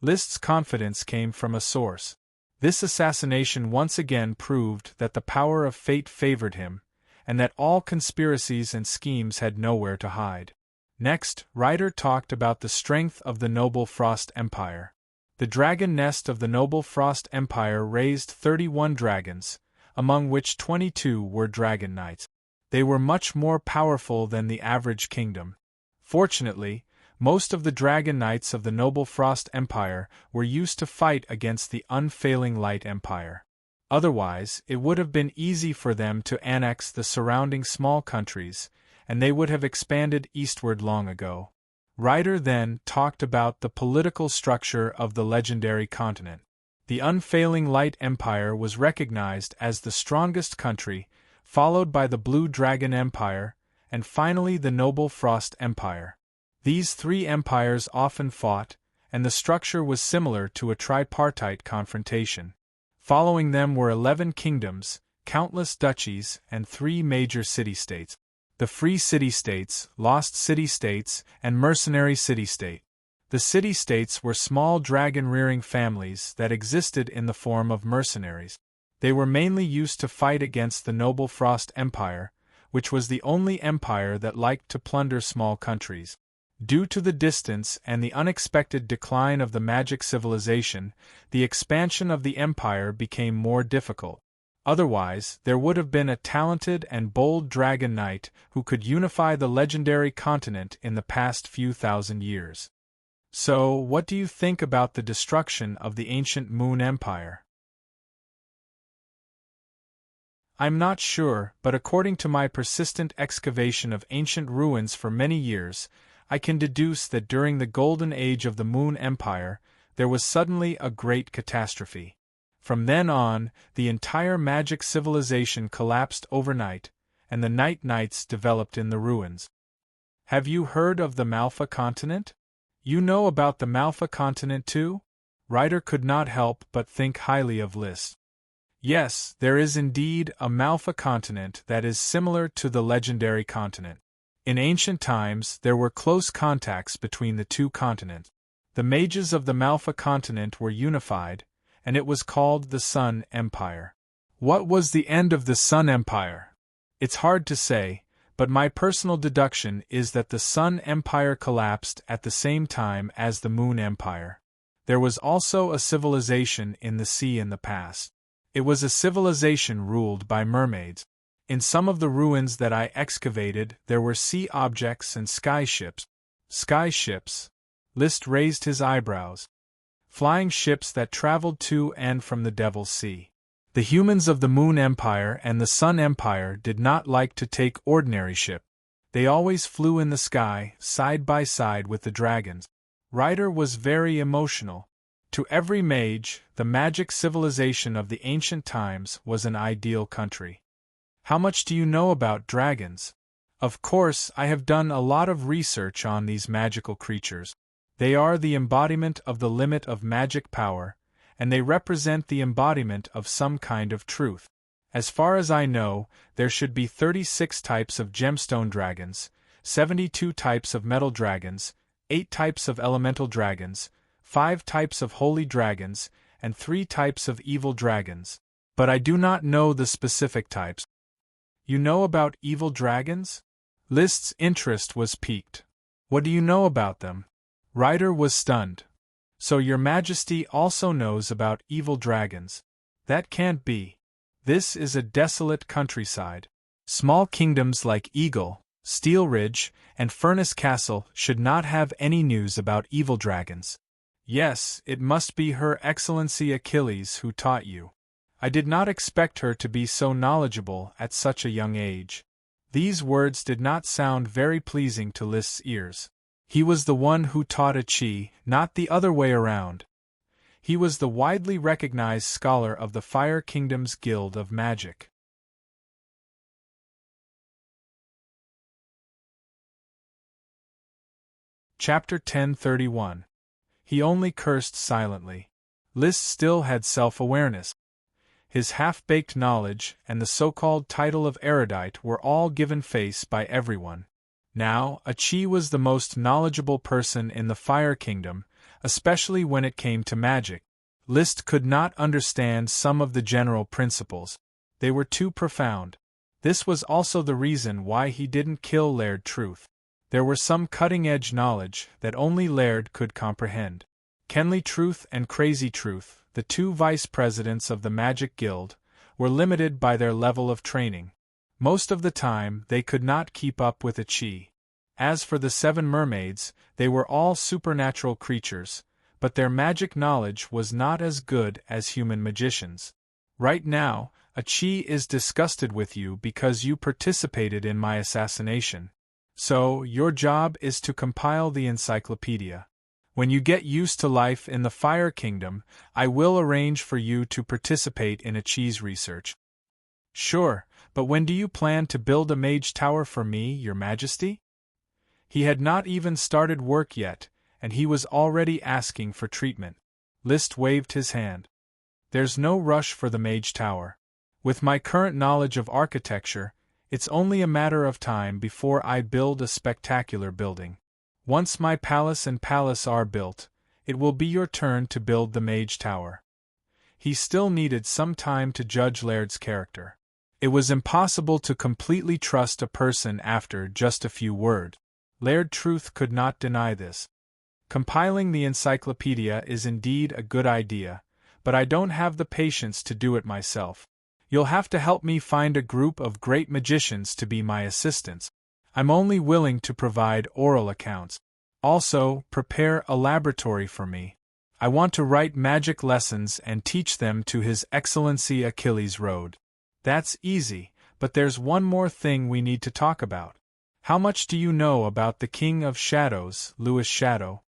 List's confidence came from a source. This assassination once again proved that the power of fate favored him, and that all conspiracies and schemes had nowhere to hide. Next, Ryder talked about the strength of the Noble Frost Empire. The dragon nest of the Noble Frost Empire raised 31 dragons, among which 22 were dragon knights. They were much more powerful than the average kingdom. Fortunately, most of the dragon knights of the Noble Frost Empire were used to fight against the unfailing Light Empire. Otherwise, it would have been easy for them to annex the surrounding small countries, and they would have expanded eastward long ago. Ryder then talked about the political structure of the legendary continent. The unfailing Light Empire was recognized as the strongest country, followed by the Blue Dragon Empire, and finally the Noble Frost Empire. These three empires often fought, and the structure was similar to a tripartite confrontation. Following them were 11 kingdoms, countless duchies, and 3 major city-states: the Free City-States, Lost City-States, and Mercenary City-State. The city-states were small dragon-rearing families that existed in the form of mercenaries. They were mainly used to fight against the Noble Frost Empire, which was the only empire that liked to plunder small countries. Due to the distance and the unexpected decline of the magic civilization, the expansion of the empire became more difficult. Otherwise, there would have been a talented and bold dragon knight who could unify the legendary continent in the past few thousand years. So, what do you think about the destruction of the ancient Moon Empire? I'm not sure, but according to my persistent excavation of ancient ruins for many years, I can deduce that during the golden age of the Moon Empire, there was suddenly a great catastrophe. From then on, the entire magic civilization collapsed overnight, and the Night Knights developed in the ruins. Have you heard of the Malfa continent? You know about the Malfa continent too? Ryder could not help but think highly of List. Yes, there is indeed a Malfa continent that is similar to the legendary continent. In ancient times, there were close contacts between the two continents. The mages of the Malfa continent were unified, and it was called the Sun Empire. What was the end of the Sun Empire? It's hard to say, but my personal deduction is that the Sun Empire collapsed at the same time as the Moon Empire. There was also a civilization in the sea in the past. It was a civilization ruled by mermaids. In some of the ruins that I excavated, there were sea objects and sky ships. Sky ships? List raised his eyebrows. Flying ships that traveled to and from the Devil's Sea. The humans of the Moon Empire and the Sun Empire did not like to take ordinary ships. They always flew in the sky, side by side with the dragons. Ryder was very emotional. To every mage, the magic civilization of the ancient times was an ideal country. How much do you know about dragons? Of course, I have done a lot of research on these magical creatures. They are the embodiment of the limit of magic power, and they represent the embodiment of some kind of truth. As far as I know, there should be 36 types of gemstone dragons, 72 types of metal dragons, 8 types of elemental dragons, 5 types of holy dragons, and 3 types of evil dragons. But I do not know the specific types. You know about evil dragons? List's interest was piqued. What do you know about them? Ryder was stunned. So your majesty also knows about evil dragons. That can't be. This is a desolate countryside. Small kingdoms like Eagle, Steel Ridge, and Furnace Castle should not have any news about evil dragons. Yes, it must be Her Excellency Achilles who taught you. I did not expect her to be so knowledgeable at such a young age. These words did not sound very pleasing to List's ears. He was the one who taught Achi, not the other way around. He was the widely recognized scholar of the Fire Kingdom's Guild of Magic. Chapter 1031. He only cursed silently. List still had self-awareness. His half-baked knowledge and the so-called title of erudite were all given face by everyone. Now, Achi was the most knowledgeable person in the Fire Kingdom, especially when it came to magic. List could not understand some of the general principles. They were too profound. This was also the reason why he didn't kill Laird Truth. There were some cutting-edge knowledge that only Laird could comprehend. Kenley Truth and Crazy Truth, the two vice presidents of the Magic Guild, were limited by their level of training. Most of the time, they could not keep up with Achi. As for the 7 mermaids, they were all supernatural creatures, but their magic knowledge was not as good as human magicians. Right now, Achi is disgusted with you because you participated in my assassination. So, your job is to compile the encyclopedia. When you get used to life in the Fire Kingdom, I will arrange for you to participate in Achi's research. Sure, but when do you plan to build a mage tower for me, Your Majesty? He had not even started work yet, and he was already asking for treatment. List waved his hand. There's no rush for the mage tower. With my current knowledge of architecture, it's only a matter of time before I build a spectacular building. Once my palace and palace are built, it will be your turn to build the mage tower. He still needed some time to judge Laird's character. It was impossible to completely trust a person after just a few words. Laird Truth could not deny this. Compiling the encyclopedia is indeed a good idea, but I don't have the patience to do it myself. You'll have to help me find a group of great magicians to be my assistants. I'm only willing to provide oral accounts. Also, prepare a laboratory for me. I want to write magic lessons and teach them to His Excellency Achilles Road. That's easy, but there's one more thing we need to talk about. How much do you know about the King of Shadows, Louis Shadow?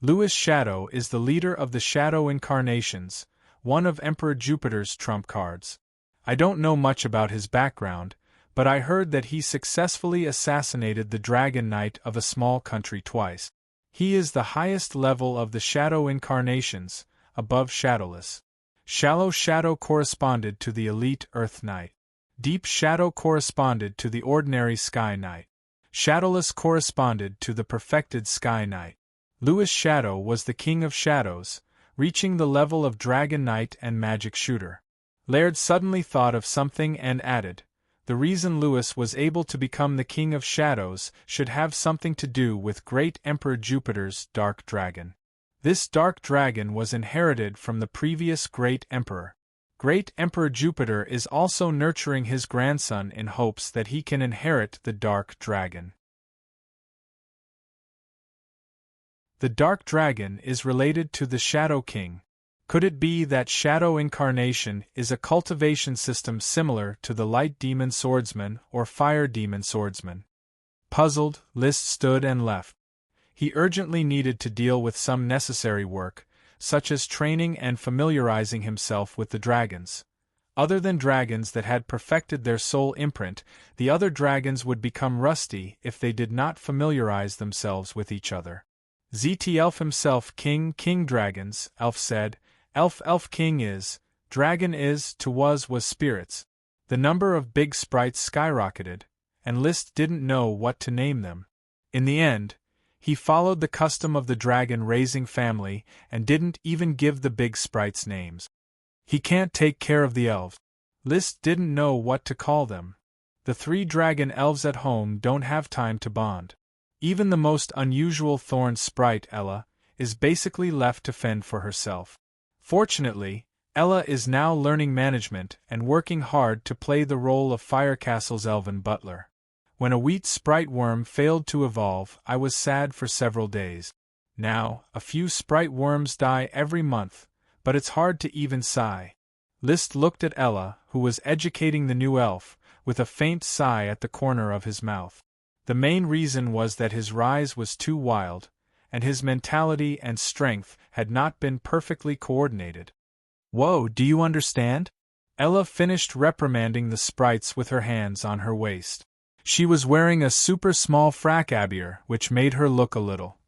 Louis Shadow is the leader of the Shadow Incarnations, one of Emperor Jupiter's trump cards. I don't know much about his background, but I heard that he successfully assassinated the Dragon Knight of a small country twice. He is the highest level of the Shadow Incarnations, above Shadowless. Shallow Shadow corresponded to the elite Earth Knight. Deep Shadow corresponded to the ordinary Sky Knight. Shadowless corresponded to the perfected Sky Knight. Louis Shadow was the King of Shadows, reaching the level of Dragon Knight and Magic Shooter. Laird suddenly thought of something and added, the reason Louis was able to become the King of Shadows should have something to do with Great Emperor Jupiter's Dark Dragon. This Dark Dragon was inherited from the previous Great Emperor. Great Emperor Jupiter is also nurturing his grandson in hopes that he can inherit the Dark Dragon. The Dark Dragon is related to the Shadow King. Could it be that Shadow Incarnation is a cultivation system similar to the Light Demon Swordsman or Fire Demon Swordsman? Puzzled, List stood and left. He urgently needed to deal with some necessary work, such as training and familiarizing himself with the dragons. Other than dragons that had perfected their soul imprint, the other dragons would become rusty if they did not familiarize themselves with each other. ZT Elf himself King Dragons, Elf said, Elf King is, Dragon is, to was spirits. The number of big sprites skyrocketed, and List didn't know what to name them. In the end, he followed the custom of the dragon-raising family and didn't even give the big sprites names. He can't take care of the elves. List didn't know what to call them. The 3 dragon elves at home don't have time to bond. Even the most unusual thorn sprite, Ella, is basically left to fend for herself. Fortunately, Ella is now learning management and working hard to play the role of Firecastle's elven butler. When a wheat sprite worm failed to evolve, I was sad for several days. Now, a few sprite worms die every month, but it's hard to even sigh. List looked at Ella, who was educating the new elf, with a faint sigh at the corner of his mouth. The main reason was that his rise was too wild, and his mentality and strength had not been perfectly coordinated. Whoa, do you understand? Ella finished reprimanding the sprites with her hands on her waist. She was wearing a super small frac abier, which made her look a little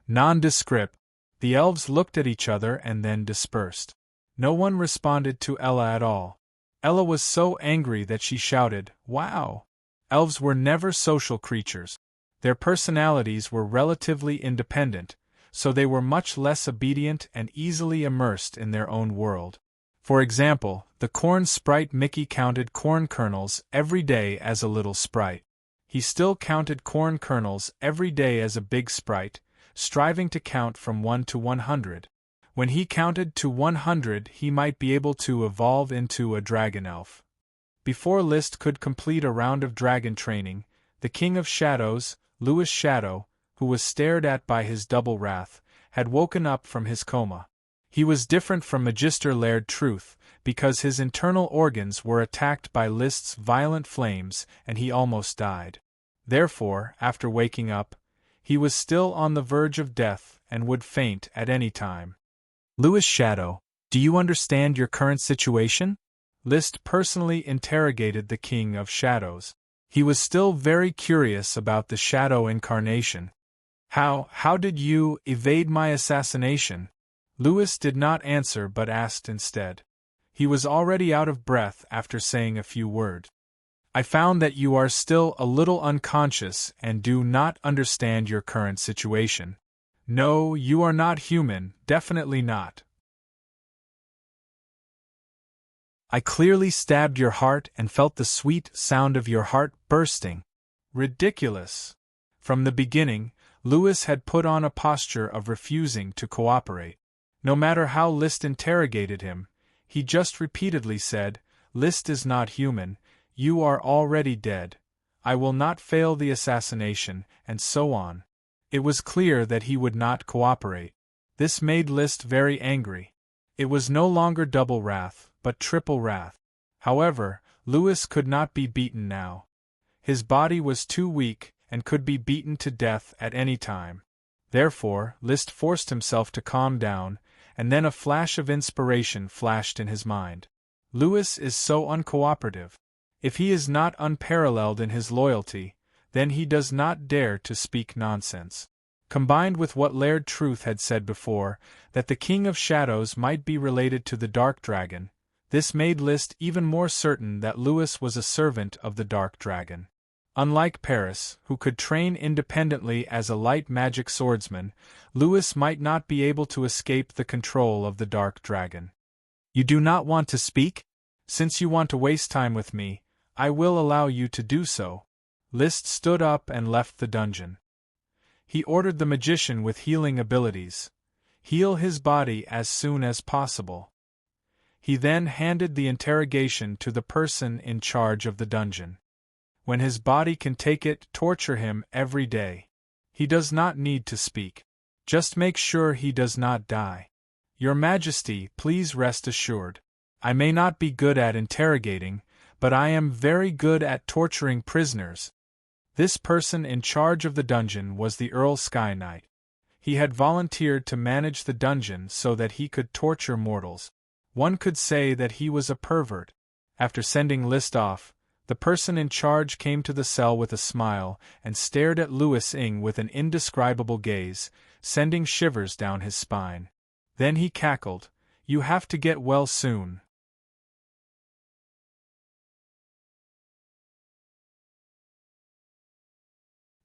nondescript. The elves looked at each other and then dispersed. No one responded to Ella at all. Ella was so angry that she shouted, "Wow!" Elves were never social creatures. Their personalities were relatively independent, so they were much less obedient and easily immersed in their own world. For example, the corn sprite Mickey counted corn kernels every day as a little sprite. He still counted corn kernels every day as a big sprite, striving to count from 1 to 100. When he counted to 100, he might be able to evolve into a dragon elf. Before Liszt could complete a round of dragon training, the King of Shadows, Louis Shadow, who was stared at by his double wrath, had woken up from his coma. He was different from Magister Laird Truth, because his internal organs were attacked by Liszt's violent flames and he almost died. Therefore, after waking up, he was still on the verge of death and would faint at any time. Louis Shadow, do you understand your current situation? Liszt personally interrogated the King of Shadows. He was still very curious about the shadow incarnation. How did you evade my assassination? Louis did not answer but asked instead. He was already out of breath after saying a few words. I found that you are still a little unconscious and do not understand your current situation. No, you are not human, definitely not. I clearly stabbed your heart and felt the sweet sound of your heart bursting. Ridiculous. From the beginning, Louis had put on a posture of refusing to cooperate. No matter how Liszt interrogated him, he just repeatedly said, Liszt is not human, you are already dead, I will not fail the assassination, and so on. It was clear that he would not cooperate. This made Liszt very angry. It was no longer double wrath, but triple wrath. However, Louis could not be beaten now. His body was too weak and could be beaten to death at any time. Therefore, Liszt forced himself to calm down, and then a flash of inspiration flashed in his mind. Louis is so uncooperative. If he is not unparalleled in his loyalty, then he does not dare to speak nonsense. Combined with what Laird Truth had said before, that the King of Shadows might be related to the Dark Dragon, this made Liszt even more certain that Louis was a servant of the Dark Dragon. Unlike Paris, who could train independently as a light magic swordsman, Louis might not be able to escape the control of the Dark Dragon. You do not want to speak? Since you want to waste time with me, I will allow you to do so. Liszt stood up and left the dungeon. He ordered the magician with healing abilities, heal his body as soon as possible. He then handed the interrogation to the person in charge of the dungeon. When his body can take it, torture him every day. He does not need to speak. Just make sure he does not die. Your Majesty, please rest assured. I may not be good at interrogating, but I am very good at torturing prisoners. This person in charge of the dungeon was the Earl Sky Knight. He had volunteered to manage the dungeon so that he could torture mortals. One could say that he was a pervert. After sending Liszt off, the person in charge came to the cell with a smile and stared at Louis Ing with an indescribable gaze, sending shivers down his spine. Then he cackled, "You have to get well soon."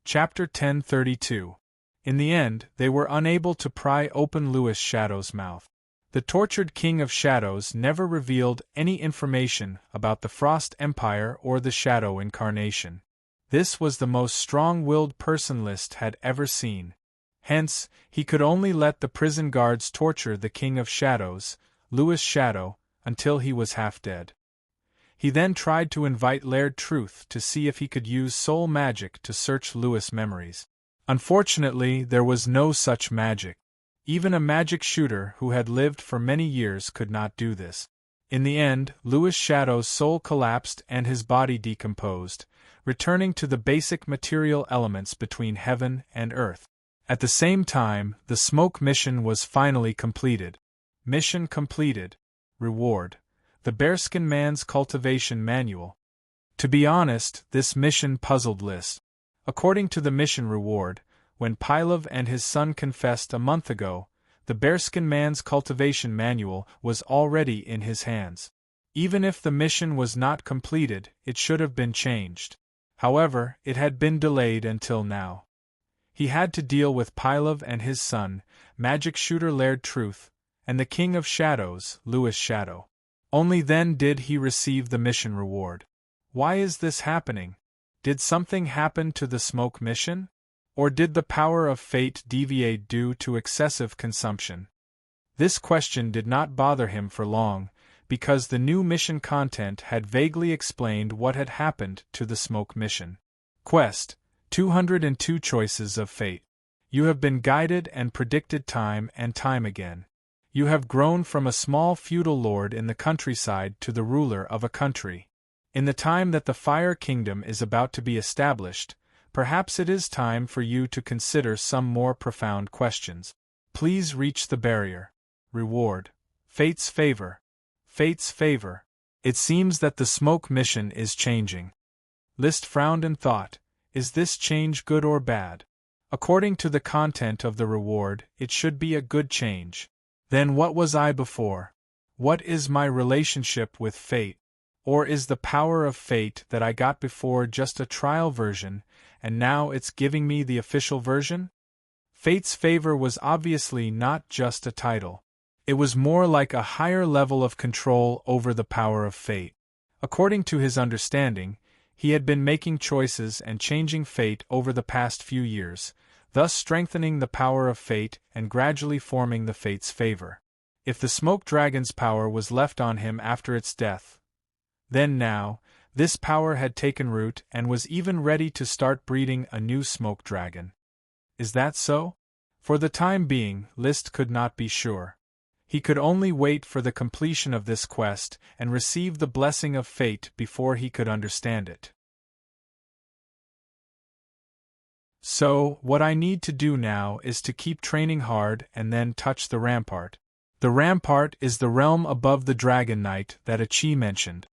Chapter 1032. In the end, they were unable to pry open Louis Shadow's mouth. The tortured King of Shadows never revealed any information about the Frost Empire or the Shadow Incarnation. This was the most strong-willed person Liszt had ever seen. Hence, he could only let the prison guards torture the King of Shadows, Louis Shadow, until he was half dead. He then tried to invite Laird Truth to see if he could use soul magic to search Louis' memories. Unfortunately, there was no such magic. Even a magic shooter who had lived for many years could not do this. In the end, Louis Shadow's soul collapsed and his body decomposed, returning to the basic material elements between heaven and earth. At the same time, the smoke mission was finally completed. Mission completed. Reward: the Bearskin Man's Cultivation Manual. To be honest, this mission puzzled Liszt. According to the mission reward, when Pylov and his son confessed a month ago, the Bearskin Man's Cultivation Manual was already in his hands. Even if the mission was not completed, it should have been changed. However, it had been delayed until now. He had to deal with Pylov and his son, magic shooter Laird Truth, and the King of Shadows, Lewis Shadow. Only then did he receive the mission reward. Why is this happening? Did something happen to the smoke mission? Or did the power of fate deviate due to excessive consumption? This question did not bother him for long, because the new mission content had vaguely explained what had happened to the smoke mission. Quest: 202 Choices of Fate. You have been guided and predicted time and time again. You have grown from a small feudal lord in the countryside to the ruler of a country. In the time that the Fire Kingdom is about to be established, perhaps it is time for you to consider some more profound questions. Please reach the barrier. Reward: Fate's favor. Fate's favor. It seems that the smoke mission is changing. List frowned and thought, is this change good or bad? According to the content of the reward, it should be a good change. Then what was I before? What is my relationship with fate? Or is the power of fate that I got before just a trial version, and now it's giving me the official version? Fate's favor was obviously not just a title. It was more like a higher level of control over the power of fate. According to his understanding, he had been making choices and changing fate over the past few years, thus strengthening the power of fate and gradually forming the fate's favor. If the smoke dragon's power was left on him after its death, then now, this power had taken root and was even ready to start breeding a new smoke dragon. Is that so? For the time being, List could not be sure. He could only wait for the completion of this quest and receive the blessing of fate before he could understand it. So, what I need to do now is to keep training hard and then touch the rampart. The rampart is the realm above the Dragon Knight that Achi mentioned.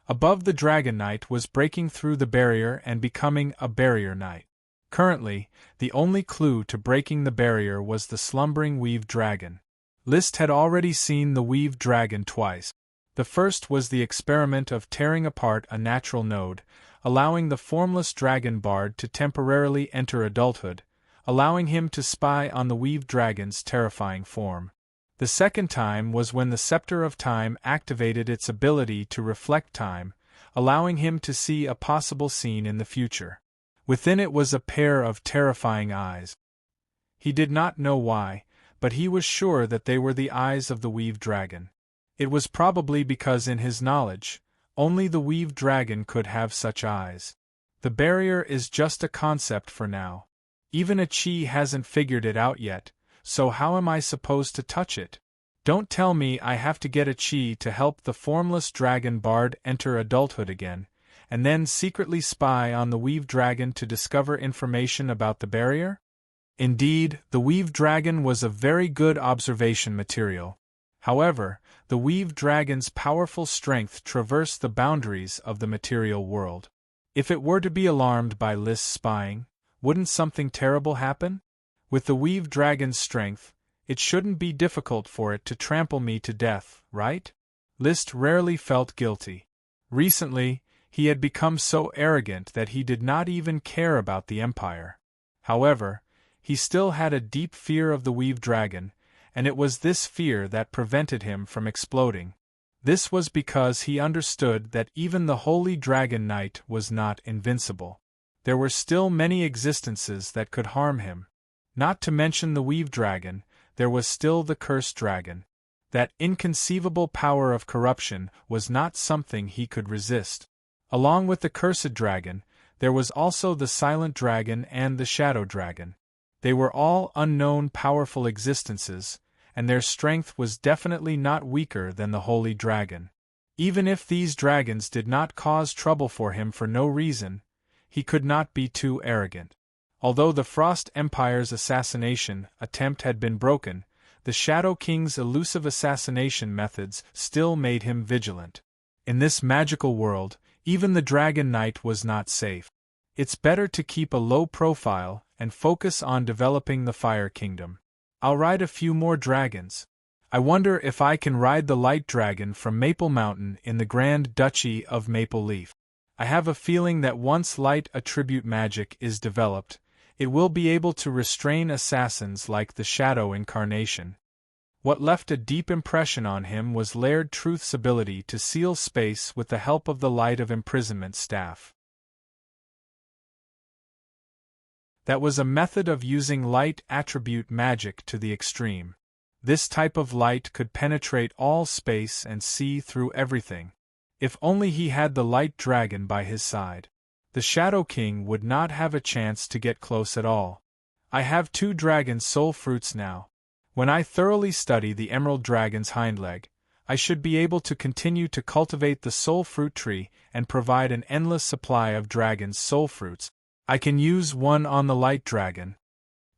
Above the Dragon Knight was breaking through the barrier and becoming a barrier knight. Currently, the only clue to breaking the barrier was the slumbering weave dragon. List had already seen the weave dragon twice. The first was the experiment of tearing apart a natural node, allowing the formless dragon bard to temporarily enter adulthood, allowing him to spy on the weave dragon's terrifying form. The second time was when the Scepter of Time activated its ability to reflect time, allowing him to see a possible scene in the future. Within it was a pair of terrifying eyes. He did not know why, but he was sure that they were the eyes of the weave dragon. It was probably because in his knowledge, only the weave dragon could have such eyes. The barrier is just a concept for now. Even Achi hasn't figured it out yet, so how am I supposed to touch it? Don't tell me I have to get Achi to help the formless dragon bard enter adulthood again, and then secretly spy on the weave dragon to discover information about the barrier? Indeed, the weave dragon was a very good observation material. However, the weave dragon's powerful strength traversed the boundaries of the material world. If it were to be alarmed by List's spying, wouldn't something terrible happen? With the weave dragon's strength, it shouldn't be difficult for it to trample me to death, right? List rarely felt guilty. Recently, he had become so arrogant that he did not even care about the Empire. However, he still had a deep fear of the weave dragon, and it was this fear that prevented him from exploding. This was because he understood that even the Holy Dragon Knight was not invincible. There were still many existences that could harm him. Not to mention the weave dragon, there was still the cursed dragon. That inconceivable power of corruption was not something he could resist. Along with the cursed dragon, there was also the silent dragon and the shadow dragon. They were all unknown powerful existences, and their strength was definitely not weaker than the holy dragon. Even if these dragons did not cause trouble for him for no reason, he could not be too arrogant. Although the Frost Empire's assassination attempt had been broken, the Shadow King's elusive assassination methods still made him vigilant. In this magical world, even the Dragon Knight was not safe. It's better to keep a low profile and focus on developing the Fire Kingdom. I'll ride a few more dragons. I wonder if I can ride the Light Dragon from Maple Mountain in the Grand Duchy of Maple Leaf. I have a feeling that once light attribute magic is developed, it will be able to restrain assassins like the Shadow Incarnation. What left a deep impression on him was Laird Truth's ability to seal space with the help of the Light of Imprisonment staff. That was a method of using light attribute magic to the extreme. This type of light could penetrate all space and see through everything. If only he had the light dragon by his side. The Shadow King would not have a chance to get close at all. I have 2 dragon soul fruits now. When I thoroughly study the emerald dragon's hind leg, I should be able to continue to cultivate the soul fruit tree and provide an endless supply of dragon's soul fruits. I can use one on the light dragon.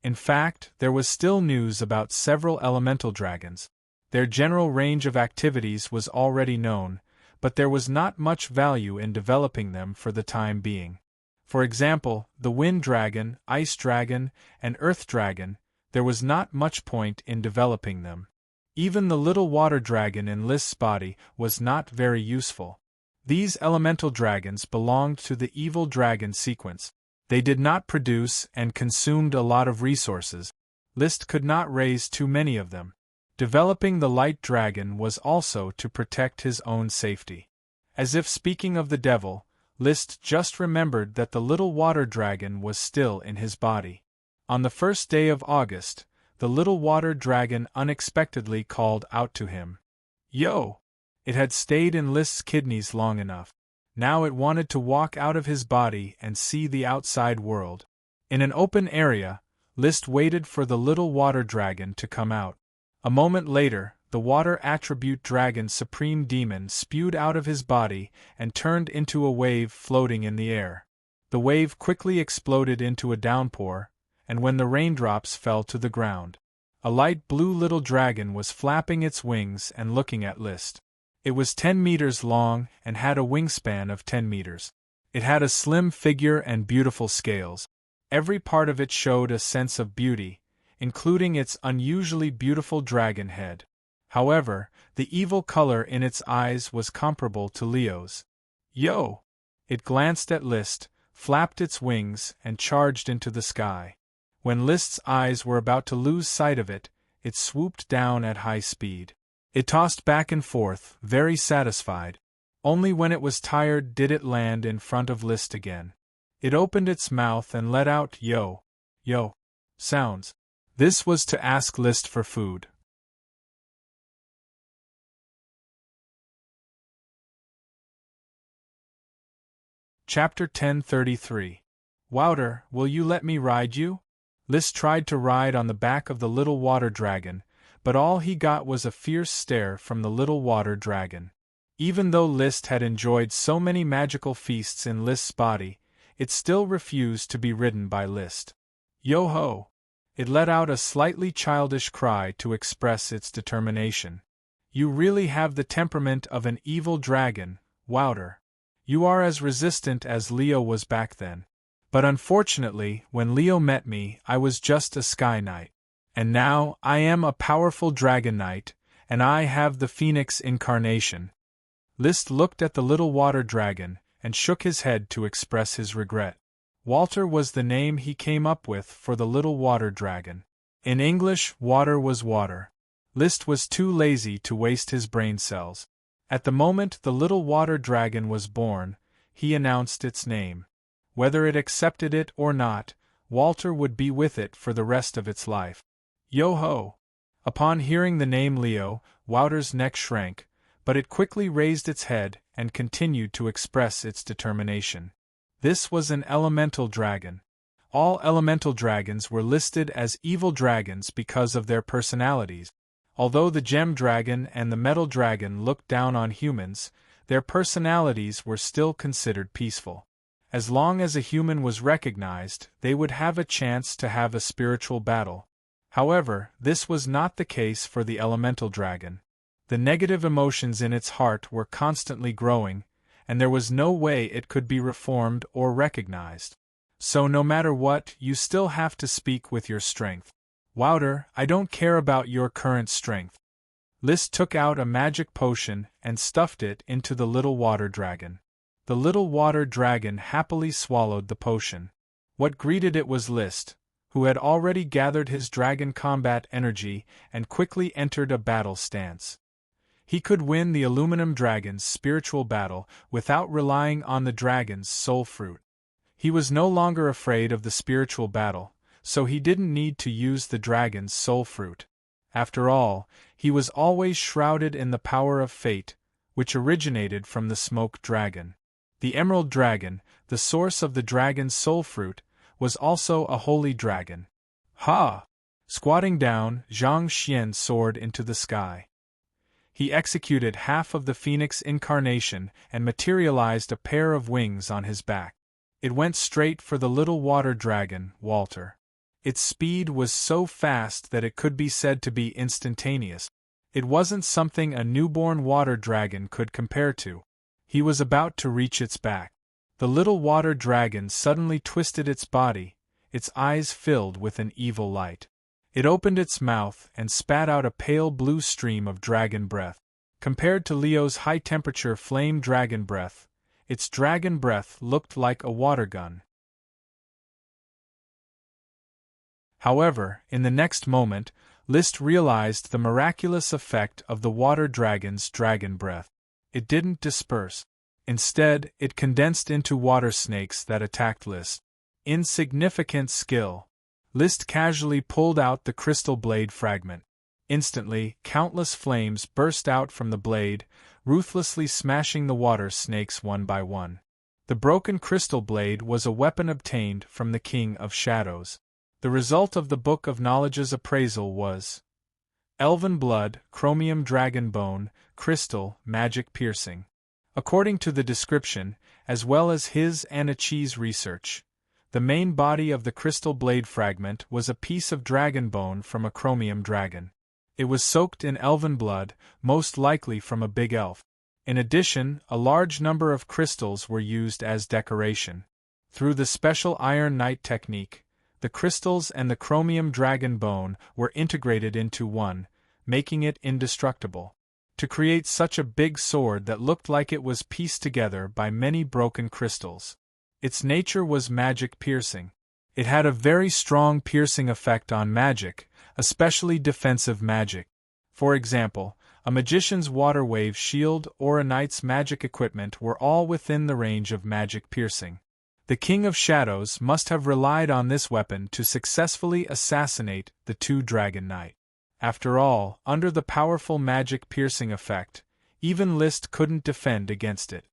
In fact, there was still news about several elemental dragons. Their general range of activities was already known, but there was not much value in developing them for the time being. For example, the wind dragon, ice dragon, and earth dragon, there was not much point in developing them. Even the little water dragon in List's body was not very useful. These elemental dragons belonged to the evil dragon sequence. They did not produce and consumed a lot of resources. List could not raise too many of them. Developing the light dragon was also to protect his own safety. As if speaking of the devil, List just remembered that the little water dragon was still in his body. On the first day of August, the little water dragon unexpectedly called out to him. Yo! It had stayed in List's kidneys long enough. Now it wanted to walk out of his body and see the outside world. In an open area, List waited for the little water dragon to come out. A moment later, the water attribute dragon supreme demon spewed out of his body and turned into a wave floating in the air. The wave quickly exploded into a downpour, and when the raindrops fell to the ground, a light blue little dragon was flapping its wings and looking at List. It was 10 meters long and had a wingspan of 10 meters. It had a slim figure and beautiful scales. Every part of it showed a sense of beauty, including its unusually beautiful dragon head. However, the evil color in its eyes was comparable to Leo's. Yo! It glanced at List, flapped its wings, and charged into the sky. When List's eyes were about to lose sight of it, it swooped down at high speed. It tossed back and forth, very satisfied. Only when it was tired did it land in front of List again. It opened its mouth and let out yo, yo sounds. This was to ask List for food. Chapter 1033. Wouter, will you let me ride you? List tried to ride on the back of the little water dragon, but all he got was a fierce stare from the little water dragon. Even though List had enjoyed so many magical feasts in List's body, it still refused to be ridden by List. Yo-ho! It let out a slightly childish cry to express its determination. You really have the temperament of an evil dragon, Wouter. You are as resistant as Leo was back then. But unfortunately, when Leo met me, I was just a sky knight. And now, I am a powerful dragon knight, and I have the phoenix incarnation. List looked at the little water dragon, and shook his head to express his regret. Walter was the name he came up with for the little water dragon. In English, water was water. List was too lazy to waste his brain cells. At the moment the little water dragon was born, he announced its name. Whether it accepted it or not, Walter would be with it for the rest of its life. Yo-ho! Upon hearing the name Leo, Wouter's neck shrank, but it quickly raised its head and continued to express its determination. This was an elemental dragon. All elemental dragons were listed as evil dragons because of their personalities. Although the gem dragon and the metal dragon looked down on humans, their personalities were still considered peaceful. As long as a human was recognized, they would have a chance to have a spiritual battle. However, this was not the case for the elemental dragon. The negative emotions in its heart were constantly growing, and there was no way it could be reformed or recognized. So no matter what, you still have to speak with your strength. Wouter, I don't care about your current strength. List took out a magic potion and stuffed it into the little water dragon. The little water dragon happily swallowed the potion. What greeted it was List, who had already gathered his dragon combat energy and quickly entered a battle stance. He could win the aluminum dragon's spiritual battle without relying on the dragon's soul fruit. He was no longer afraid of the spiritual battle, so he didn't need to use the dragon's soul fruit. After all, he was always shrouded in the power of fate, which originated from the smoke dragon. The emerald dragon, the source of the dragon's soul fruit, was also a holy dragon. Ha! Squatting down, Zhang Xian soared into the sky. He executed half of the phoenix incarnation and materialized a pair of wings on his back. It went straight for the little water dragon, Walter. Its speed was so fast that it could be said to be instantaneous. It wasn't something a newborn water dragon could compare to. He was about to reach its back. The little water dragon suddenly twisted its body, its eyes filled with an evil light. It opened its mouth and spat out a pale blue stream of dragon breath. Compared to Leo's high-temperature flame dragon breath, its dragon breath looked like a water gun. However, in the next moment, List realized the miraculous effect of the water dragon's dragon breath. It didn't disperse. Instead, it condensed into water snakes that attacked List. Insignificant skill. List casually pulled out the crystal blade fragment. Instantly, countless flames burst out from the blade, ruthlessly smashing the water snakes one by one. The broken crystal blade was a weapon obtained from the King of Shadows. The result of the Book of Knowledge's appraisal was Elven Blood, Chromium Dragon Bone, Crystal, Magic Piercing. According to the description, as well as his and Achi's research, the main body of the crystal blade fragment was a piece of dragon bone from a chromium dragon. It was soaked in elven blood, most likely from a big elf. In addition, a large number of crystals were used as decoration. Through the special Iron Knight technique, the crystals and the chromium dragon bone were integrated into one, making it indestructible. To create such a big sword that looked like it was pieced together by many broken crystals. Its nature was magic piercing. It had a very strong piercing effect on magic, especially defensive magic. For example, a magician's water wave shield or a knight's magic equipment were all within the range of magic piercing. The King of Shadows must have relied on this weapon to successfully assassinate the two Dragon Knight. After all, under the powerful magic piercing effect, even List couldn't defend against it.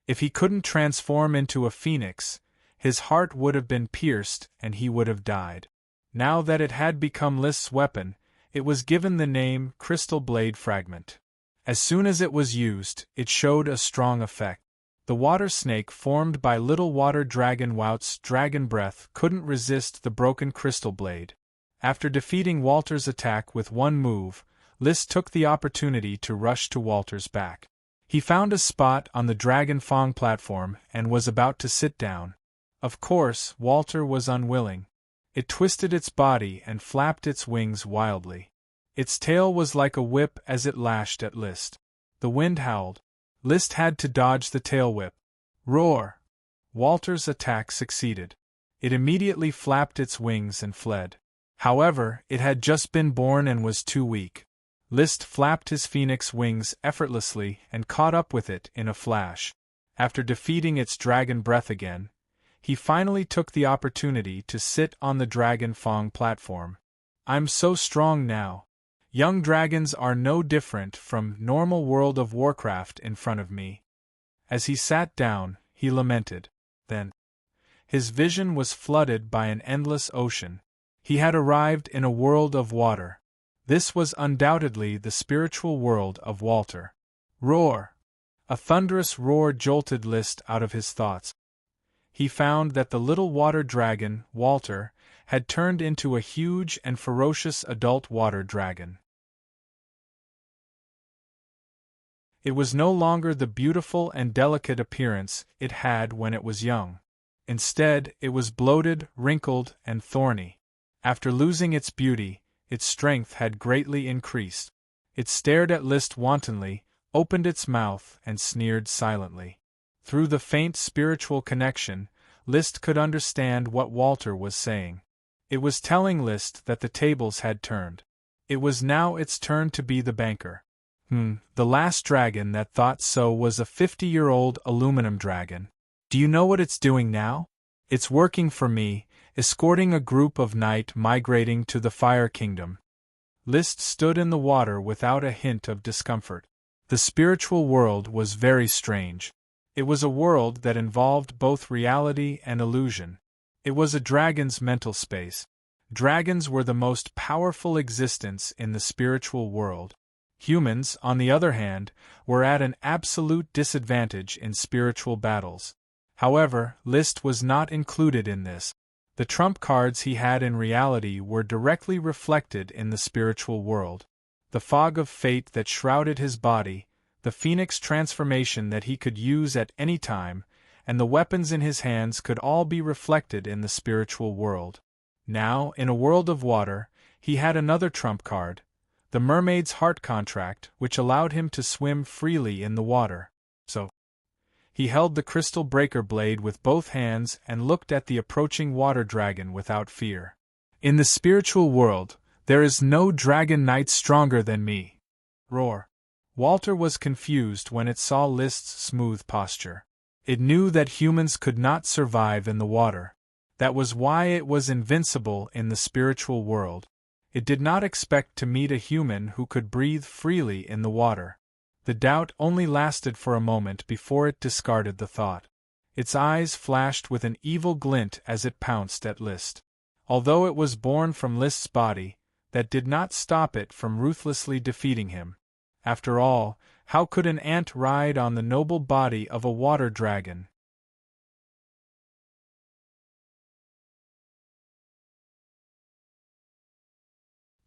If he couldn't transform into a phoenix, his heart would have been pierced and he would have died. Now that it had become List's weapon, it was given the name Crystal Blade Fragment. As soon as it was used, it showed a strong effect. The water snake formed by little water dragon Wout's dragon breath couldn't resist the broken crystal blade. After defeating Walter's attack with one move, List took the opportunity to rush to Walter's back. He found a spot on the Dragon Fong platform and was about to sit down. Of course, Walter was unwilling. It twisted its body and flapped its wings wildly. Its tail was like a whip as it lashed at List. The wind howled. List had to dodge the tail whip. Roar! Walter's attack succeeded. It immediately flapped its wings and fled. However, it had just been born and was too weak. List flapped his phoenix wings effortlessly and caught up with it in a flash. After defeating its dragon breath again, he finally took the opportunity to sit on the Dragon Fong platform. I'm so strong now. Young dragons are no different from normal World of Warcraft in front of me. As he sat down, he lamented. Then, his vision was flooded by an endless ocean. He had arrived in a world of water. This was undoubtedly the spiritual world of Walter. Roar! A thunderous roar jolted List out of his thoughts. He found that the little water dragon, Walter, had turned into a huge and ferocious adult water dragon. It was no longer the beautiful and delicate appearance it had when it was young. Instead, it was bloated, wrinkled, and thorny. After losing its beauty, its strength had greatly increased. It stared at List wantonly, opened its mouth, and sneered silently. Through the faint spiritual connection, List could understand what Walter was saying. It was telling List that the tables had turned. It was now its turn to be the banker. The last dragon that thought so was a 50-year-old aluminum dragon. Do you know what it's doing now? It's working for me, escorting a group of knight migrating to the Fire Kingdom. List stood in the water without a hint of discomfort. The spiritual world was very strange. It was a world that involved both reality and illusion. It was a dragon's mental space. Dragons were the most powerful existence in the spiritual world. Humans, on the other hand, were at an absolute disadvantage in spiritual battles. However, List was not included in this. The trump cards he had in reality were directly reflected in the spiritual world. The fog of fate that shrouded his body, the phoenix transformation that he could use at any time, and the weapons in his hands could all be reflected in the spiritual world. Now, in a world of water, he had another trump card, the mermaid's heart contract, which allowed him to swim freely in the water. So, he held the crystal breaker blade with both hands and looked at the approaching water dragon without fear. In the spiritual world, there is no dragon knight stronger than me. Roar. Walter was confused when it saw List's smooth posture. It knew that humans could not survive in the water. That was why it was invincible in the spiritual world. It did not expect to meet a human who could breathe freely in the water. The doubt only lasted for a moment before it discarded the thought. Its eyes flashed with an evil glint as it pounced at List. Although it was born from List's body, that did not stop it from ruthlessly defeating him. After all, how could an ant ride on the noble body of a water dragon?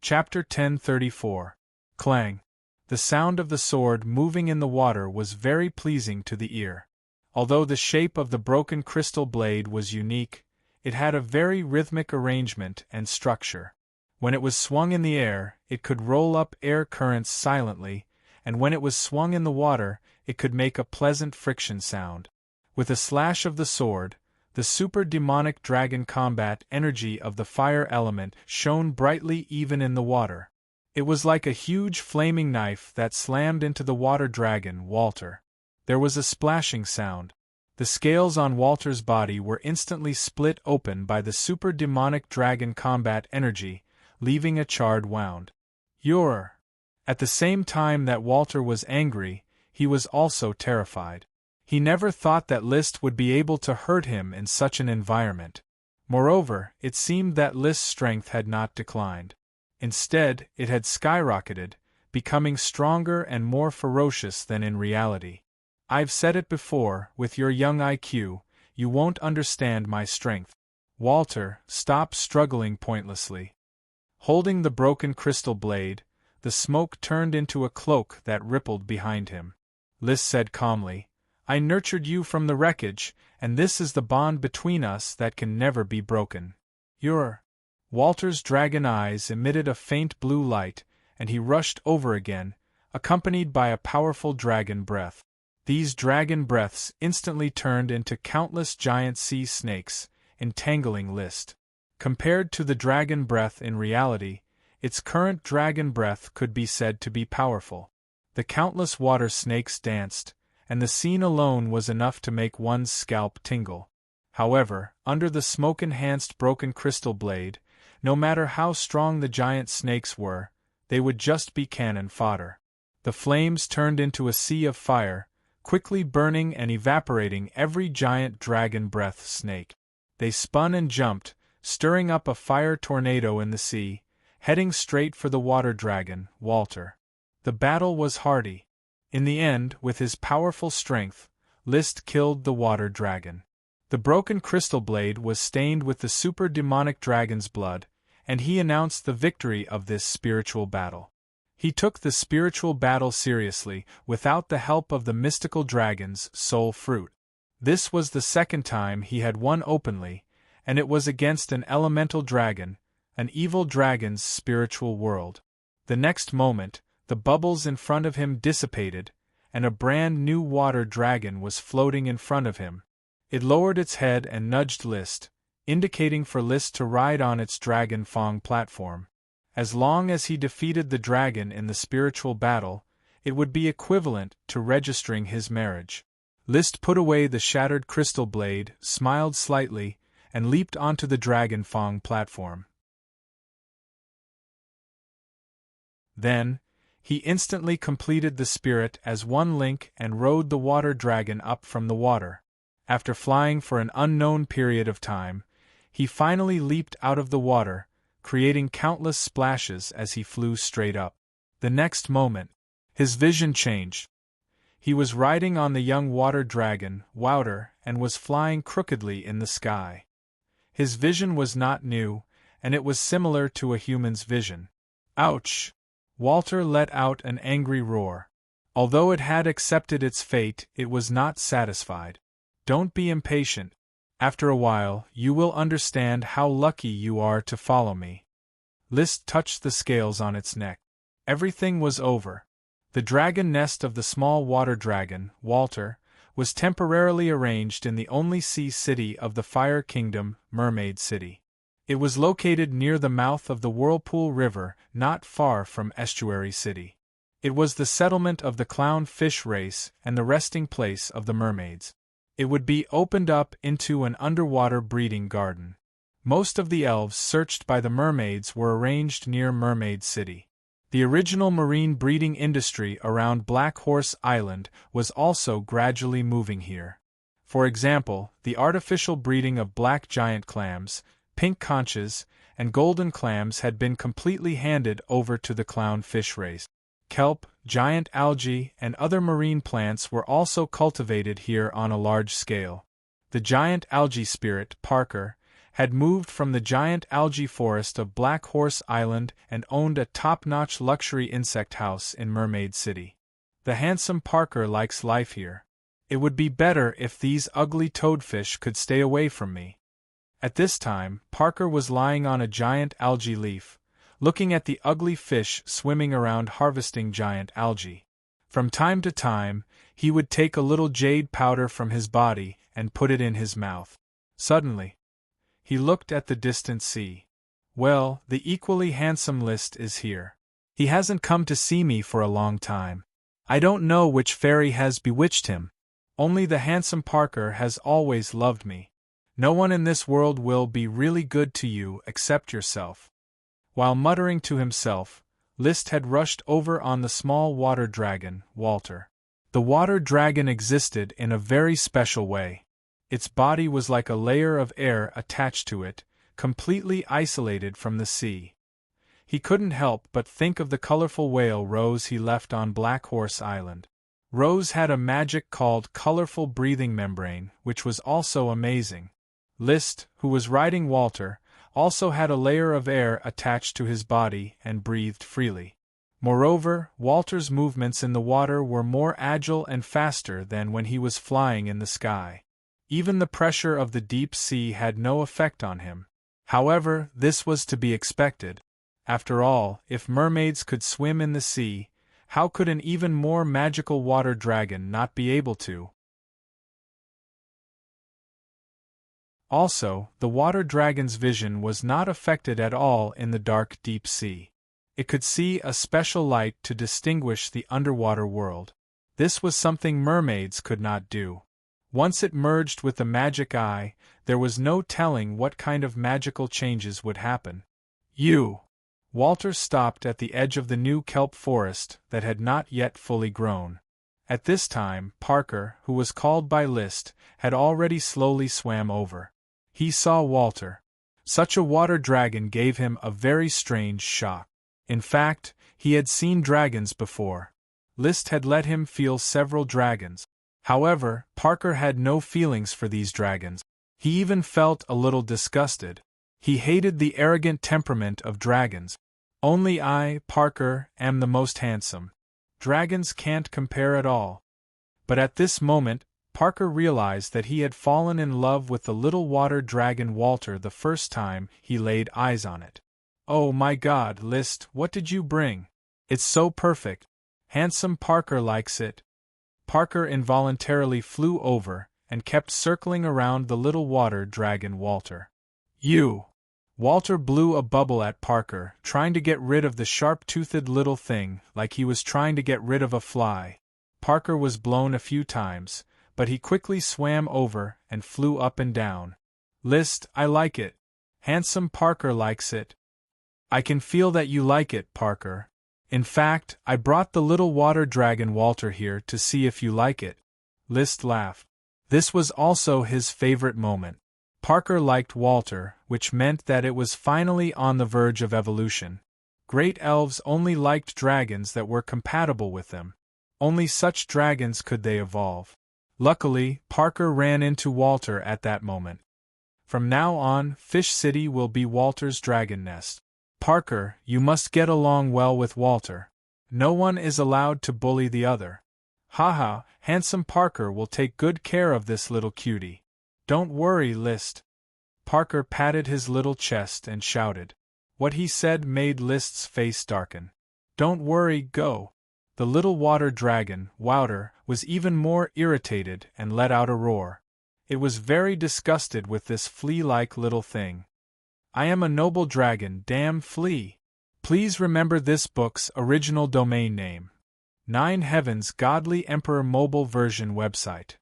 Chapter 1034. Clang. The sound of the sword moving in the water was very pleasing to the ear. Although the shape of the broken crystal blade was unique, it had a very rhythmic arrangement and structure. When it was swung in the air, it could roll up air currents silently, and when it was swung in the water, it could make a pleasant friction sound. With a slash of the sword, the super demonic dragon combat energy of the fire element shone brightly even in the water. It was like a huge flaming knife that slammed into the water dragon, Walter. There was a splashing sound. The scales on Walter's body were instantly split open by the super demonic dragon combat energy, leaving a charred wound. You're... At the same time that Walter was angry, he was also terrified. He never thought that List would be able to hurt him in such an environment. Moreover, it seemed that List's strength had not declined. Instead, it had skyrocketed, becoming stronger and more ferocious than in reality. I've said it before, with your young IQ, you won't understand my strength. Walter, stop struggling pointlessly. Holding the broken crystal blade, the smoke turned into a cloak that rippled behind him. List said calmly, I nurtured you from the wreckage, and this is the bond between us that can never be broken. You're... Walter's dragon eyes emitted a faint blue light, and he rushed over again, accompanied by a powerful dragon breath. These dragon breaths instantly turned into countless giant sea snakes, entangling List. Compared to the dragon breath in reality, its current dragon breath could be said to be powerful. The countless water snakes danced, and the scene alone was enough to make one's scalp tingle. However, under the smoke-enhanced broken crystal blade, no matter how strong the giant snakes were, they would just be cannon fodder. The flames turned into a sea of fire, quickly burning and evaporating every giant dragon breath snake. They spun and jumped, stirring up a fire tornado in the sea, heading straight for the water dragon, Walter. The battle was hardy. In the end, with his powerful strength, List killed the water dragon. The broken crystal blade was stained with the super demonic dragon's blood, and he announced the victory of this spiritual battle. He took the spiritual battle seriously, without the help of the mystical dragon's soul fruit. This was the second time he had won openly, and it was against an elemental dragon, an evil dragon's spiritual world. The next moment, the bubbles in front of him dissipated, and a brand new water dragon was floating in front of him. It lowered its head and nudged List, indicating for List to ride on its dragon Fong platform. As long as he defeated the dragon in the spiritual battle, it would be equivalent to registering his marriage. List put away the shattered crystal blade, smiled slightly, and leaped onto the dragon Fong platform. Then, he instantly completed the spirit as one link and rode the water dragon up from the water. After flying for an unknown period of time, he finally leaped out of the water, creating countless splashes as he flew straight up. The next moment, his vision changed. He was riding on the young water dragon, Wouter, and was flying crookedly in the sky. His vision was not new, and it was similar to a human's vision. Ouch! Walter let out an angry roar. Although it had accepted its fate, it was not satisfied. Don't be impatient. After a while, you will understand how lucky you are to follow me. List touched the scales on its neck. Everything was over. The dragon nest of the small water dragon, Walter, was temporarily arranged in the only sea city of the Fire Kingdom, Mermaid City. It was located near the mouth of the Whirlpool River, not far from Estuary City. It was the settlement of the clown fish race and the resting place of the mermaids. It would be opened up into an underwater breeding garden. Most of the elves searched by the mermaids were arranged near Mermaid City. The original marine breeding industry around Black Horse Island was also gradually moving here. For example, the artificial breeding of black giant clams, pink conches, and golden clams had been completely handed over to the clown fish race. Kelp, giant algae, and other marine plants were also cultivated here on a large scale. The giant algae spirit, Parker, had moved from the giant algae forest of Black Horse Island and owned a top-notch luxury insect house in Mermaid City. The handsome Parker likes life here. It would be better if these ugly toadfish could stay away from me. At this time, Parker was lying on a giant algae leaf, looking at the ugly fish swimming around harvesting giant algae. From time to time, he would take a little jade powder from his body and put it in his mouth. Suddenly, he looked at the distant sea. Well, the equally handsome List is here. He hasn't come to see me for a long time. I don't know which fairy has bewitched him. Only the handsome Parker has always loved me. No one in this world will be really good to you except yourself. While muttering to himself, List had rushed over on the small water dragon, Walter. The water dragon existed in a very special way. Its body was like a layer of air attached to it, completely isolated from the sea. He couldn't help but think of the colorful whale Rose he left on Black Horse Island. Rose had a magic called colorful breathing membrane, which was also amazing. List, who was riding Walter, also had a layer of air attached to his body and breathed freely. Moreover, Walter's movements in the water were more agile and faster than when he was flying in the sky. Even the pressure of the deep sea had no effect on him. However, this was to be expected. After all, if mermaids could swim in the sea, how could an even more magical water dragon not be able to? Also, the water dragon's vision was not affected at all in the dark deep sea. It could see a special light to distinguish the underwater world. This was something mermaids could not do. Once it merged with the magic eye, there was no telling what kind of magical changes would happen. Walter stopped at the edge of the new kelp forest that had not yet fully grown. At this time, Parker, who was called by List, had already slowly swam over. He saw Walter. Such a water dragon gave him a very strange shock. In fact, he had seen dragons before. List had let him feel several dragons. However, Parker had no feelings for these dragons. He even felt a little disgusted. He hated the arrogant temperament of dragons. Only I, Parker, am the most handsome. Dragons can't compare at all. But at this moment, Parker realized that he had fallen in love with the little water dragon Walter the first time he laid eyes on it. Oh my God, List, what did you bring? It's so perfect. Handsome Parker likes it. Parker involuntarily flew over and kept circling around the little water dragon Walter. "You!" Walter blew a bubble at Parker, trying to get rid of the sharp-toothed little thing like he was trying to get rid of a fly. Parker was blown a few times, but he quickly swam over and flew up and down. "List, I like it. Handsome Parker likes it." "I can feel that you like it, Parker. In fact, I brought the little water dragon Walter here to see if you like it." List laughed. This was also his favorite moment. Parker liked Walter, which meant that it was finally on the verge of evolution. Great elves only liked dragons that were compatible with them. Only such dragons could they evolve. Luckily, Parker ran into Walter at that moment. From now on, Fish City will be Walter's dragon nest. Parker, you must get along well with Walter. No one is allowed to bully the other. Haha, handsome Parker will take good care of this little cutie. Don't worry, List. Parker patted his little chest and shouted. What he said made List's face darken. Don't worry, go. The little water dragon, Wouter, was even more irritated and let out a roar. It was very disgusted with this flea-like little thing. I am a noble dragon, damn flea. Please remember this book's original domain name. 9 Heavens Godly Emperor Mobile Version website.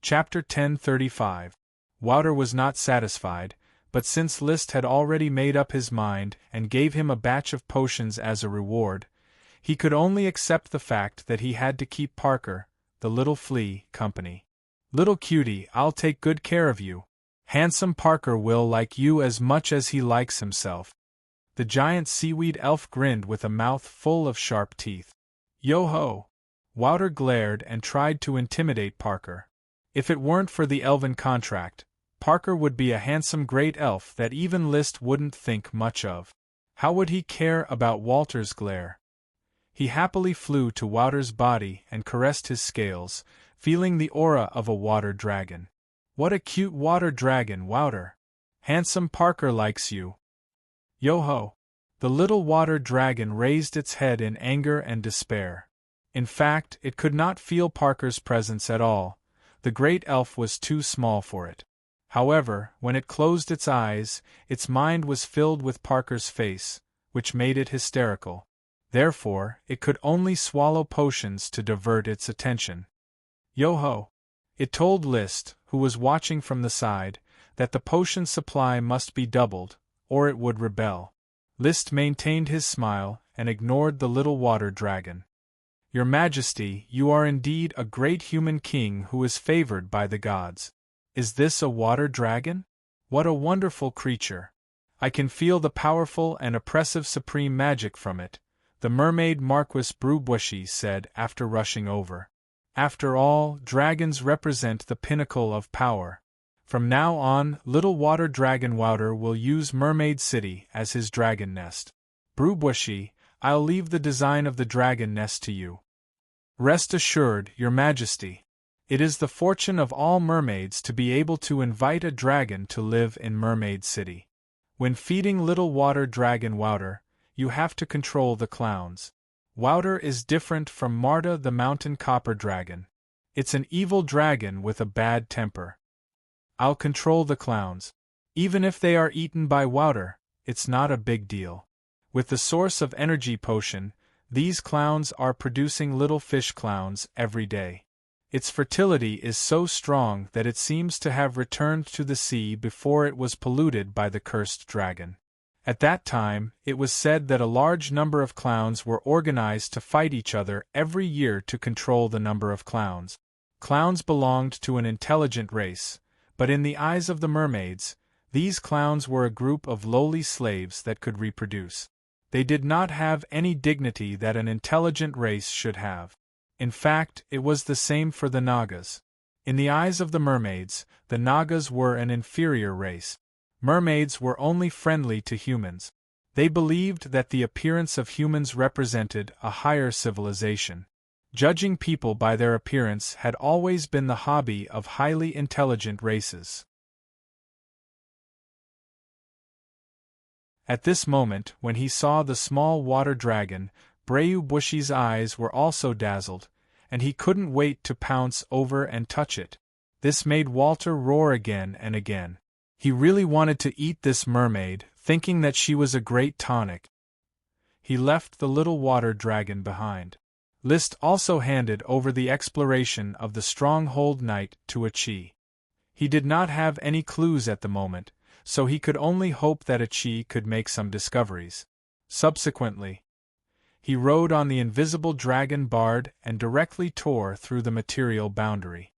Chapter 1035. Wouter was not satisfied, but since List had already made up his mind and gave him a batch of potions as a reward, he could only accept the fact that he had to keep Parker, the little flea, company. Little cutie, I'll take good care of you. Handsome Parker will like you as much as he likes himself. The giant seaweed elf grinned with a mouth full of sharp teeth. Yo-ho! Wouter glared and tried to intimidate Parker. If it weren't for the elven contract, Parker would be a handsome great elf that even List wouldn't think much of. How would he care about Walter's glare? He happily flew to Wouter's body and caressed his scales, feeling the aura of a water dragon. What a cute water dragon, Wouter! Handsome Parker likes you. Yo-ho! The little water dragon raised its head in anger and despair. In fact, it could not feel Parker's presence at all. The great elf was too small for it. However, when it closed its eyes, its mind was filled with Parker's face, which made it hysterical. Therefore, it could only swallow potions to divert its attention. Yo-ho! It told List, who was watching from the side, that the potion supply must be doubled, or it would rebel. List maintained his smile and ignored the little water dragon. Your Majesty, you are indeed a great human king who is favored by the gods. Is this a water dragon? What a wonderful creature! I can feel the powerful and oppressive supreme magic from it, the mermaid Marquis Brubwashi said after rushing over. After all, dragons represent the pinnacle of power. From now on, little water dragon Wouter will use Mermaid City as his dragon nest. Brubwashi, I'll leave the design of the dragon nest to you. Rest assured, Your Majesty. It is the fortune of all mermaids to be able to invite a dragon to live in Mermaid City. When feeding little water dragon Wouter, you have to control the clowns. Wouter is different from Marta the mountain copper dragon. It's an evil dragon with a bad temper. I'll control the clowns. Even if they are eaten by Wouter, it's not a big deal. With the source of energy potion, these clowns are producing little fish clowns every day. Its fertility is so strong that it seems to have returned to the sea before it was polluted by the cursed dragon. At that time, it was said that a large number of clowns were organized to fight each other every year to control the number of clowns. Clowns belonged to an intelligent race, but in the eyes of the mermaids, these clowns were a group of lowly slaves that could reproduce. They did not have any dignity that an intelligent race should have. In fact, it was the same for the Nagas. In the eyes of the mermaids, the Nagas were an inferior race. Mermaids were only friendly to humans. They believed that the appearance of humans represented a higher civilization. Judging people by their appearance had always been the hobby of highly intelligent races. At this moment, when he saw the small water dragon, Bushi's eyes were also dazzled, and he couldn't wait to pounce over and touch it. This made Walter roar again and again. He really wanted to eat this mermaid, thinking that she was a great tonic. He left the little water dragon behind. Liszt also handed over the exploration of the stronghold night to Achi. He did not have any clues at the moment, so he could only hope that Achi could make some discoveries. Subsequently, he rode on the invisible dragon Bard and directly tore through the material boundary.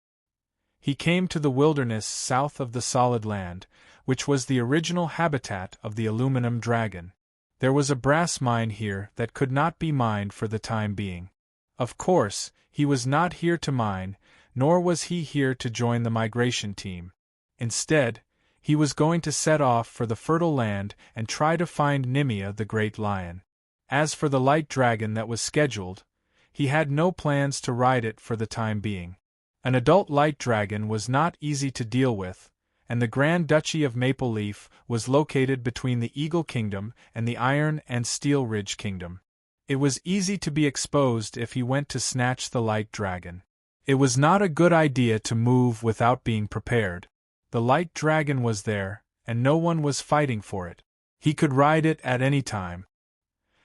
He came to the wilderness south of the solid land, which was the original habitat of the aluminum dragon. There was a brass mine here that could not be mined for the time being. Of course, he was not here to mine, nor was he here to join the migration team. Instead, he was going to set off for the fertile land and try to find Nimia the Great Lion. As for the light dragon that was scheduled, he had no plans to ride it for the time being. An adult light dragon was not easy to deal with, and the Grand Duchy of Maple Leaf was located between the Eagle Kingdom and the Iron and Steel Ridge Kingdom. It was easy to be exposed if he went to snatch the light dragon. It was not a good idea to move without being prepared. The light dragon was there, and no one was fighting for it. He could ride it at any time.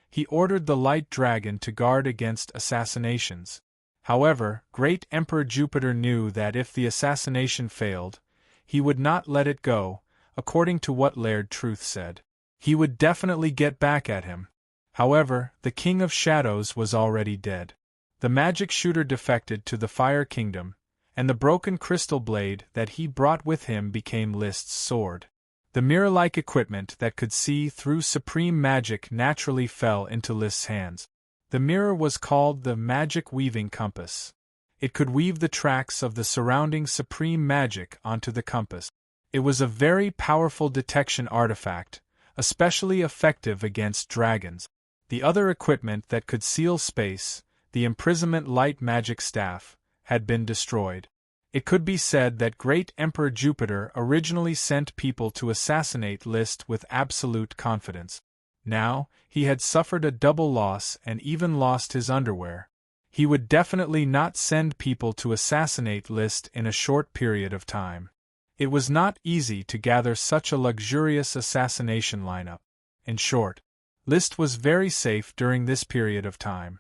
He ordered the light dragon to guard against assassinations. However, Great Emperor Jupiter knew that if the assassination failed, he would not let it go, according to what Laird Truth said. He would definitely get back at him. However, the King of Shadows was already dead. The magic shooter defected to the Fire Kingdom, and the broken crystal blade that he brought with him became Liszt's sword. The mirror-like equipment that could see through supreme magic naturally fell into Liszt's hands. The mirror was called the Magic Weaving Compass. It could weave the tracks of the surrounding supreme magic onto the compass. It was a very powerful detection artifact, especially effective against dragons. The other equipment that could seal space, the imprisonment light magic staff, had been destroyed. It could be said that Great Emperor Jupiter originally sent people to assassinate Liszt with absolute confidence. Now, he had suffered a double loss and even lost his underwear. He would definitely not send people to assassinate Liszt in a short period of time. It was not easy to gather such a luxurious assassination lineup. In short, Liszt was very safe during this period of time.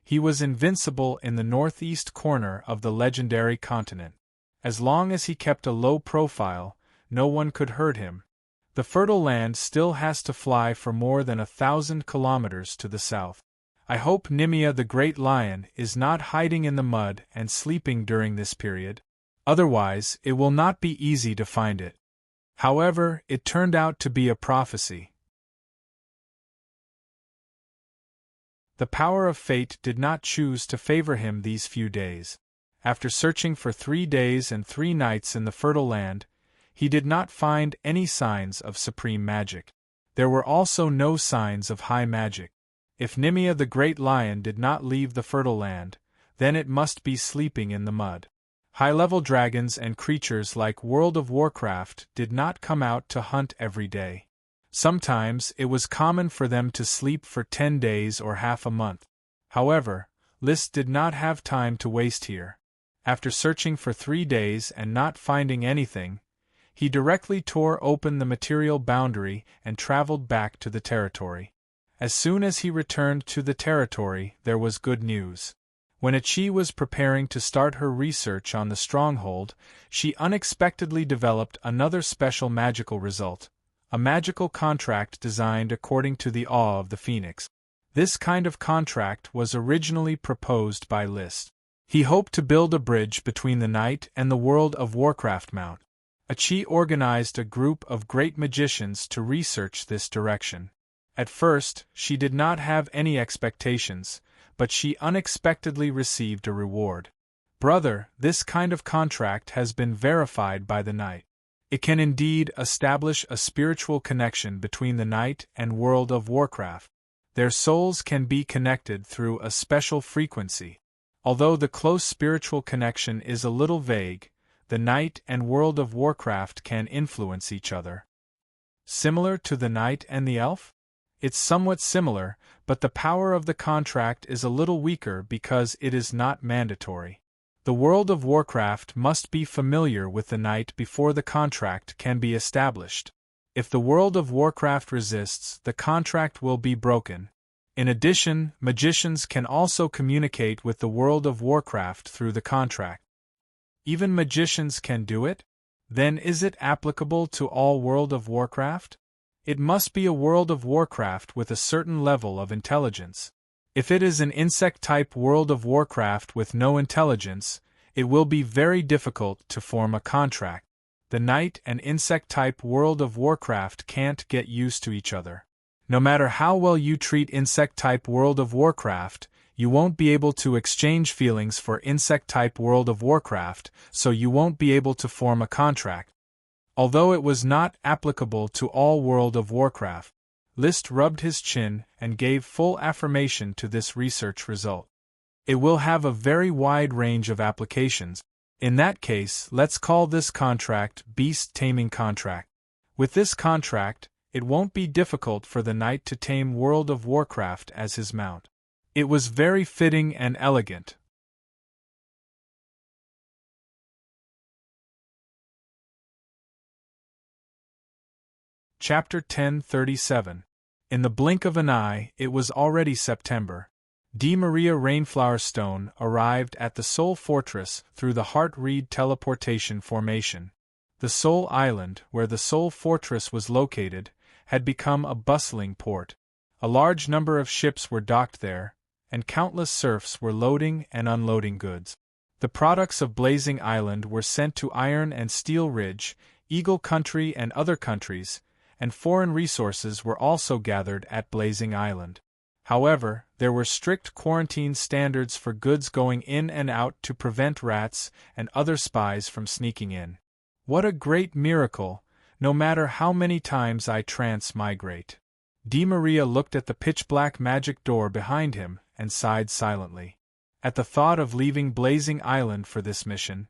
He was invincible in the northeast corner of the legendary continent. As long as he kept a low profile, no one could hurt him. The fertile land still has to fly for more than 1,000 kilometers to the south. I hope Nimia the Great Lion is not hiding in the mud and sleeping during this period. Otherwise, it will not be easy to find it. However, it turned out to be a prophecy. The power of fate did not choose to favor him these few days. After searching for 3 days and 3 nights in the fertile land, he did not find any signs of supreme magic. There were also no signs of high magic. If Nimia the Great Lion did not leave the fertile land, then it must be sleeping in the mud. High-level dragons and creatures like World of Warcraft did not come out to hunt every day. Sometimes it was common for them to sleep for 10 days or half a month. However, Liszt did not have time to waste here. After searching for 3 days and not finding anything, he directly tore open the material boundary and traveled back to the territory. As soon as he returned to the territory, there was good news. When Achi was preparing to start her research on the stronghold, she unexpectedly developed another special magical result. A magical contract designed according to the awe of the phoenix. This kind of contract was originally proposed by Liszt. He hoped to build a bridge between the night and the World of Warcraft Mount. Achi organized a group of great magicians to research this direction. At first, she did not have any expectations, but she unexpectedly received a reward. Brother, this kind of contract has been verified by the night. It can indeed establish a spiritual connection between the Knight and World of Warcraft. Their souls can be connected through a special frequency. Although the close spiritual connection is a little vague, the Knight and World of Warcraft can influence each other. Similar to the knight and the elf? It's somewhat similar, but the power of the contract is a little weaker because it is not mandatory. The World of Warcraft must be familiar with the knight before the contract can be established. If the World of Warcraft resists, the contract will be broken. In addition, magicians can also communicate with the World of Warcraft through the contract. Even magicians can do it? Then is it applicable to all World of Warcraft? It must be a World of Warcraft with a certain level of intelligence. If it is an insect-type World of Warcraft with no intelligence, it will be very difficult to form a contract. The knight and insect-type World of Warcraft can't get used to each other. No matter how well you treat insect-type World of Warcraft, you won't be able to exchange feelings for insect-type World of Warcraft, so you won't be able to form a contract. Although it was not applicable to all World of Warcraft, List rubbed his chin and gave full affirmation to this research result. It will have a very wide range of applications. In that case, let's call this contract Beast Taming Contract. With this contract, it won't be difficult for the knight to tame World of Warcraft as his mount. It was very fitting and elegant. Chapter 1037. In the blink of an eye, it was already September. D. Maria Rainflowerstone arrived at the Soul Fortress through the Heart-Reed teleportation formation. The Soul Island, where the Soul Fortress was located, had become a bustling port. A large number of ships were docked there, and countless serfs were loading and unloading goods. The products of Blazing Island were sent to Iron and Steel Ridge, Eagle Country and other countries, and foreign resources were also gathered at Blazing Island. However, there were strict quarantine standards for goods going in and out to prevent rats and other spies from sneaking in. What a great miracle, no matter how many times I transmigrate. D. Maria looked at the pitch-black magic door behind him and sighed silently. At the thought of leaving Blazing Island for this mission,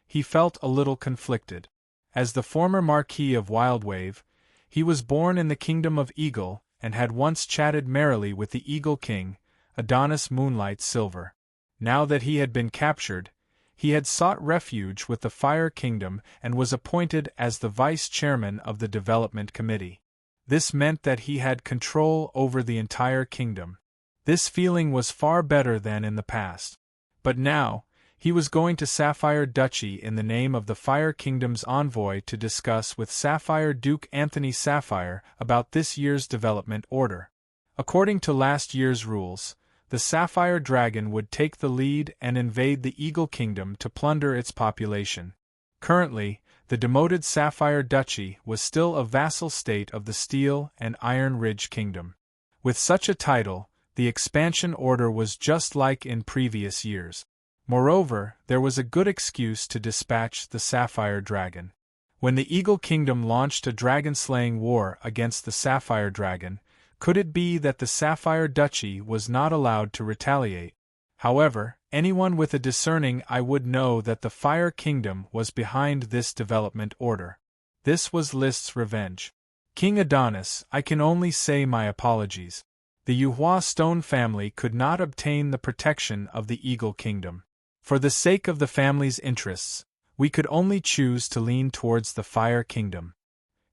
he felt a little conflicted. As the former Marquis of Wildwave, he was born in the Kingdom of Eagle and had once chatted merrily with the Eagle King, Adonis Moonlight Silver. Now that he had been captured, he had sought refuge with the Fire Kingdom and was appointed as the vice-chairman of the Development Committee. This meant that he had control over the entire kingdom. This feeling was far better than in the past. But now, he was going to Sapphire Duchy in the name of the Fire Kingdom's envoy to discuss with Sapphire Duke Anthony Sapphire about this year's development order. According to last year's rules, the Sapphire Dragon would take the lead and invade the Eagle Kingdom to plunder its population. Currently, the demoted Sapphire Duchy was still a vassal state of the Steel and Iron Ridge Kingdom. With such a title, the expansion order was just like in previous years. Moreover, there was a good excuse to dispatch the Sapphire Dragon. When the Eagle Kingdom launched a dragon-slaying war against the Sapphire Dragon, could it be that the Sapphire Duchy was not allowed to retaliate? However, anyone with a discerning eye would know that the Fire Kingdom was behind this development order. This was List's revenge. King Adonis, I can only say my apologies. The Yuhua Stone family could not obtain the protection of the Eagle Kingdom. For the sake of the family's interests, we could only choose to lean towards the Fire Kingdom.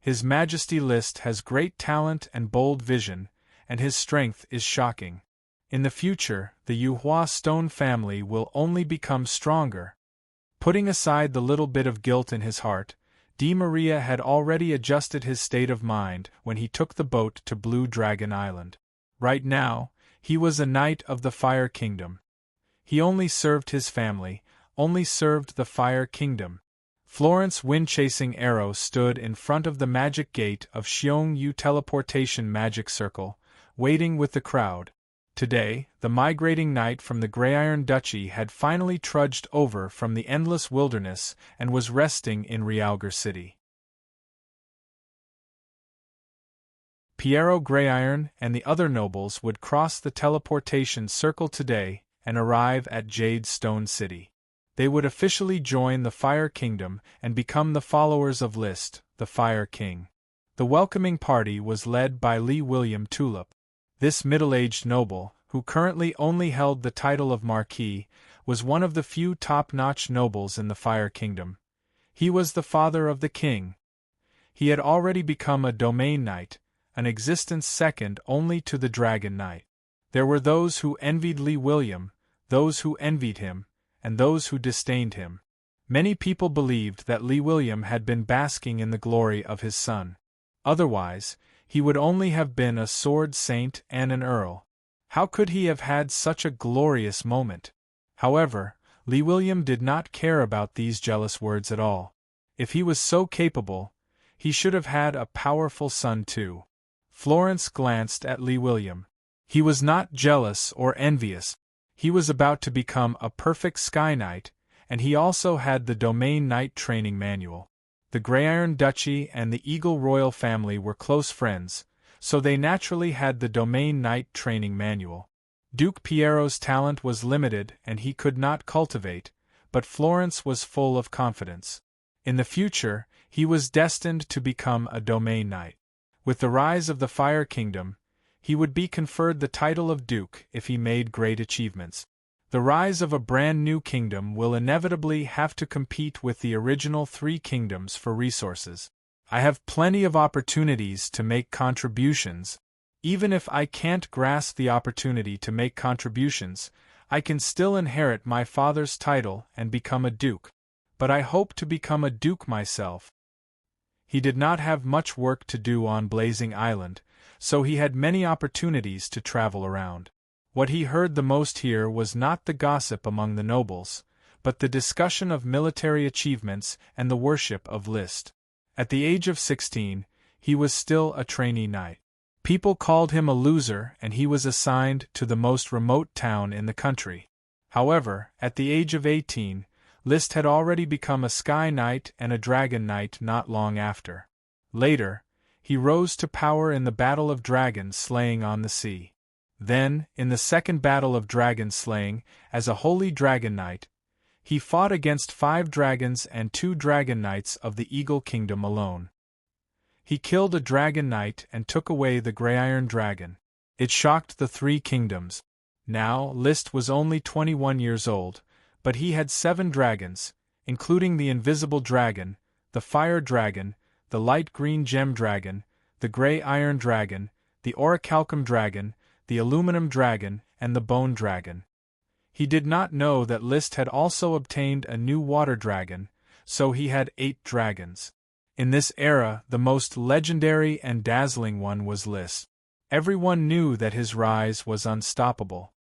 His Majesty List has great talent and bold vision, and his strength is shocking. In the future, the Yuhua Stone family will only become stronger. Putting aside the little bit of guilt in his heart, D. Maria had already adjusted his state of mind when he took the boat to Blue Dragon Island. Right now, he was a knight of the Fire Kingdom. He only served his family, only served the Fire Kingdom. Florence Wind-Chasing Arrow stood in front of the magic gate of Xiong Yu Teleportation Magic Circle, waiting with the crowd. Today, the migrating knight from the Greyiron Duchy had finally trudged over from the endless wilderness and was resting in Realgar City. Piero Greyiron and the other nobles would cross the teleportation circle today and arrive at Jade Stone City. They would officially join the Fire Kingdom and become the followers of List, the Fire King. The welcoming party was led by Lee William Tulip. This middle-aged noble, who currently only held the title of Marquis, was one of the few top-notch nobles in the Fire Kingdom. He was the father of the king. He had already become a domain knight, an existence second only to the Dragon Knight. There were those who envied Lee William, those who envied him, and those who disdained him. Many people believed that Lee William had been basking in the glory of his son. Otherwise, he would only have been a sword saint and an earl. How could he have had such a glorious moment? However, Lee William did not care about these jealous words at all. If he was so capable, he should have had a powerful son too. Florence glanced at Lee William. He was not jealous or envious. He was about to become a perfect Sky Knight, and he also had the Domain Knight training manual. The Greyiron Duchy and the Eagle Royal family were close friends, so they naturally had the Domain Knight training manual. Duke Piero's talent was limited and he could not cultivate, but Florence was full of confidence. In the future, he was destined to become a Domain Knight. With the rise of the Fire Kingdom, he would be conferred the title of Duke if he made great achievements. The rise of a brand new kingdom will inevitably have to compete with the original 3 kingdoms for resources. I have plenty of opportunities to make contributions. Even if I can't grasp the opportunity to make contributions, I can still inherit my father's title and become a duke. But I hope to become a duke myself. He did not have much work to do on Blazing Island, so he had many opportunities to travel around. What he heard the most here was not the gossip among the nobles, but the discussion of military achievements and the worship of List. At the age of 16, he was still a trainee knight. People called him a loser and he was assigned to the most remote town in the country. However, at the age of 18, List had already become a Sky Knight and a Dragon Knight not long after. Later, he rose to power in the Battle of Dragon Slaying on the Sea. Then, in the second Battle of Dragon Slaying, as a Holy Dragon Knight, he fought against 5 dragons and 2 Dragon Knights of the Eagle Kingdom alone. He killed a Dragon Knight and took away the Greyiron Dragon. It shocked the 3 kingdoms. Now, List was only 21 years old, but he had 7 dragons, including the Invisible Dragon, the Fire Dragon, the Light Green Gem Dragon, the Grey Iron Dragon, the Orichalcum Dragon, the Aluminum Dragon, and the Bone Dragon. He did not know that List had also obtained a new Water Dragon, so he had 8 dragons. In this era, the most legendary and dazzling one was List. Everyone knew that his rise was unstoppable.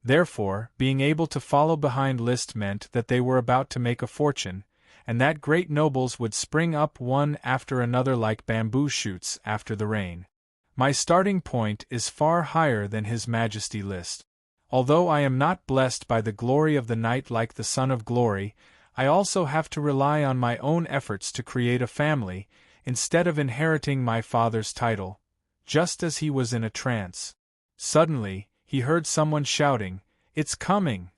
Therefore, being able to follow behind List meant that they were about to make a fortune, and that great nobles would spring up one after another like bamboo shoots after the rain. My starting point is far higher than His Majesty List. Although I am not blessed by the glory of the night like the Son of Glory, I also have to rely on my own efforts to create a family, instead of inheriting my father's title, just as he was in a trance. Suddenly, he heard someone shouting, "It's coming!"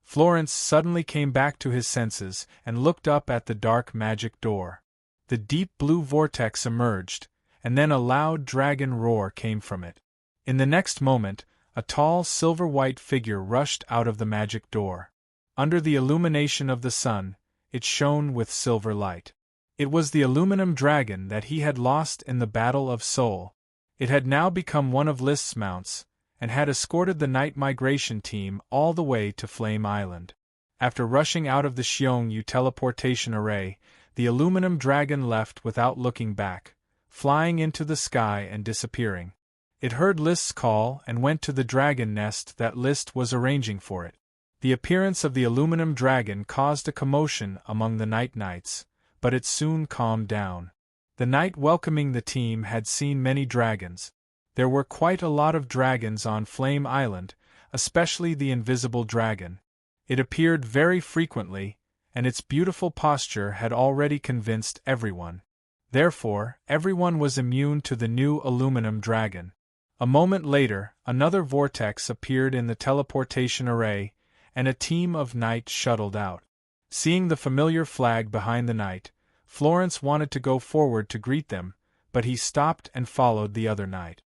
Florence suddenly came back to his senses and looked up at the dark magic door. The deep blue vortex emerged, and then a loud dragon roar came from it. In the next moment, a tall silver-white figure rushed out of the magic door. Under the illumination of the sun, it shone with silver light. It was the aluminum dragon that he had lost in the Battle of Seoul. It had now become one of List's mounts, and had escorted the night migration team all the way to Flame Island. After rushing out of the Xiongyu teleportation array, the aluminum dragon left without looking back, flying into the sky and disappearing. It heard List's call and went to the dragon nest that List was arranging for it. The appearance of the aluminum dragon caused a commotion among the Night Knights, but it soon calmed down. The knight welcoming the team had seen many dragons. There were quite a lot of dragons on Flame Island, especially the invisible dragon. It appeared very frequently, and its beautiful posture had already convinced everyone. Therefore, everyone was immune to the new aluminum dragon. A moment later, another vortex appeared in the teleportation array, and a team of knights shuttled out. Seeing the familiar flag behind the knight, Florence wanted to go forward to greet them, but he stopped and followed the other knight.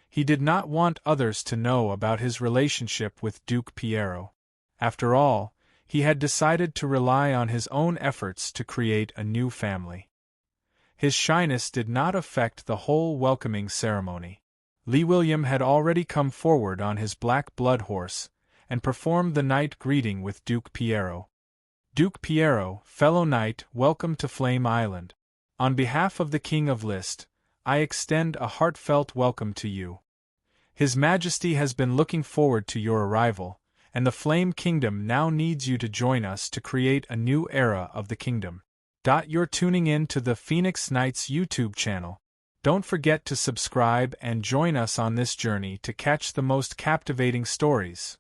He did not want others to know about his relationship with Duke Piero. After all, he had decided to rely on his own efforts to create a new family. His shyness did not affect the whole welcoming ceremony. Lee William had already come forward on his black blood horse, and performed the knight greeting with Duke Piero. Duke Piero, fellow knight, welcome to Flame Island. On behalf of the King of List, I extend a heartfelt welcome to you. His Majesty has been looking forward to your arrival, and the Flame Kingdom now needs you to join us to create a new era of the kingdom. You're tuning in to the Phoenix Knights YouTube channel. Don't forget to subscribe and join us on this journey to catch the most captivating stories.